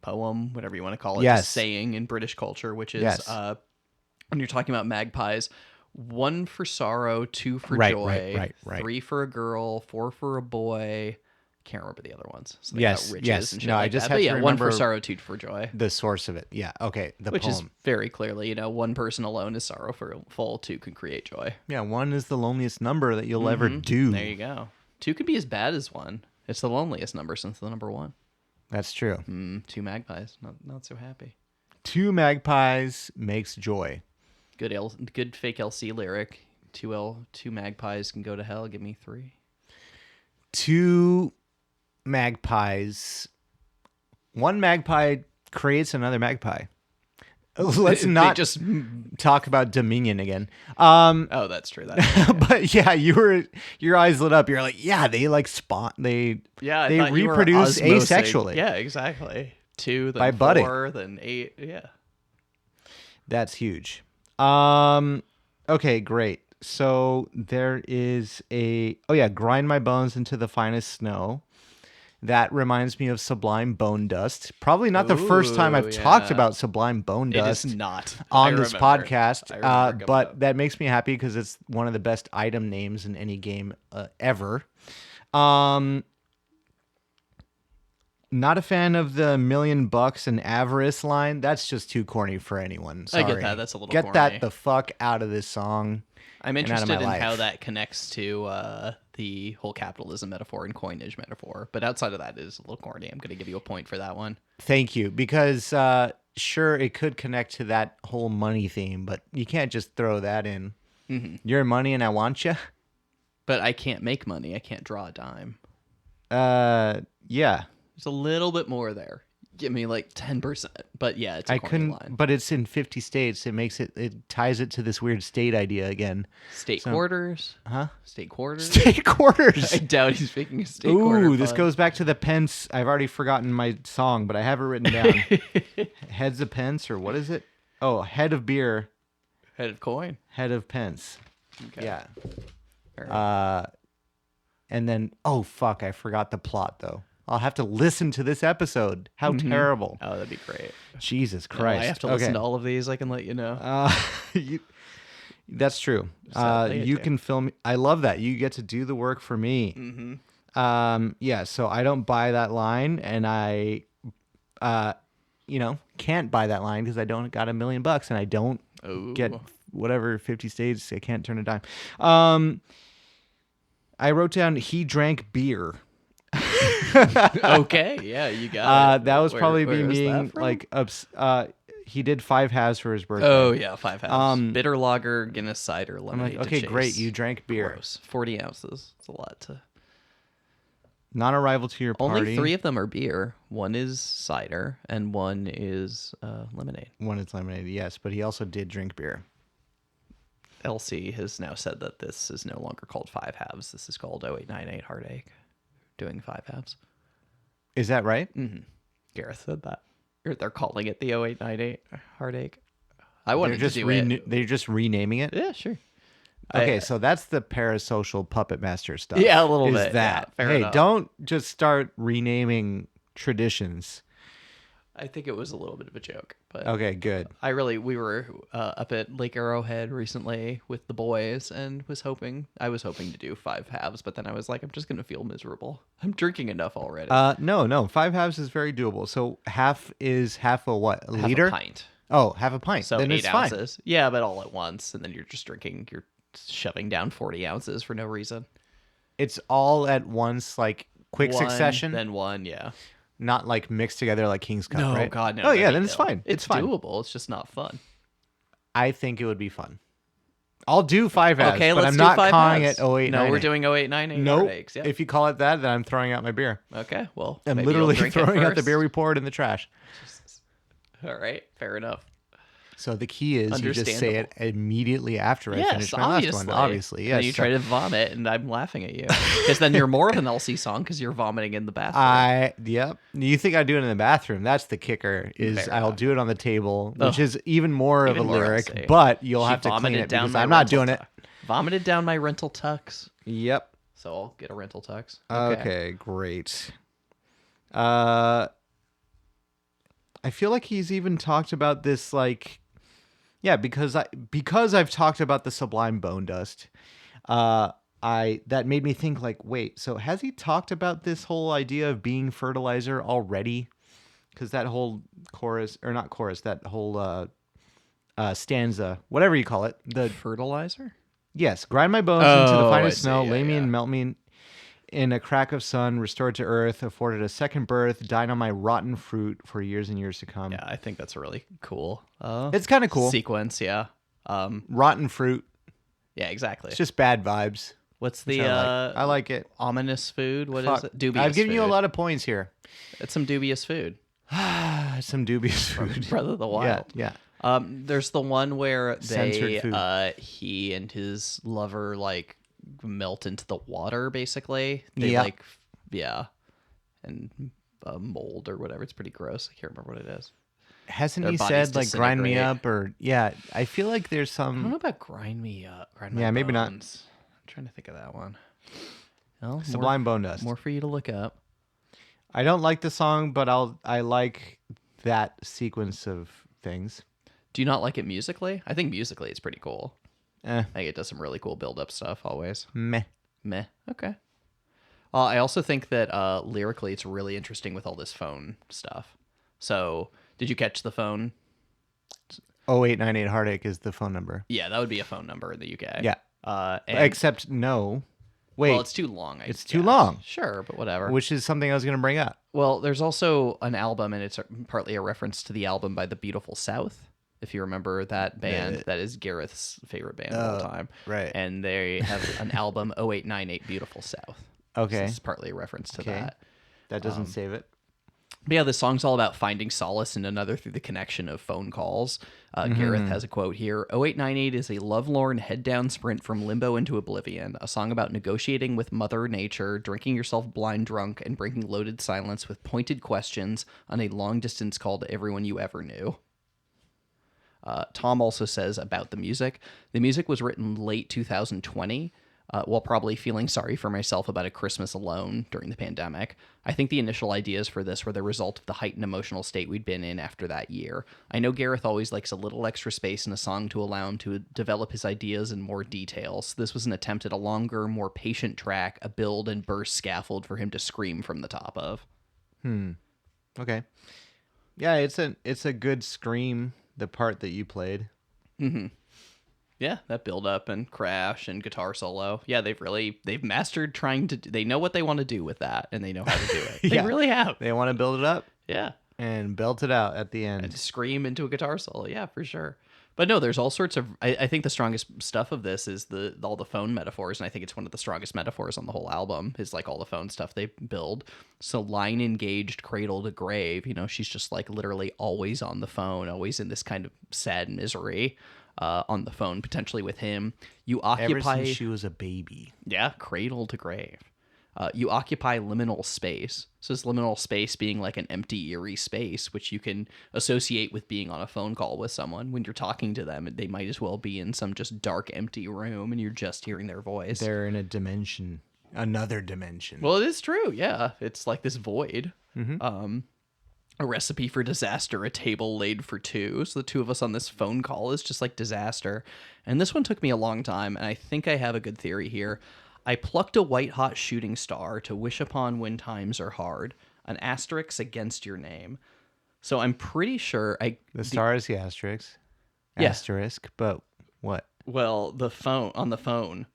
poem, whatever you want to call it, Yes. just saying in British culture, which is Yes. when you're talking about magpies, 1 for sorrow, 2 for Right, joy, right. 3 for a girl, 4 for a boy. Can't remember the other ones. Something Yes, about riches yes. and shit No, I like just that. have But to yeah, 1 remember for sorrow, 2 for joy. The source of it. Yeah. Okay. The Which is poem. very clearly, one person alone is sorrowful, 2 can create joy. Yeah. 1 is the loneliest number that you'll ever do. There you go. 2 could be as bad as 1. It's the loneliest number since the number 1. That's true. 2 magpies, not so happy. 2 magpies makes joy. Good fake LC lyric. 2 magpies can go to hell. Give me 3. 2 magpies. 1 magpie creates another magpie. Let's They not just. talk about Dominion again. Oh, that's true. But yeah, your eyes lit up. You're like, yeah, they like spawn. They I they thought you were reproduce osmosing. asexually. Yeah, exactly. 2, then By 4, budding. then 8. Yeah. That's huge. Okay, great. So there is grind my bones into the finest snow. That reminds me of Sublime Bone Dust. Probably not the first time I've Ooh, talked yeah. about Sublime Bone It Dust is not on this podcast, I remember coming but up. that makes me happy because it's one of the best item names in any game ever. Not a fan of the $1,000,000 and avarice line. That's just too corny for anyone. I get Sorry. that. That's a little Get corny. that the fuck out of this song. I'm and out of interested my in how life. that connects to the whole capitalism metaphor and coinage metaphor. But outside of that, it is a little corny. I'm going to give you a point for that one. Thank you, because sure, it could connect to that whole money theme, but you can't just throw that in. Mm-hmm. You're money and I want you. But I can't make money. I can't draw a dime. Yeah. There's a little bit more there. Give me like 10%. But yeah, it's a I corny couldn't, line. but it's in 50 states. It ties it to this weird state idea again. State quarters? Huh? State quarters? State quarters. I doubt he's speaking a state quarter. Ooh, this fun. goes back to the pence. I've already forgotten my song, but I have it written down. Heads of pence, or what is it? Oh, head of beer, Head of coin. head of pence. Okay. Yeah. All right. And then, oh fuck, I forgot the plot though. I'll have to listen to this episode. How terrible. Oh, that'd be great. Jesus No, Christ. I have to listen to all of these. I can let you know. That's true. Sadly, I You do. can film. I love that. You get to do the work for me. Mm-hmm. Yeah, so I don't buy that line, and I, can't buy that line because I don't got $1,000,000 and I don't get Ooh. whatever 50 states. I can't turn a dime. I wrote down he drank beer. Okay, yeah, you got it. That was probably where me was that being from? like, he did 5 halves for his birthday. Oh yeah, 5 halves. Um, Bitter lager, Guinness cider, I'm lemonade. like, to okay, chase. great, you drank beer. Gross. 40 ounces. It's a lot to. Not a rival to your party. Only 3 of them are beer. One is cider, and one is lemonade. One is lemonade, yes, but he also did drink beer. LC has now said that this is no longer called 5 halves. This is called 0898 Heartache. Doing 5 halves. Is that right? Mm-hmm. Gareth said that. Or they're calling it the 0898 Heartache. I wanted to do it. They're just renaming it. Yeah, sure. Okay, so that's the parasocial puppet master stuff. Yeah, a little is bit, That yeah, fair hey, enough. don't just start renaming traditions. I think it was a little bit of a joke, but Okay, good. we were up at Lake Arrowhead recently with the boys, and I was hoping to do 5 halves, but then I was like, I'm just gonna feel miserable. I'm drinking enough already. No, 5 halves is very doable. So half is half a what? A Half liter? a pint. Oh, half a pint. So then 8 it's fine. ounces. Yeah, but all at once, and then you're just drinking. You're shoving down 40 ounces for no reason. It's all at once, like quick One, succession, then one. Yeah. not like mixed together like King's Cup, No, right? God, no. Oh yeah, that'd then be it's ill. fine. It's fine. doable. It's just not fun. I think it would be fun. I'll do 5 halves, Okay, but let's I'm do not 5 calling halves. it 0898. No, we're doing 0898 Nope. Heartaches. Yeah. If you call it that, then I'm throwing out my beer. Okay, well, I'm maybe you'll literally drink it throwing out the first. beer we poured in the trash. All right, fair enough. So the key is you just say it Understandable. immediately after I Yes, finish my obviously. last one. Obviously, And yes. then you try to vomit, and I'm laughing at you because then you're more of an LC song because you're vomiting in the bathroom. Yep. You think I do it in the bathroom? That's the kicker. Is Fair I'll enough. do it on the table, which Ugh. is even more Even of a more lyric. LC. But you'll She have to clean vomited it down because my I'm not rental doing it. Vomited down my rental tux, Yep. so I'll get a rental tux. Okay, great. I feel like he's even talked about this, like, yeah, because I've talked about the Sublime Bone Dust. That made me think, like, wait, so has he talked about this whole idea of being fertilizer already? Because that whole chorus, or not chorus, that whole stanza, whatever you call it, the Fertilizer? yes, grind my bones into the Oh, finest I see, snow, yeah, lay me yeah. and melt me in a crack of sun, restored to earth, afforded a second birth, dine on my rotten fruit for years and years to come. Yeah, I think that's a really cool. It's kind of cool. Sequence, yeah. Rotten fruit. Yeah, exactly. It's just bad vibes. What's which the I like it. ominous food? What is Fuck. it? Dubious. I've given you a food. lot of points here. It's some dubious food. Some dubious food. Breath of the Wild. Yeah. There's the one where Censored food. he and his lover like melt into the water. Basically, they Yeah. and mold or whatever. It's pretty gross. I can't remember what it is. Hasn't Their he bodies said like grind me disintegrate. up or yeah? I feel like there's I don't know some. about grind me up. Grind my Yeah, maybe not. bones. I'm trying to think of that one. Well, Sublime Bone Dust. More for you to look up. I don't like the song, but I like that sequence of things. Do you not like it musically? I think musically it's pretty cool. Eh, I think it does some really cool build-up stuff always. meh. Meh. Okay. I also think that lyrically it's really interesting with all this phone stuff. So, did you catch the phone? 0898 Heartache is the phone number. Yeah, that would be a phone number in the UK. Yeah. And, Except no. Wait. well, it's too long. It's too long. Sure, but whatever. Which is something I was going to bring up. Well, there's also an album, and it's partly a reference to the album by the Beautiful South. If you remember that band, that is Gareth's favorite band of all time. right. And they have an album, 0898 Beautiful South. Okay. So this is partly a reference to that. That doesn't save it. But yeah, this song's all about finding solace in another through the connection of phone calls. Gareth has a quote here. 0898 is a lovelorn head-down sprint from limbo into oblivion, a song about negotiating with Mother Nature, drinking yourself blind drunk, and breaking loaded silence with pointed questions on a long-distance call to everyone you ever knew. Tom also says about the music was written late 2020, while probably feeling sorry for myself about a Christmas alone during the pandemic. I think the initial ideas for this were the result of the heightened emotional state we'd been in after that year. I know Gareth always likes a little extra space in a song to allow him to develop his ideas in more detail, so this was an attempt at a longer, more patient track, a build and burst scaffold for him to scream from the top of. Okay. Yeah, it's a good scream, the part that you played. Yeah, that build up and crash and guitar solo. Yeah, they've mastered they know what they want to do with that, and they know how to do it. They Yeah. really have. They want to build it up Yeah. and belt it out at the And end. scream into a guitar solo. Yeah, for sure. But no, there's all sorts of. I think the strongest stuff of this is all the phone metaphors, and I think it's one of the strongest metaphors on the whole album. Is like all the phone stuff they build. So line engaged, cradle to grave. You know, she's just like literally always on the phone, always in this kind of sad misery. On the phone, potentially with him. You Ever occupy. since she was a baby. Yeah, cradle to grave. You occupy liminal space. So this liminal space being like an empty, eerie space, which you can associate with being on a phone call with someone. When you're talking to them, they might as well be in some just dark, empty room, and you're just hearing their voice. They're in a dimension. Another dimension. Well, it is true. Yeah, it's like this void. A recipe for disaster, a table laid for two. So the two of us on this phone call is just like disaster. And this one took me a long time, and I think I have a good theory here. I plucked a white-hot shooting star to wish upon when times are hard, an asterisk against your name. So I'm pretty sure the star is the asterisk. Yeah. Asterisk, but what? well, the phone,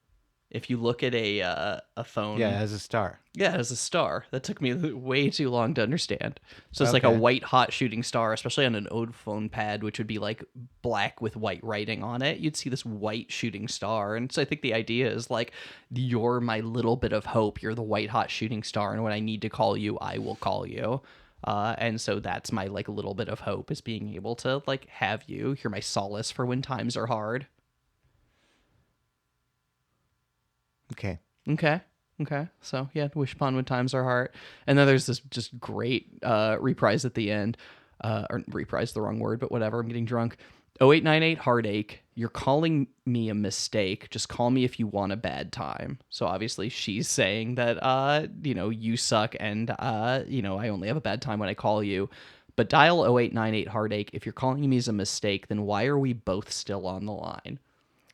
if you look at a phone. Yeah, as a star. Yeah, as a star. That took me way too long to understand. So it's like a Okay. white hot shooting star, especially on an old phone pad, which would be like black with white writing on it. You'd see this white shooting star. And so I think the idea is like, you're my little bit of hope. You're the white hot shooting star. And when I need to call you, I will call you. And so that's my like little bit of hope, is being able to like have you. You're my solace for when times are hard. Okay. Okay. So yeah, wish upon when times are hard. And then there's this just great reprise at the end. Or reprise, the wrong word, but whatever. I'm getting drunk. 0898 heartache. You're calling me a mistake. Just call me if you want a bad time. So obviously she's saying that you suck, and I only have a bad time when I call you. But dial 0898 heartache. If you're calling me as a mistake, then why are we both still on the line?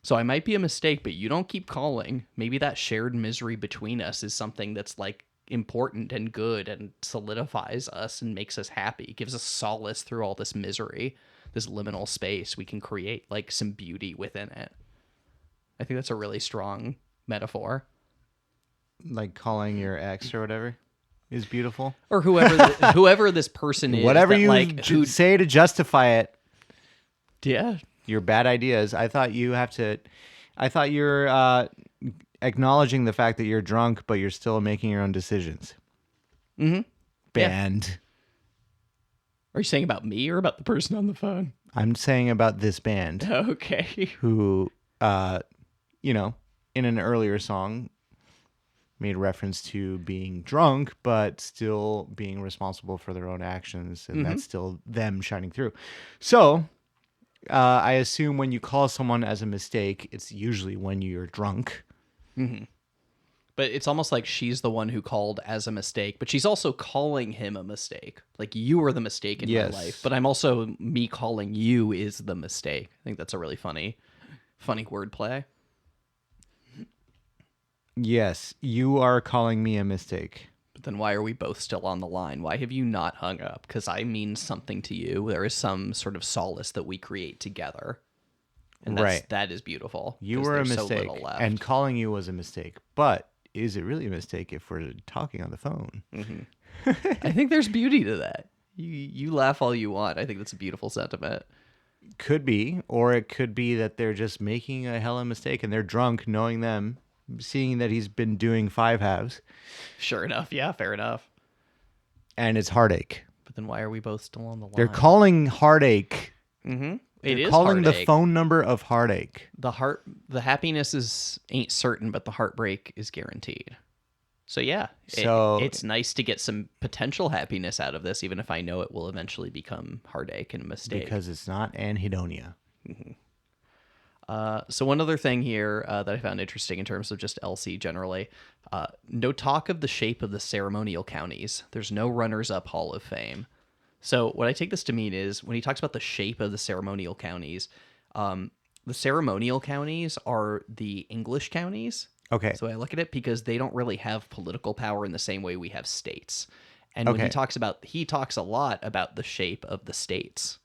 So I might be a mistake, but you don't keep calling. Maybe that shared misery between us is something that's like important and good and solidifies us and makes us happy, gives us solace through all this misery, this liminal space. We can create like some beauty within it. I think that's a really strong metaphor. Like calling your ex or whatever is beautiful. Or whoever this person is. Whatever that, you like, say to justify it. Yeah. Your bad ideas. I thought you're acknowledging the fact that you're drunk, but you're still making your own decisions. Mm-hmm. Band. Are you saying about me or about the person on the phone? I'm saying about this band Okay. who, in an earlier song made reference to being drunk, but still being responsible for their own actions. And that's still them shining through. So, I assume when you call someone as a mistake, it's usually when you're drunk. But it's almost like she's the one who called as a mistake, but she's also calling him a mistake. Like, you are the mistake in my life, but I'm also, me calling you is the mistake. I think that's a really funny wordplay. Yes, you are calling me a mistake. But then why are we both still on the line? Why have you not hung up? Because I mean something to you. There is some sort of solace that we create together. And that is beautiful. You were a mistake, so little left. and calling you was a mistake. But is it really a mistake if we're talking on the phone? Mm-hmm. I think there's beauty to that. You laugh all you want. I think that's a beautiful sentiment. Could be, or it could be that they're just making a hella mistake and they're drunk, knowing them, seeing that he's been doing 5 halves. Sure enough. Yeah, fair enough. And it's heartache. But then why are we both still on the line? They're calling heartache. Mm-hmm. They're calling the phone number of heartache. The happiness ain't certain, but the heartbreak is guaranteed. So yeah, it's nice to get some potential happiness out of this, even if I know it will eventually become heartache and a mistake. Because it's not anhedonia. Mm-hmm. So one other thing here that I found interesting in terms of just LC generally, no talk of the shape of the ceremonial counties. There's no runners-up Hall of Fame. So what I take this to mean is when he talks about the shape of the ceremonial counties, the ceremonial counties are the English counties. Okay. So I look at it because they don't really have political power in the same way we have states. And when he talks a lot about the shape of the states.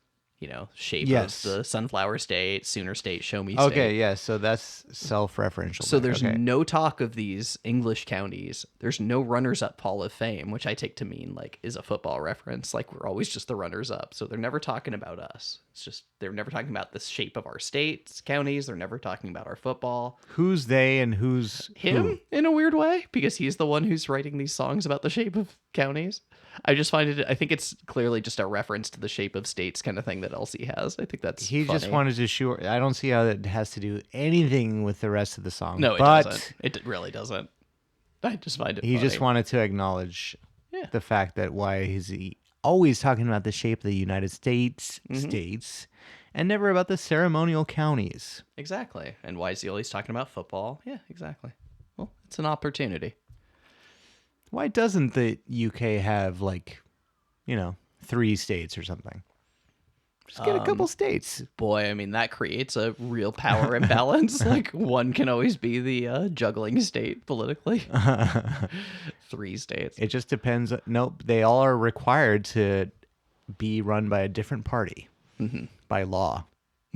Shape of the Sunflower State, Sooner State, Show Me State. Okay, yeah, so that's self-referential. So there's no talk of these English counties. There's no runners-up Hall of Fame, which I take to mean is a football reference. Like, we're always just the runners-up. So they're never talking about us. It's just they're never talking about the shape of our states, counties. They're never talking about our football. Who's they and who's him who? In a weird way, because he's the one who's writing these songs about the shape of counties. I think it's clearly just a reference to the shape of states kind of thing that Elsie has. I think that's He funny. just wanted to show. I don't see how that has to do anything with the rest of the song. No, it doesn't. It really doesn't. I just find it He funny. just wanted to acknowledge the fact that why is he always talking about the shape of the United States, and never about the ceremonial counties. Exactly. And why is he always talking about football? Yeah, exactly. Well, it's an opportunity. Why doesn't the UK have 3 states or something? Just get a couple states. Boy, I mean, that creates a real power imbalance. One can always be the juggling state politically. 3 states. It just depends. Nope, they all are required to be run by a different party by law.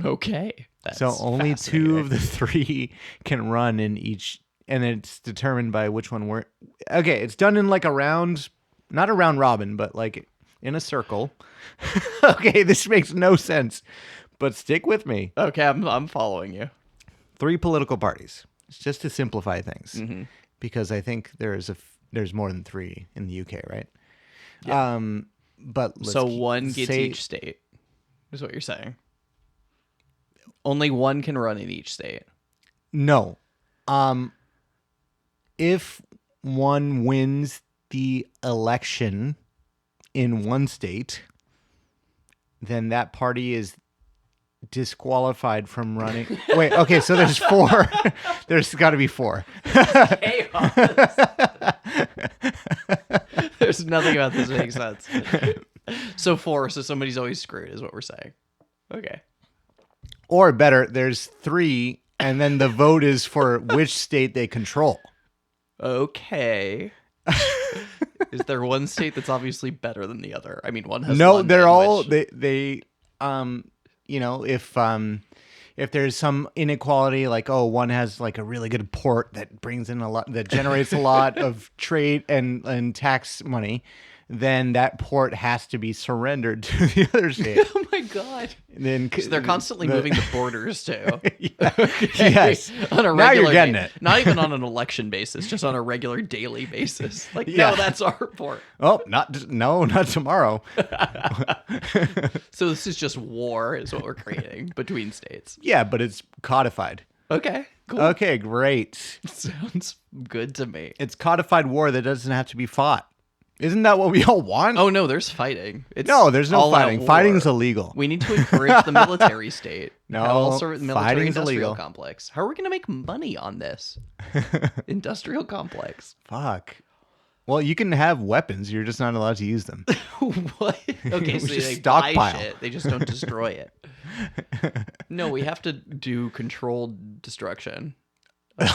Okay. That's so only 2 of the 3 can run in each. And it's determined by which one we're... Okay, it's done in a round... Not a round robin, but in a circle. Okay, this makes no sense. But stick with me. Okay, I'm following you. 3 political parties. It's just to simplify things. Because I think there's more than 3 in the UK, right? Yeah. But so one gets each state, is what you're saying. Only one can run in each state. No. If one wins the election in one state, then that party is disqualified from running. Wait, okay, so there's 4. There's got to be 4. Chaos. There's nothing about this that makes sense. So 4, so somebody's always screwed, is what we're saying. Okay. Or better, there's 3, and then the vote is for which state they control. Okay. Is there one state that's obviously better than the other? I mean, one has no. London, They're all which... they if there's some inequality, one has a really good port that brings in a lot, that generates a lot of trade and tax money, then that port has to be surrendered to the other state. Oh my god! Then so they're constantly moving the borders too. Yeah. Okay. Yes. On a now regular you're getting it. Not even on an election basis, just on a regular daily basis. Yeah. No, that's our port. Oh, not tomorrow. So this is just war, is what we're creating between states. Yeah, but it's codified. Okay. Cool. Okay, great. Sounds good to me. It's codified war that doesn't have to be fought. Isn't that what we all want? Oh no, there's fighting. It's no, there's no all-out fighting. war. Fighting's illegal. We need to encourage the military state. No, Have all sort of military fighting's industrial illegal. complex. How are we going to make money on this industrial complex? Fuck. Well, you can have weapons. You're just not allowed to use them. What? Okay, We so just they buy stockpile. shit. They just don't destroy it. No, we have to do controlled destruction.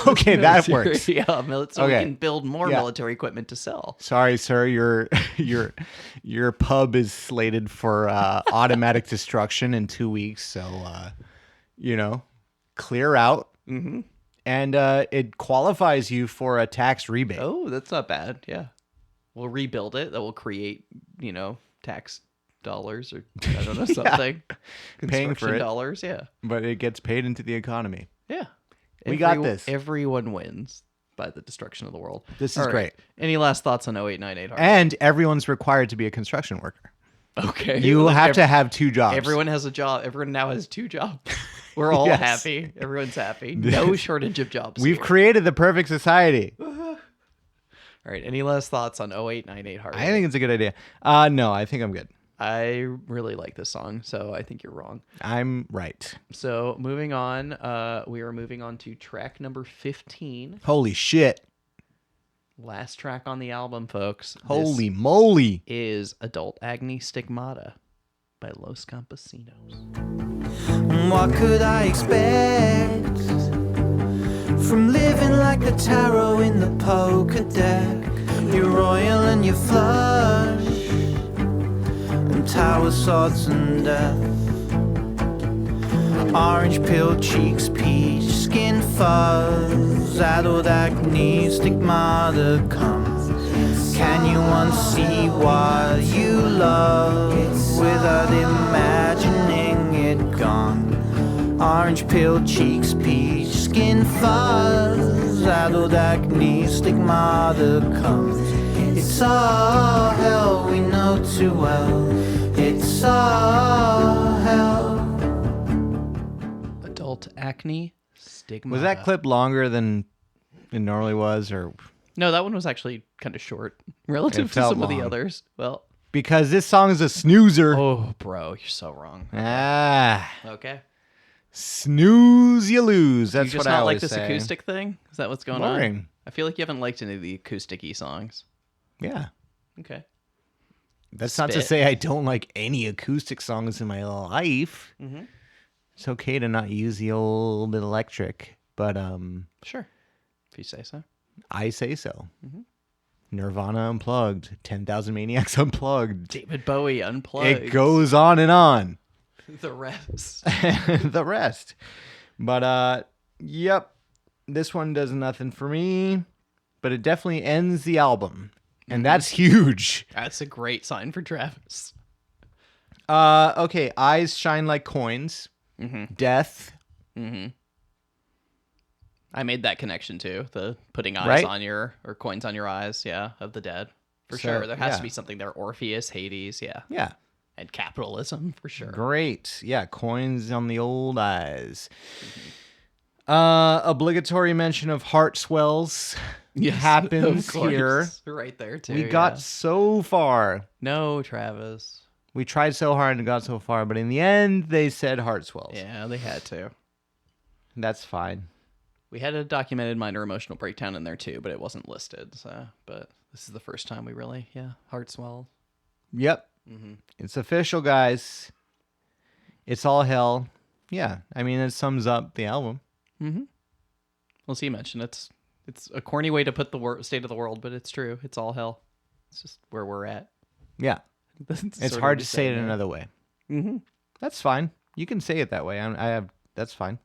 Okay, that works. Yeah, so we Okay. can build more Yeah. military equipment to sell. Sorry, sir. Your pub is slated for automatic destruction in 2 weeks. So, clear out. Mm-hmm. And it qualifies you for a tax rebate. Oh, that's not bad. Yeah, we'll rebuild it. That will create, tax dollars or I don't know something. Paying for Construction it. dollars. Yeah, But it gets paid into the economy. yeah. We got this. Everyone wins by the destruction of the world. This is All right. great. Any last thoughts on 0898? And everyone's required to be a construction worker. Okay. You have to have 2 jobs. Everyone has a job. Everyone now has 2 jobs. We're all Yes. happy. Everyone's happy. No shortage of jobs. We've here. created the perfect society. All right. Any last thoughts on 0898 Heart? I think it's a good idea. No, I think I'm good. I really like this song, so I think you're wrong. I'm right. So moving on, we are moving on to track number 15. Holy shit. Last track on the album, folks. Holy moly. Is Adult Agni Stigmata by Los Campesinos. What could I expect from living like the tarot in the poker deck? You're royal and you're flush, and tower swords and death. Orange peel cheeks, peach skin fuzz, adult acne stigmata comes. Can you unsee what you love without imagining it gone? Orange peel cheeks, peach skin fuzz, adult acne stigmata comes. It's all hell, we know too well. It's all hell. Adult Acne Stigmata. Was that clip longer than it normally was? Or No, that one was actually kind of short relative to felt some of the long. others. Well, because this song is a snoozer. oh, bro, you're so wrong. Ah. Okay. Snooze, you lose. That's you just what I not like always this say. acoustic thing? Is that what's going on? Boring. I feel like you haven't liked any of the acoustic-y songs. Yeah. Okay. That's not to Spit. say I don't like any acoustic songs in my life. Mhm. It's okay to not use the old bit electric, but Sure. If you say so. I say so. Mhm. Nirvana Unplugged, 10,000 Maniacs Unplugged. David Bowie Unplugged. It goes on and on. The rest. The rest. But yep, this one does nothing for me, but it definitely ends the album, and that's huge. That's a great sign for Travis. Okay, Eyes Shine Like Coins. Mm-hmm. Death. Mm-hmm. I made that connection too. The putting eyes Right? on your, or coins on your eyes, yeah, of the dead. For So, sure. There has yeah. to be something there. Orpheus, Hades, yeah. Yeah. And capitalism, for sure. Great. Yeah, coins on the old eyes. Obligatory mention of Heart Swells happens of course. here. Right there, too. We got yeah. so far. No, Travis. We tried so hard and got so far, but in the end, they said Heart Swells. Yeah, they had to. That's fine. We had a documented minor emotional breakdown in there, too, but it wasn't listed. So, but this is the first time we really, heart swell. Yep. Mm-hmm. It's official, guys. It's all hell. Yeah, I mean, it sums up the album. Mm-hmm. Well, so you mentioned it's a corny way to put the state of the world, but it's true. It's all hell. It's just where we're at. Yeah. It's hard to say it another way. Mm-hmm. That's fine. You can say it that way. That's fine.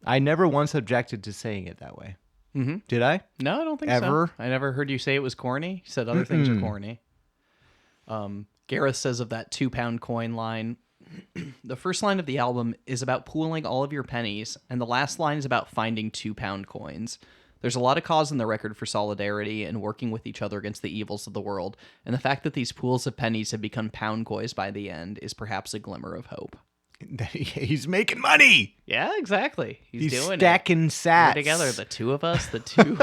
I never once objected to saying it that way. Mm-hmm. Did I? No, I don't think Ever? so. I never heard you say it was corny. You said other things are corny. Gareth says of that 2-pound coin line, the first line of the album is about pooling all of your pennies, and the last line is about finding 2-pound coins. There's a lot of cause in the record for solidarity and working with each other against the evils of the world, and the fact that these pools of pennies have become pound coins by the end is perhaps a glimmer of hope. He's making money. Yeah, exactly. He's doing stacking it. sats We're together, the two of us, the two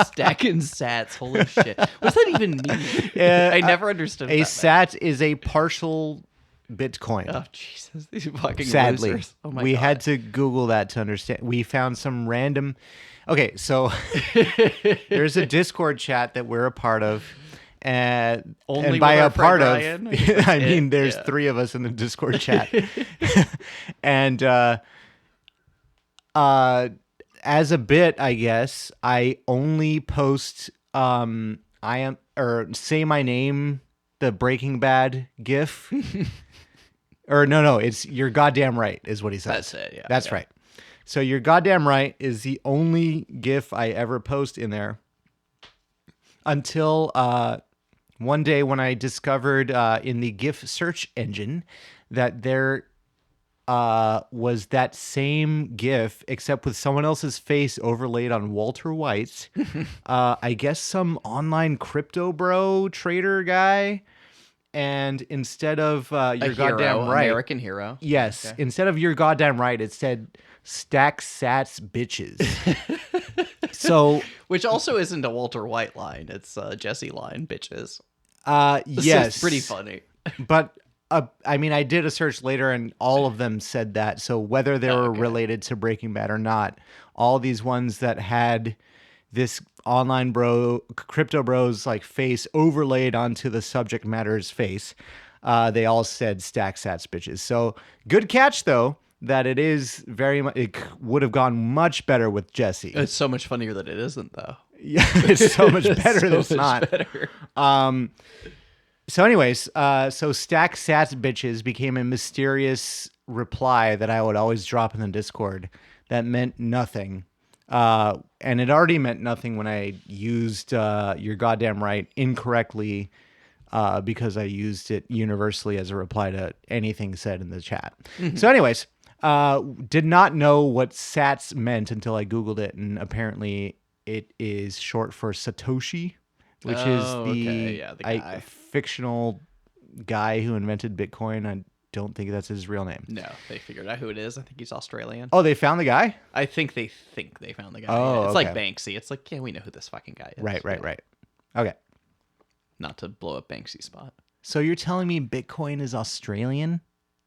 stacking sats. Holy shit! What's that even mean? I never understood. A what that sat is a partial Bitcoin. meant. Oh Jesus! These fucking Sadly, losers. Oh my we God. had to Google that to understand. We found some random. Okay, so there's a Discord chat that we're a part of. And Only by with our a part of, friend Ryan? I mean, It? there's Yeah. 3 of us in the Discord chat. And as a bit, I guess, I only post say my name, the Breaking Bad gif. Or no, it's "you're goddamn right" is what he says. That's it, yeah, That's yeah. right. So "you're goddamn right" is the only gif I ever post in there. Until one day when I discovered in the GIF search engine that there was that same GIF, except with someone else's face overlaid on Walter White's. I guess some online crypto bro trader guy. And instead of A "you're hero, goddamn right," American hero. yes, Okay. instead of "you're goddamn right," it said "stack sats bitches." So Which also isn't a Walter White line. It's a Jesse line, bitches. So yes, it's pretty funny. But I mean, I did a search later, and all of them said that. So whether they were okay. related to Breaking Bad or not, all these ones that had this online crypto bros like face overlaid onto the subject matter's face, they all said "stack sats bitches." So good catch though. That it is very much. It would have gone much better with Jesse. It's so much funnier that it isn't, though. Yeah, it's so much better so than it's much not. better. So anyways, so "stack sats bitches" became a mysterious reply that I would always drop in the Discord that meant nothing. And it already meant nothing when I used "you're goddamn right" incorrectly, because I used it universally as a reply to anything said in the chat. So anyways, did not know what sats meant until I Googled it, and apparently it is short for Satoshi, which is Oh, the, okay. Yeah, the guy. fictional guy who invented Bitcoin. I don't think that's his real name. No, they figured out who it is. I think he's Australian. Oh, they found the guy? I think they found the guy. Oh, Yeah. It's like okay. Banksy. It's like, yeah, we know who this fucking guy is. Right. Yeah. Okay. Not to blow up Banksy's spot. So you're telling me Bitcoin is Australian?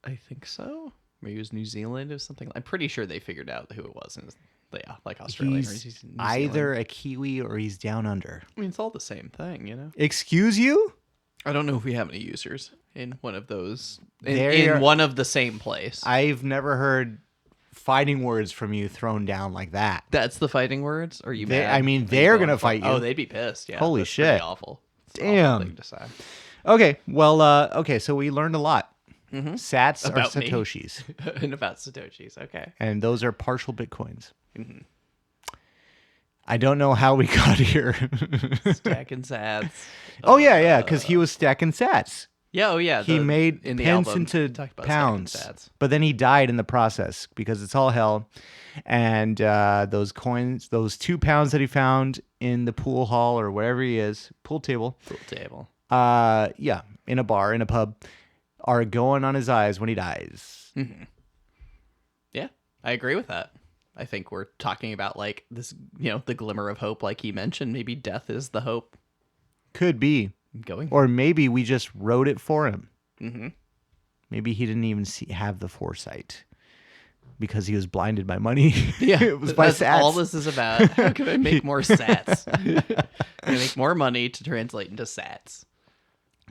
I think so. Maybe it was New Zealand or something. I'm pretty sure they figured out who it was. And yeah, like Australia. Or He's New Zealand. either a Kiwi or he's down under. I mean, it's all the same thing, you know? Excuse you? I don't know if we have any users in one of those. They are- In one of the same place. I've never heard fighting words from you thrown down like that. That's the fighting words? Are you They- mad? I mean, Are you they're going gonna for- fight you. Oh, they'd be pissed. Yeah. Holy that's pretty shit. awful. It's an Damn. awful thing to say. Okay, well, okay, so we learned a lot. Sats About are me. Satoshis, And about Satoshis. Okay. and those are partial Bitcoins. I don't know how we got here. Stacking sats. Oh, yeah, because he was stacking sats. Yeah, oh yeah. He made in the pence album, into talked about pounds, stacking sats. but then he died in the process because it's all hell. And those coins, those 2 pounds that he found in the pool hall or wherever he is, pool table, Pool table. yeah, in a bar, in a pub, are going on his eyes when he dies. Yeah, I agree with that. I think we're talking about like this, the glimmer of hope, like he mentioned. Maybe death is the hope Could be. going. Or maybe we just wrote it for him. Maybe he didn't even have the foresight because he was blinded by money. Yeah, it was by that's sats. all this is about. How can I make more sats? I make more money to translate into sats.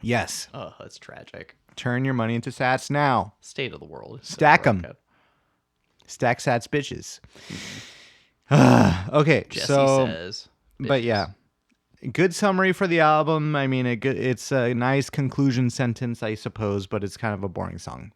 Yes. Oh, that's tragic. Turn your money into sats now. State of the world. Is so Stack 'em. broken. Stack sats bitches. Okay, Jesse so says. but bitches. yeah. Good summary for the album. I mean, it's a nice conclusion sentence, I suppose, but it's kind of a boring song.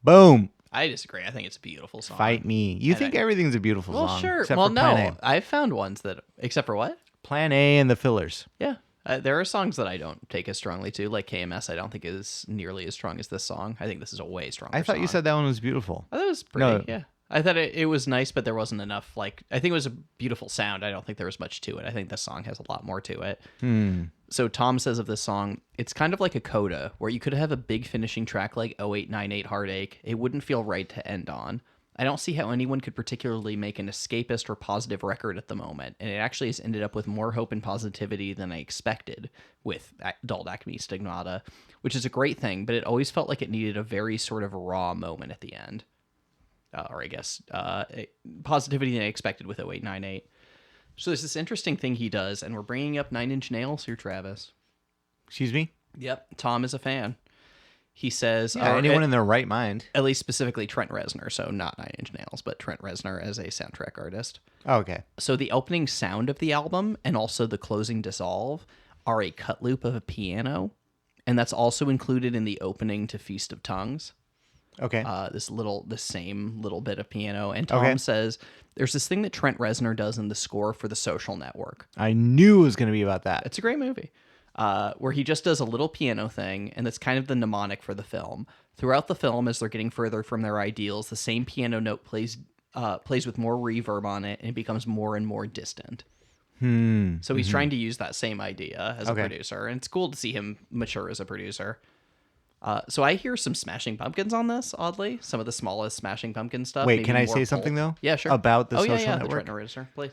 Boom. I disagree. I think it's a beautiful song. Fight me. You think everything's a beautiful Well, song. sure. Except Well, for no. Plan A. I've found ones that, except for what? Plan A and the fillers. Yeah. There are songs that I don't take as strongly to, like KMS. I don't think is nearly as strong as this song. I think this is a way stronger. I thought you song. said that one was beautiful. Oh, that was pretty. No. Yeah. I thought it was nice, but there wasn't enough. Like, I think it was a beautiful sound. I don't think there was much to it. I think this song has a lot more to it. So Tom says of this song, it's kind of like a coda, where you could have a big finishing track like 0898 Heartache. It wouldn't feel right to end on. I don't see how anyone could particularly make an escapist or positive record at the moment, and it actually has ended up with more hope and positivity than I expected with Dulled Acme Stigmata, which is a great thing, but it always felt like it needed a very sort of raw moment at the end. Or I guess positivity than I expected with 0898. So there's this interesting thing he does, and we're bringing up Nine Inch Nails here, Travis. Excuse me? Yep, Tom is a fan. He says... anyone in their right mind. At least specifically Trent Reznor, so not Nine Inch Nails, but Trent Reznor as a soundtrack artist. Oh, okay. So the opening sound of the album and also the closing dissolve are a cut loop of a piano, and that's also included in the opening to Feast of Tongues. Okay. The same little bit of piano. And Tom says there's this thing that Trent Reznor does in the score for The Social Network. I knew it was going to be about that. It's a great movie. Where he just does a little piano thing, and that's kind of the mnemonic for the film. Throughout the film, as they're getting further from their ideals, the same piano note plays with more reverb on it, and it becomes more and more distant. So he's trying to use that same idea as a producer, and it's cool to see him mature as a producer. So I hear some Smashing Pumpkins on this, oddly. Some of the smallest Smashing Pumpkin stuff. Wait, can I say something, though? Yeah, sure. About the Social the Network? Trent Reznor, please.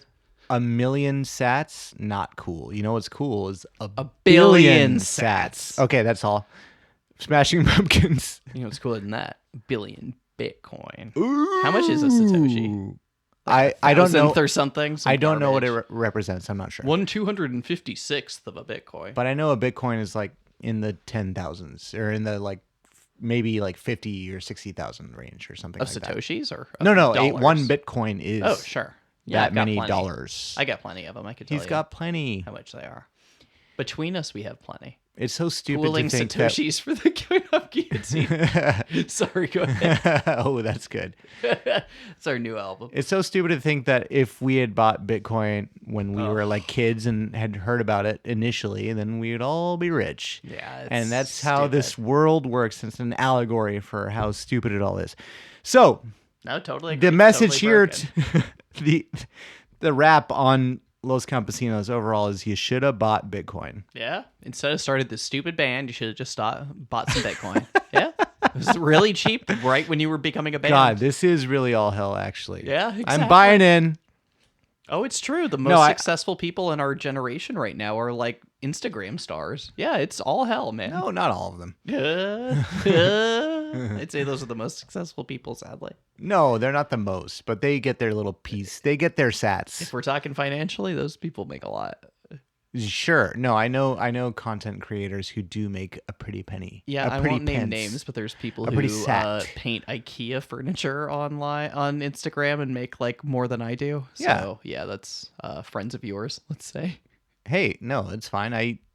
A million sats, not cool. You know what's cool is a billion sats. Okay, that's all. Smashing Pumpkins. You know what's cooler than that? Billion Bitcoin. Ooh. How much is a Satoshi? I don't know. Or something. I don't know what it represents. I'm not sure. 1/256th of a Bitcoin. But I know a Bitcoin is like in the 10,000s or in the like maybe like 50 or 60,000 range or something of like Satoshis that. Or no, dollars? one Bitcoin is sure. Yeah, that many plenty. dollars. I got plenty of them. I could tell you. He's got plenty. How much they are. Between us, we have plenty. It's so stupid Pooling to think Satoshis for the Going-Up Guillotine. Sorry, go ahead. Oh, that's good. It's our new album. It's so stupid to think that if we had bought Bitcoin when we were like kids and had heard about it initially, then we would all be rich. Yeah, it's and that's how stupid. this world works. It's an allegory for how stupid it all is. So, No, totally agree. the message Totally here, the rap on Los Campesinos overall is you should have bought Bitcoin. Yeah. Instead of started this stupid band, you should have just bought some Bitcoin. Yeah. It was really cheap right when you were becoming a band. God, this is really all hell, actually. Yeah, exactly. I'm buying in. Oh, it's true. The most successful people in our generation right now are like Instagram stars. Yeah, it's all hell, man. No, not all of them. I'd say those are the most successful people, sadly. No, they're not the most, but they get their little piece. They get their sats. If we're talking financially, those people make a lot. Sure. No, I know content creators who do make a pretty penny. Yeah, I won't name names, but there's people who paint IKEA furniture online on Instagram and make like more than I do. So yeah, that's friends of yours, let's say. Hey, no, it's fine.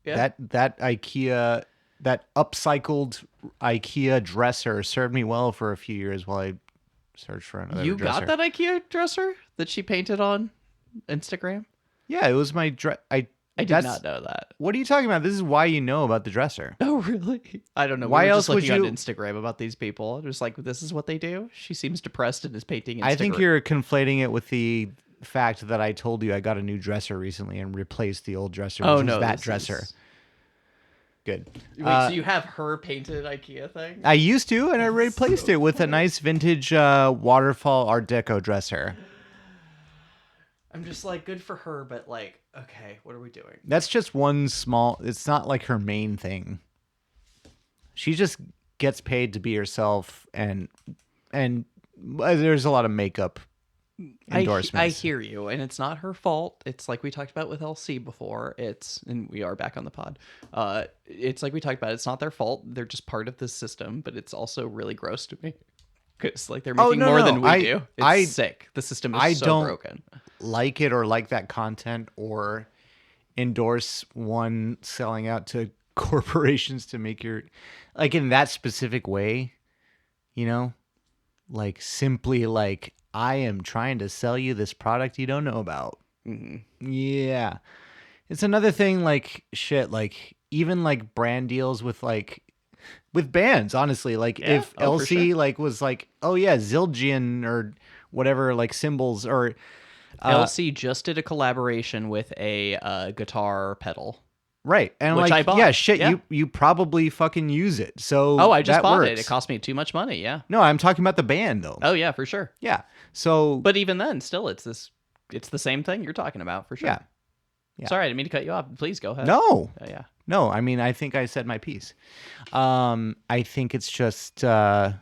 That IKEA, that upcycled IKEA dresser served me well for a few years while I searched for another You dresser. got that IKEA dresser that she painted on Instagram? Yeah, it was my I did not know that. What are you talking about? This is why you know about the dresser. Oh, really? I don't know. Why we were else just would looking you- on Instagram about these people. Just like, this is what they do? She seems depressed and is painting Instagram. I think you're conflating it with the fact that I told you I got a new dresser recently and replaced the old dresser, which was that dresser. Good. Wait, so you have her painted IKEA thing? I used to, and I replaced it with a nice vintage waterfall Art Deco dresser. I'm just like, good for her, but like, okay, what are we doing? That's just one small. It's not like her main thing. She just gets paid to be herself, and there's a lot of makeup endorsements. I hear you, and it's not her fault. It's like we talked about with LC before. And we are back on the pod. It's like we talked about. It's not their fault. They're just part of this system, but it's also really gross to me because like they're making more than we do. It's sick. The system is so broken. Like it or like that content or endorse one selling out to corporations to make your like in that specific way, you know, like simply like I am trying to sell you this product you don't know about. Mm-hmm. Yeah, it's another thing like shit like even like brand deals with bands honestly like if LC like was like oh yeah Zildjian or whatever like symbols or LC just did a collaboration with a guitar pedal. right. And Which like, I bought. yeah, shit, Yeah. you probably fucking use it. So Oh, I just that bought works. it. It cost me too much money. Yeah. No, I'm talking about the band though. Oh yeah, for sure. Yeah. So But even then, still, it's the same thing you're talking about for sure. yeah. Yeah. Sorry, I didn't mean to cut you off. Please go ahead. No. Yeah. No, I mean, I think I said my piece. I think it's just, yeah,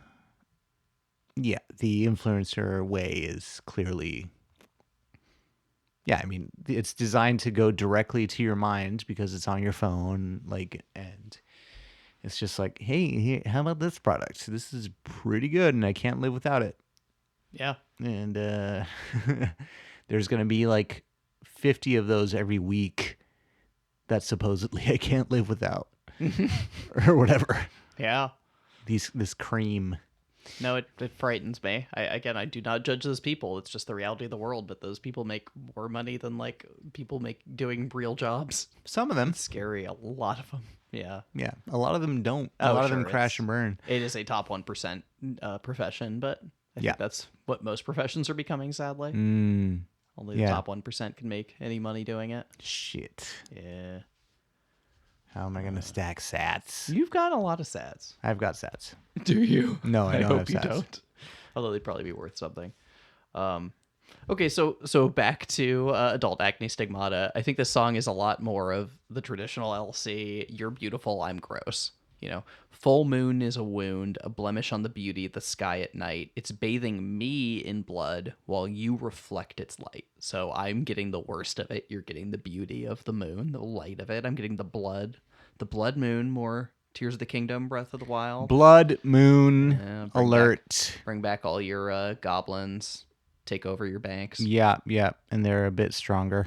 the influencer way is clearly, yeah, I mean, it's designed to go directly to your mind because it's on your phone, like, and it's just like, hey, how about this product? This is pretty good, and I can't live without it. Yeah. And there's going to be like 50 of those every week that supposedly I can't live without or whatever. Yeah. This cream. No, it frightens me. I do not judge those people. It's just the reality of the world. But those people make more money than like people make doing real jobs. Some of them. It's scary. A lot of them. Yeah. Yeah. A lot of them don't. A Oh, lot of them sure, crash it's- and burn. It is a top 1% profession, but I Yeah. think that's what most professions are becoming. Sadly, only the yeah. top 1% can make any money doing it. Shit. Yeah. How am I going to stack sats? You've got a lot of sats. I've got sats. Do you? No, I don't hope have you sats. don't. Although they'd probably be worth something. Okay, so back to adult acne stigmata. I think this song is a lot more of the traditional LC. You're beautiful, I'm gross. You know, full moon is a wound, a blemish on the beauty of the sky at night. It's bathing me in blood while you reflect its light. So I'm getting the worst of it. You're getting the beauty of the moon, the light of it. I'm getting the blood moon, more Tears of the Kingdom, Breath of the Wild. Blood moon Yeah, bring alert. Bring back all your goblins. Take over your banks. Yeah, yeah. And they're a bit stronger.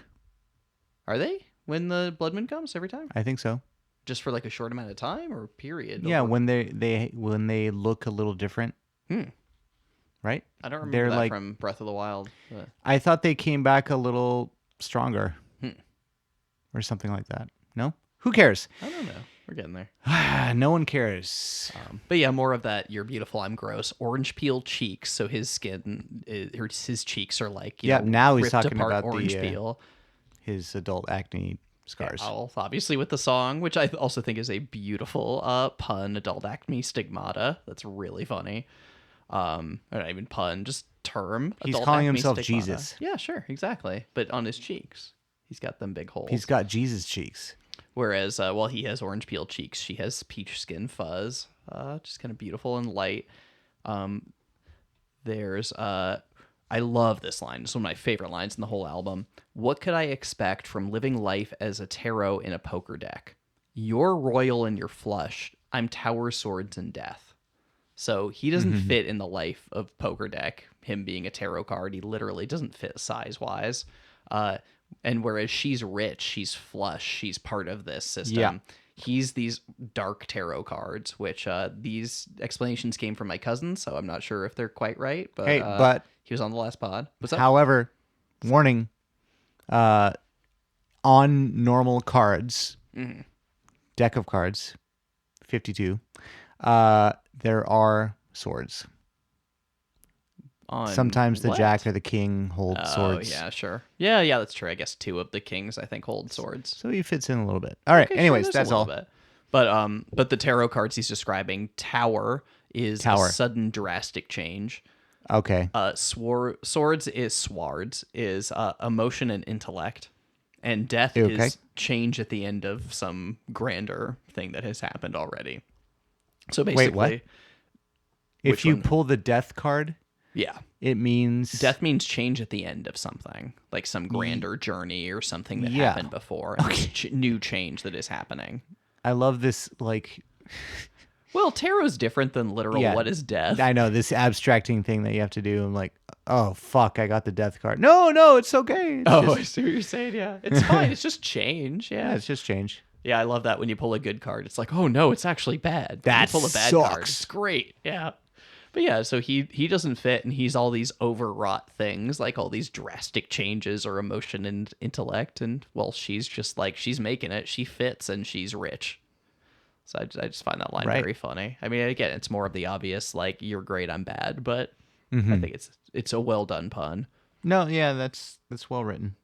Are they? When the blood moon comes every time? I think so. Just for like a short amount of time or period? Yeah, Over- when they look a little different. Right? I don't remember they're that like- from Breath of the Wild. But... I thought they came back a little stronger. Or something like that. No? Who cares? I don't know. We're getting there. No one cares. But yeah, more of that. You're beautiful. I'm gross. Orange peel cheeks. So his skin, his cheeks are like you Yeah, know, now he's ripped talking apart about orange the, peel. His adult acne scars. Owl, obviously with the song, which I also think is a beautiful pun. Adult acne stigmata. That's really funny. Or not even pun, just term. He's adult calling acne himself stigmata. Jesus. Yeah, sure, exactly. But on his cheeks, he's got them big holes. He's got Jesus cheeks. Whereas, while he has orange peel cheeks, she has peach skin fuzz. Just kind of beautiful and light. There's, I love this line. It's one of my favorite lines in the whole album. What could I expect from living life as a tarot in a poker deck? You're royal and you're flush. I'm tower, swords, and death. So he doesn't fit in the life of poker deck. Him being a tarot card, he literally doesn't fit size-wise. And whereas she's rich, she's flush, she's part of this system. Yeah. He's these dark tarot cards, which these explanations came from my cousin, so I'm not sure if they're quite right. But, Hey, but he was on the last pod. What's up? however, warning, on normal cards, deck of cards, 52, there are swords. On Sometimes the what? Jack or the King hold swords. Oh, yeah, sure. Yeah, that's true. I guess 2 of the kings, I think, hold swords. So he fits in a little bit. All right. Okay, sure, Anyways, there's a that's little all. bit. But the tarot cards he's describing, tower is Tower. a sudden drastic change. Okay. Swords is swards, is emotion and intellect. And death Okay. is change at the end of some grander thing that has happened already. So basically, what? If which you one? pull the death card, yeah. it means Death means change at the end of something, like some grander journey or something that Yeah. happened before. And it's new change that is happening. I love this, like, Well, tarot's different than literal Yeah. what is death. I know this abstracting thing that you have to do. I'm like, oh, fuck, I got the death card. No, it's okay. It's Oh, just, I see what you're saying. Yeah, it's fine. It's just change. yeah, Yeah. it's just change. Yeah, I love that when you pull a good card. It's like, oh no, it's actually bad. That When you pull a bad card. sucks. It's great. Yeah. But yeah, so he doesn't fit, and he's all these overwrought things, like all these drastic changes or emotion and intellect. And well, she's just like, she's making it. She fits, and she's rich. So I just find that line Right. very funny. I mean, again, it's more of the obvious, like, you're great, I'm bad, but Mm-hmm. I think It's a well done pun. No, yeah, that's well written.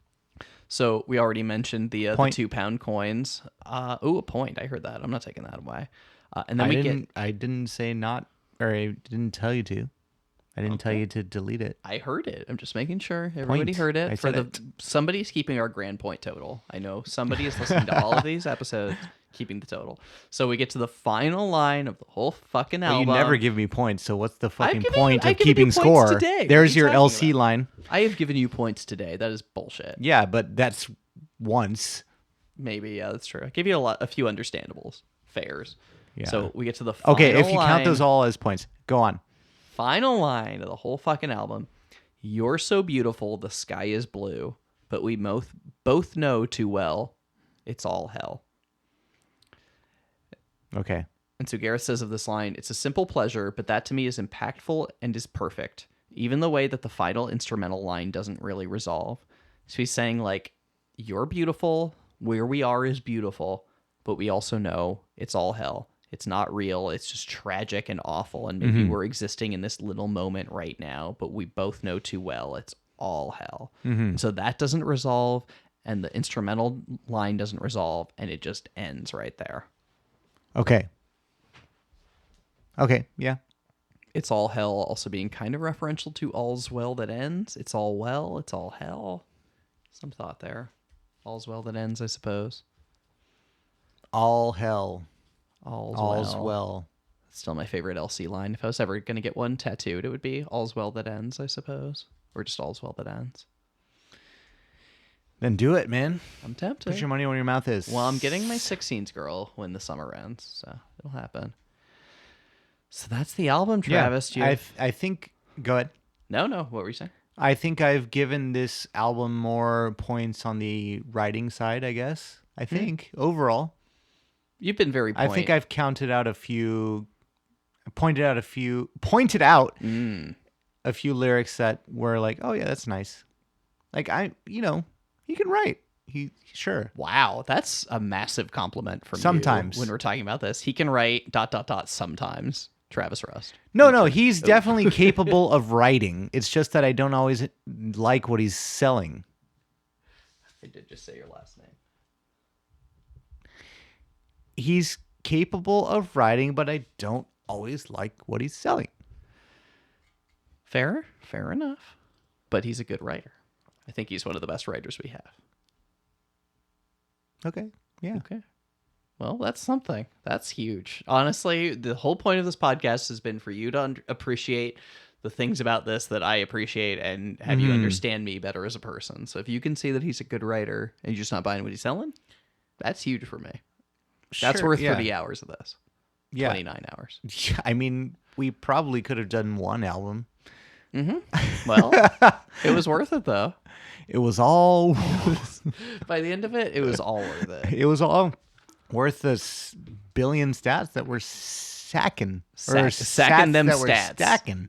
So we already mentioned the Point. 2 pound coins. A point. I heard that. I'm not taking that away. And then I didn't say not, or I didn't tell you to. I didn't tell you to delete it. I heard it. I'm just making sure everybody heard it. I said Somebody's keeping our grand point total. I know somebody is listening to all of these episodes, keeping the total. So we get to the final line of the whole fucking Well, album. you never give me points, so what's the fucking given point you- I've of given you keeping points score? today. What There's are you your talking LC about? line. I have given you points today. That is bullshit. Yeah, but that's once. Maybe, yeah, that's true. I gave you a few understandables, fairs. Yeah. So we get to the final Okay, if you count line. those all as points, go on. Final line of the whole fucking album. You're so beautiful, the sky is blue, but we both know too well it's all hell. Okay. And so Gareth says of this line, it's a simple pleasure, but that to me is impactful and is perfect. Even the way that the final instrumental line doesn't really resolve. So he's saying, like, you're beautiful, where we are is beautiful, but we also know it's all hell. It's not real. It's just tragic and awful. And maybe we're existing in this little moment right now, but we both know too well it's all hell. And so that doesn't resolve, and the instrumental line doesn't resolve, and it just ends right there. Okay. Okay, yeah. It's all hell also being kind of referential to all's well that ends. It's all well, it's all hell. Some thought there. All's well that ends, I suppose. All hell. All's well. Still my favorite LC line. If I was ever going to get one tattooed, it would be all's well that ends, I suppose. Or just all's well that ends. Then do it, man. I'm tempted. Put your money where your mouth is. Well, I'm getting my 16s girl when the summer ends, so it'll happen. So that's the album, Travis. Yeah, I think... Go ahead. No. What were you saying? I think I've given this album more points on the writing side, I guess. I think, overall. You've been very I think I've pointed out a few lyrics that were like, oh yeah, that's nice. Like he can write. Sure. Wow, that's a massive compliment from Sometimes. you when we're talking about this. He can write ... sometimes. Travis Rust. No, he's definitely capable of writing. It's just that I don't always like what he's selling. I did just say your last name. He's capable of writing, but I don't always like what he's selling. Fair enough. But he's a good writer. I think he's one of the best writers we have. Okay. Yeah. Okay. Well, that's something. That's huge. Honestly, the whole point of this podcast has been for you to appreciate the things about this that I appreciate and have you understand me better as a person. So if you can see that he's a good writer and you're just not buying what he's selling, that's huge for me. That's Sure, worth yeah. 30 hours of this. Yeah. 29 hours. Yeah, I mean, we probably could have done one album. Well, it was worth it, though. It was all By the end of it, it was all worth it. it was all worth the billion stats that were sacking. Sacking them that were stats. stacking.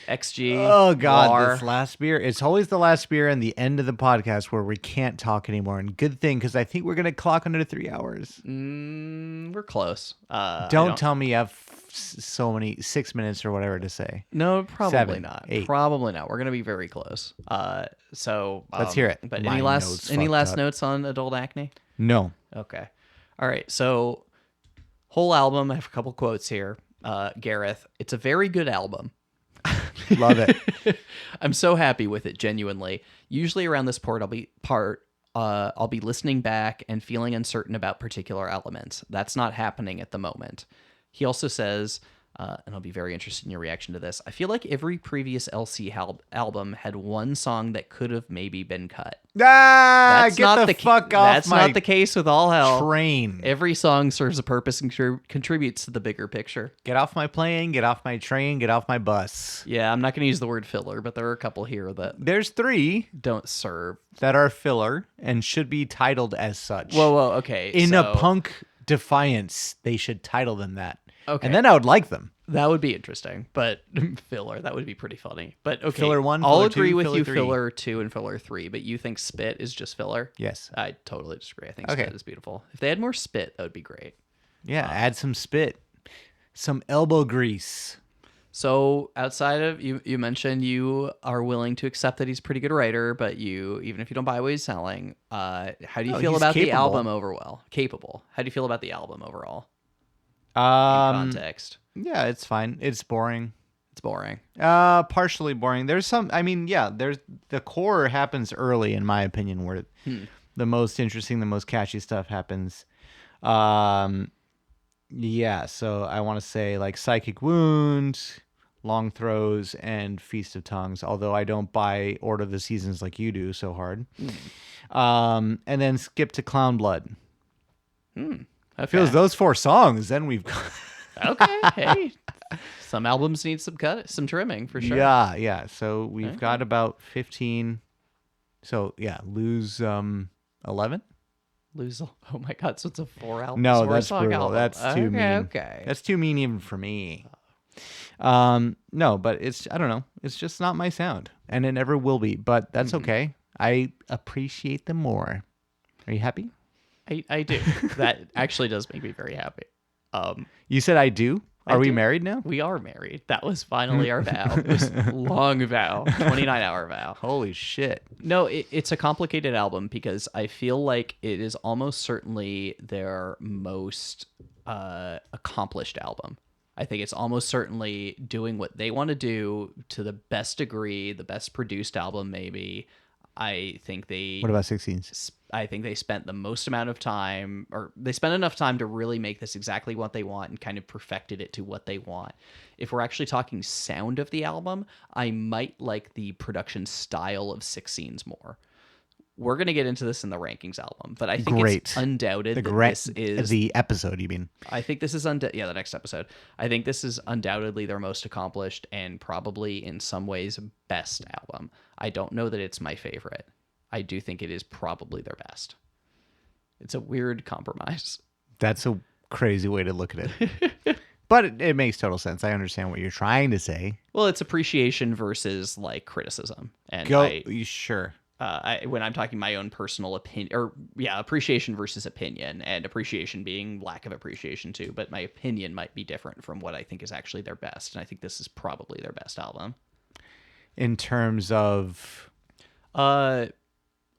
XG. Oh God, WAR. this last beer. It's always the last beer and the end of the podcast where we can't talk anymore. And good thing, because I think we're gonna clock under 3 hours. We're close. Don't tell me you have so many 6 minutes or whatever to say. No, probably 7, not. 8. Probably not. We're gonna be very close. So Let's hear it. But My any notes last fucked up. notes on adult acne? No. Okay. All right. So whole album. I have a couple quotes here. Gareth, it's a very good album. Love it. I'm so happy with it, genuinely. Usually around this part, I'll be listening back and feeling uncertain about particular elements. That's not happening at the moment. He also says, and I'll be very interested in your reaction to this, I feel like every previous LC album had one song that could have maybe been cut. Get the fuck off That's my not the case with All Hell. train. Every song serves a purpose and contributes to the bigger picture. Get off my plane, get off my train, get off my bus. Yeah, I'm not going to use the word filler, but there are a couple here that There's 3 don't serve. that are filler and should be titled as such. Whoa, okay. In so a punk defiance, they should title them that. Okay. And then I would like them. that would be interesting, but filler, that would be pretty funny. But okay, Filler 1, I'll filler agree 2, with filler you, 3. filler 2 and filler 3, but you think spit is just filler? Yes. I totally disagree. I think Okay. spit is beautiful. If they had more spit, that would be great. Yeah, add some spit. Some elbow grease. So outside of you mentioned you are willing to accept that he's a pretty good writer, but even if you don't buy what he's selling, how do you No, feel he's about the capable. album overall? Capable. How do you feel about the album overall? In context, Yeah, it's fine. It's boring. it's boring. Partially boring. There's some. I mean, yeah. There's the core happens early, in my opinion, where the most interesting, the most catchy stuff happens. Yeah. So I want to say like Psychic Wound, Long Throws, and Feast of Tongues. Although I don't buy Order of the Seasons like you do so hard. And then skip to Clown Blood. Okay. Feels those 4 songs. Then we've got. Okay. Hey, some albums need some trimming for sure. Yeah. So we've got about 15. So yeah, lose 11. Lose. Oh my God! So it's a 4 album. No, 4 that's song brutal. album. That's too mean. Okay. That's too mean even for me. No, but I don't know. It's just not my sound, and it never will be. But that's okay. I appreciate them more. Are you happy? I do. That actually does make me very happy. You said I do. Are we do. married now? We are married. That was finally our vow. It was a long vow, 29-hour vow. Holy shit. No, it's a complicated album because I feel like it is almost certainly their most accomplished album. I think it's almost certainly doing what they want to do to the best degree, the best produced album maybe. I think they What about 16s? I think they spent the most amount of time, or they spent enough time to really make this exactly what they want and kind of perfected it to what they want. If we're actually talking sound of the album, I might like the production style of 16s more. We're going to get into this in the rankings album, but I think it's undoubted that this is... The episode, you mean? I think this is... the next episode. I think this is undoubtedly their most accomplished and probably in some ways best album. I don't know that it's my favorite. I do think it is probably their best. It's a weird compromise. That's a crazy way to look at it. But it makes total sense. I understand what you're trying to say. Well, it's appreciation versus like criticism. And Sure. When I'm talking my own personal opinion, appreciation versus opinion, and appreciation being lack of appreciation too. But my opinion might be different from what I think is actually their best. And I think this is probably their best album. In terms of...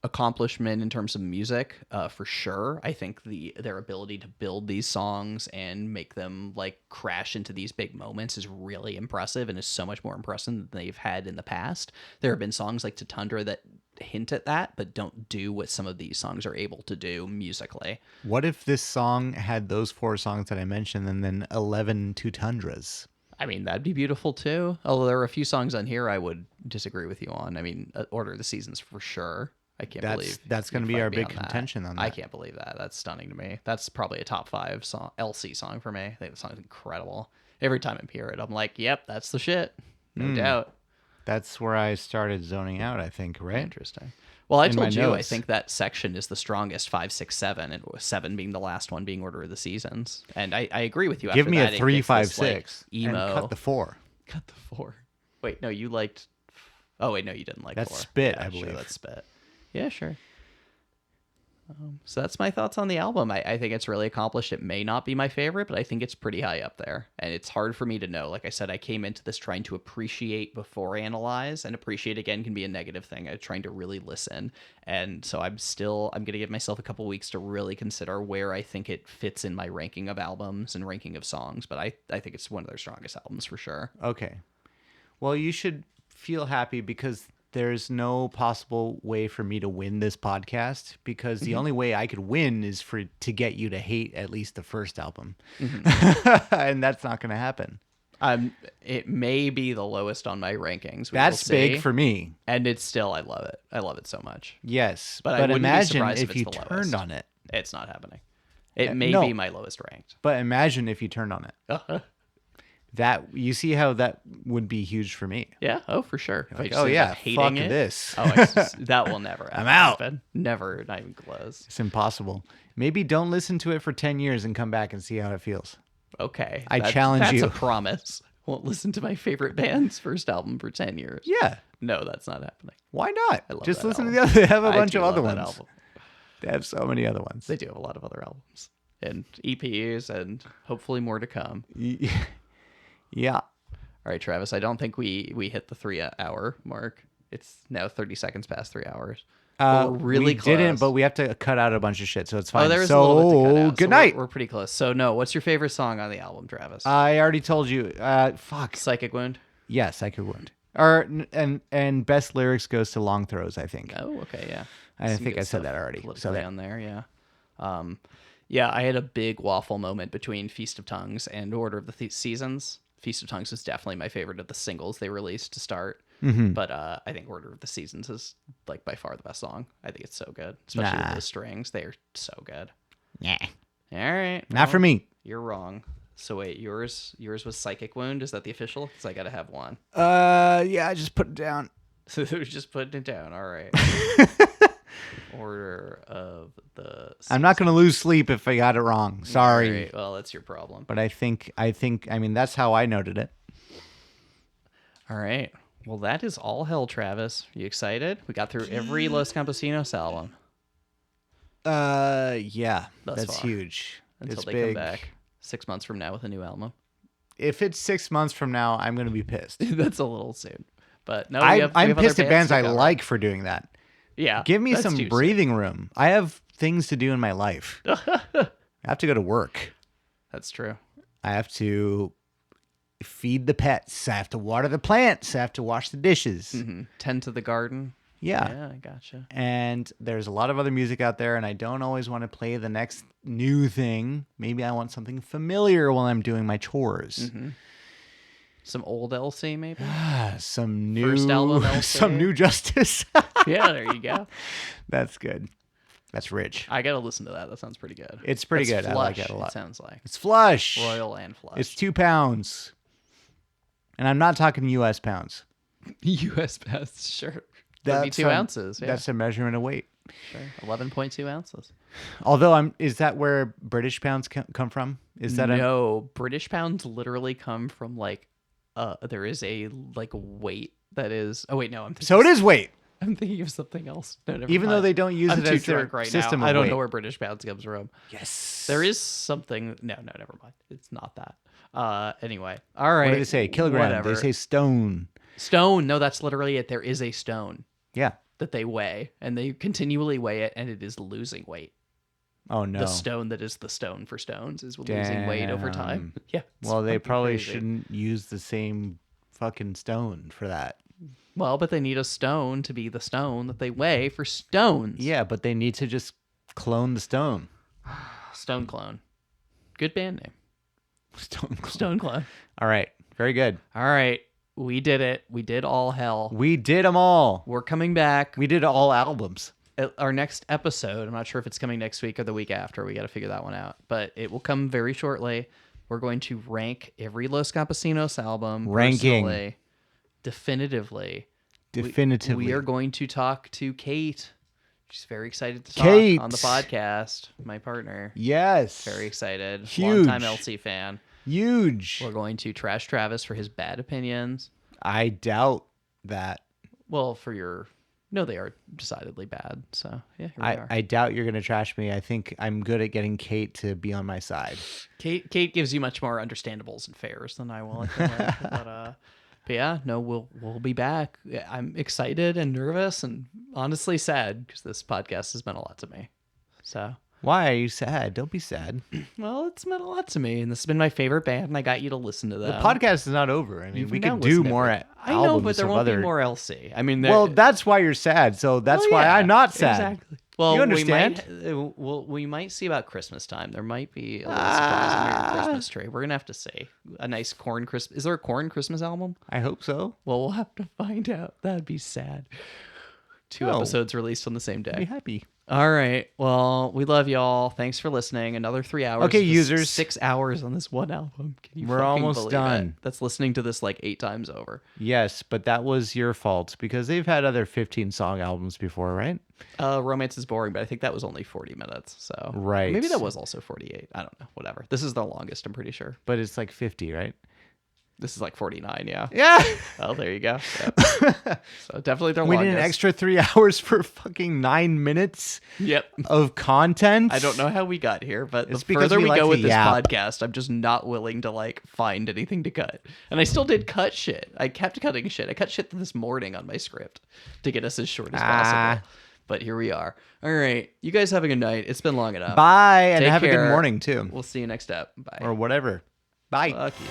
accomplishment in terms of music, for sure. I think their ability to build these songs and make them like crash into these big moments is really impressive, and is so much more impressive than they've had in the past. There have been songs like Tundra that hint at that, but don't do what some of these songs are able to do musically. What if this song had those 4 songs that I mentioned and then 11 Tundras? I mean, that'd be beautiful too. Although there are a few songs on here I would disagree with you on. I mean, Order of the Seasons for sure. I can't believe that's going to be our big contention on that. I can't believe that. That's stunning to me. That's probably a top 5 song, LC song for me. I think the song is incredible. Every time I hear it, I'm like, yep, that's the shit. No doubt. That's where I started zoning out, I think, right? Interesting. Well, I In told my you, I notes. think that section is the strongest, 5, 6, 7, and 7 being the last one being Order of the Seasons. And I agree with you. Give After me that, a it 3, gets 5, this, like, 6. emo. And cut the 4. Cut the 4. Wait, no, you liked... Oh, wait, no, you didn't like That's 4. Spit, Yeah, I believe. Sure, that's Spit. Yeah, sure. So that's my thoughts on the album. I think it's really accomplished. It may not be my favorite, but I think it's pretty high up there. And it's hard for me to know. Like I said, I came into this trying to appreciate before analyze, and appreciate again can be a negative thing. I'm trying to really listen. And so I'm going to give myself a couple weeks to really consider where I think it fits in my ranking of albums and ranking of songs. But I think it's one of their strongest albums for sure. Okay. Well, you should feel happy because there's no possible way for me to win this podcast, because the only way I could win is to get you to hate at least the first album. And that's not going to happen. It may be the lowest on my rankings. That's big for me. And it's still, I love it. I love it so much. Yes. But I But wouldn't be imagine surprised if if you it's the turned lowest. on it. It's not happening. It may no. be my lowest ranked. But imagine if you turned on it. That, you see how that would be huge for me. Yeah. Oh, for sure. If I Like, just oh ended yeah, up hating fuck it, this. that will never I'm out. happen. Never, not even close. It's impossible. Maybe don't listen to it for 10 years and come back and see how it feels. Okay. I challenge you. That's a promise. Won't listen to my favorite band's first album for 10 years. Yeah. No, that's not happening. Why not? I love Just that listen album. to the other. They have a I bunch do of other love that ones. album. They have so many other ones. They do have a lot of other albums and EPs and hopefully more to come. Yeah. All right, Travis. I don't think we hit the 3-hour mark. It's now 30 seconds past 3 hours. We're really we close. didn't, but we have to cut out a bunch of shit, so it's fine. Oh, there's so, a little bit to cut out. good So night. We're pretty close. So, no, what's your favorite song on the album, Travis? I already told you. Fuck. Psychic Wound? Yes, I could wound. And best lyrics goes to Long Throws, I think. Oh, okay, yeah. I Some think good I said stuff that already. So politically that, on there, yeah. Yeah, I had a big waffle moment between Feast of Tongues and Order of the Seasons. Feast of Tongues was definitely my favorite of the singles they released to start. But I think Order of the Seasons is like by far the best song. I think it's so good, especially with the strings. They are so good. yeah, All right, not for me. You're wrong. So wait, yours was Psychic Wound. Is that the official? Because I gotta have one. Yeah, I just put it down. So just putting it down. All right. Order of the. I'm not gonna lose sleep if I got it wrong. Sorry, All right, well, that's your problem. but I think. I mean, that's how I noted it. All right. Well, that is all hell, Travis. You excited? We got through every Los Campesinos album. Yeah, Thus that's far. huge. Until It's they big. come back 6 months from now with a new album. If it's 6 months from now, I'm gonna be pissed. That's a little soon. But no, I'm other pissed at bands to I cover. like for doing that. Yeah. Give me that's some too breathing room. I have things to do in my life. I have to go to work. soon. That's true. I have to feed the pets. I have to water the plants. I have to wash the dishes. Tend to the garden. Yeah. Yeah, I gotcha. And there's a lot of other music out there, and I don't always want to play the next new thing. Maybe I want something familiar while I'm doing my chores. Some old LC, maybe? Some new, First album LC. some new Justice. Yeah, there you go. That's good. That's rich. I gotta listen to that. That sounds pretty good. It's pretty That's good. I like Flush, it a lot. It sounds like It's flush. Royal and Flush. It's 2 pounds. And I'm not talking U.S. pounds. U.S. best, sure. 32 ounces. Yeah, That's a measurement of weight. sure. 11.2 ounces. Although is that where British pounds come from? Is that No, British pounds literally come from like there is a like weight that is. Oh wait, no, so it is weight. I'm thinking of something else. No, never Even though mind. they don't use I'm it too as their drunk right system now. of I don't weight. know where British pounds comes from. Yes. There is something. No, never mind. It's not that. Anyway, all right. What do they say? Kilogram. Whatever. They say stone. Stone. No, that's literally it. There is a stone Yeah. that they weigh, and they continually weigh it, and it is losing weight. Oh no. The stone that is the stone for stones is losing weight over time. Yeah. it's Well, they fucking probably crazy. shouldn't use the same fucking stone for that. Well, but they need a stone to be the stone that they weigh for stones. Yeah, but they need to just clone the stone. Stone Clone. Good band name. Stone clone. Stone Clone. All right. Very good. All right. We did it. We did all hell. We did them all. We're coming back. We did all albums. Our next episode, I'm not sure if it's coming next week or the week after. We got to figure that one out. But it will come very shortly. We're going to rank every Los Campesinos album. Ranking. personally, definitively. Definitively. We are going to talk to Kate. She's very excited to talk Kate. on the podcast. My partner. Yes. Very excited. Huge. Longtime LC fan. Huge. We're going to trash Travis for his bad opinions. I doubt that. Well, for your... No, they are decidedly bad. So, yeah, here we are. I doubt you're going to trash me. I think I'm good at getting Kate to be on my side. Kate gives you much more understandables and fairs than I will. I feel like. But yeah, no, we'll be back. Yeah, I'm excited and nervous and honestly sad because this podcast has meant a lot to me. So, Why are you sad? Don't be sad. well, it's meant a lot to me, and this has been my favorite band, and I got you to listen to them. The podcast is not over. I mean, You've we now could do listened to more everything. albums. I know, but there of won't other... be more LC. I mean, Well, that's why you're sad. So that's Well, why yeah, I'm not sad. Exactly. Well, You understand? We might see about Christmas time. There might be a little surprise under your Christmas tree. We're gonna have to see a nice corn Christmas. Is there a corn Christmas album? I hope so. Well, we'll have to find out. That'd be sad. Two No. episodes released on the same Be day. happy. All right. Well, we love y'all. Thanks for listening. Another 3 hours. Okay, Just users. 6 hours on this one album. Can you We're fucking almost believe done. it? That's listening to this like 8 times over. Yes, but that was your fault because they've had other 15-song albums before, right? Romance is boring, but I think that was only 40 minutes. So Right. maybe that was also 48. I don't know. Whatever. This is the longest. I'm pretty sure. But it's like 50, right? This is like 49. Yeah. Yeah. Oh, there you go. Yep. So definitely their We longest. need an extra 3 hours for fucking 9 minutes Yep. of content. I don't know how we got here, but It's the because further we we like go to with this yap. podcast, I'm just not willing to like find anything to cut. And I still did cut shit. I kept cutting shit. I cut shit this morning on my script to get us as short as possible. But here we are. All right. You guys have a good night. It's been long enough. Bye, and Take have a care. good morning too, We'll see you next up. Bye. or whatever. Bye. Fuck you.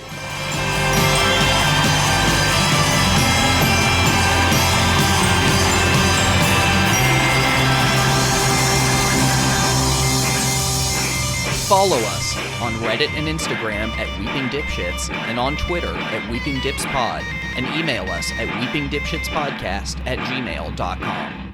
Follow us on Reddit and Instagram at Weeping Dipshits and on Twitter at Weeping Dips Pod and email us at weepingdipshitspodcast@gmail.com.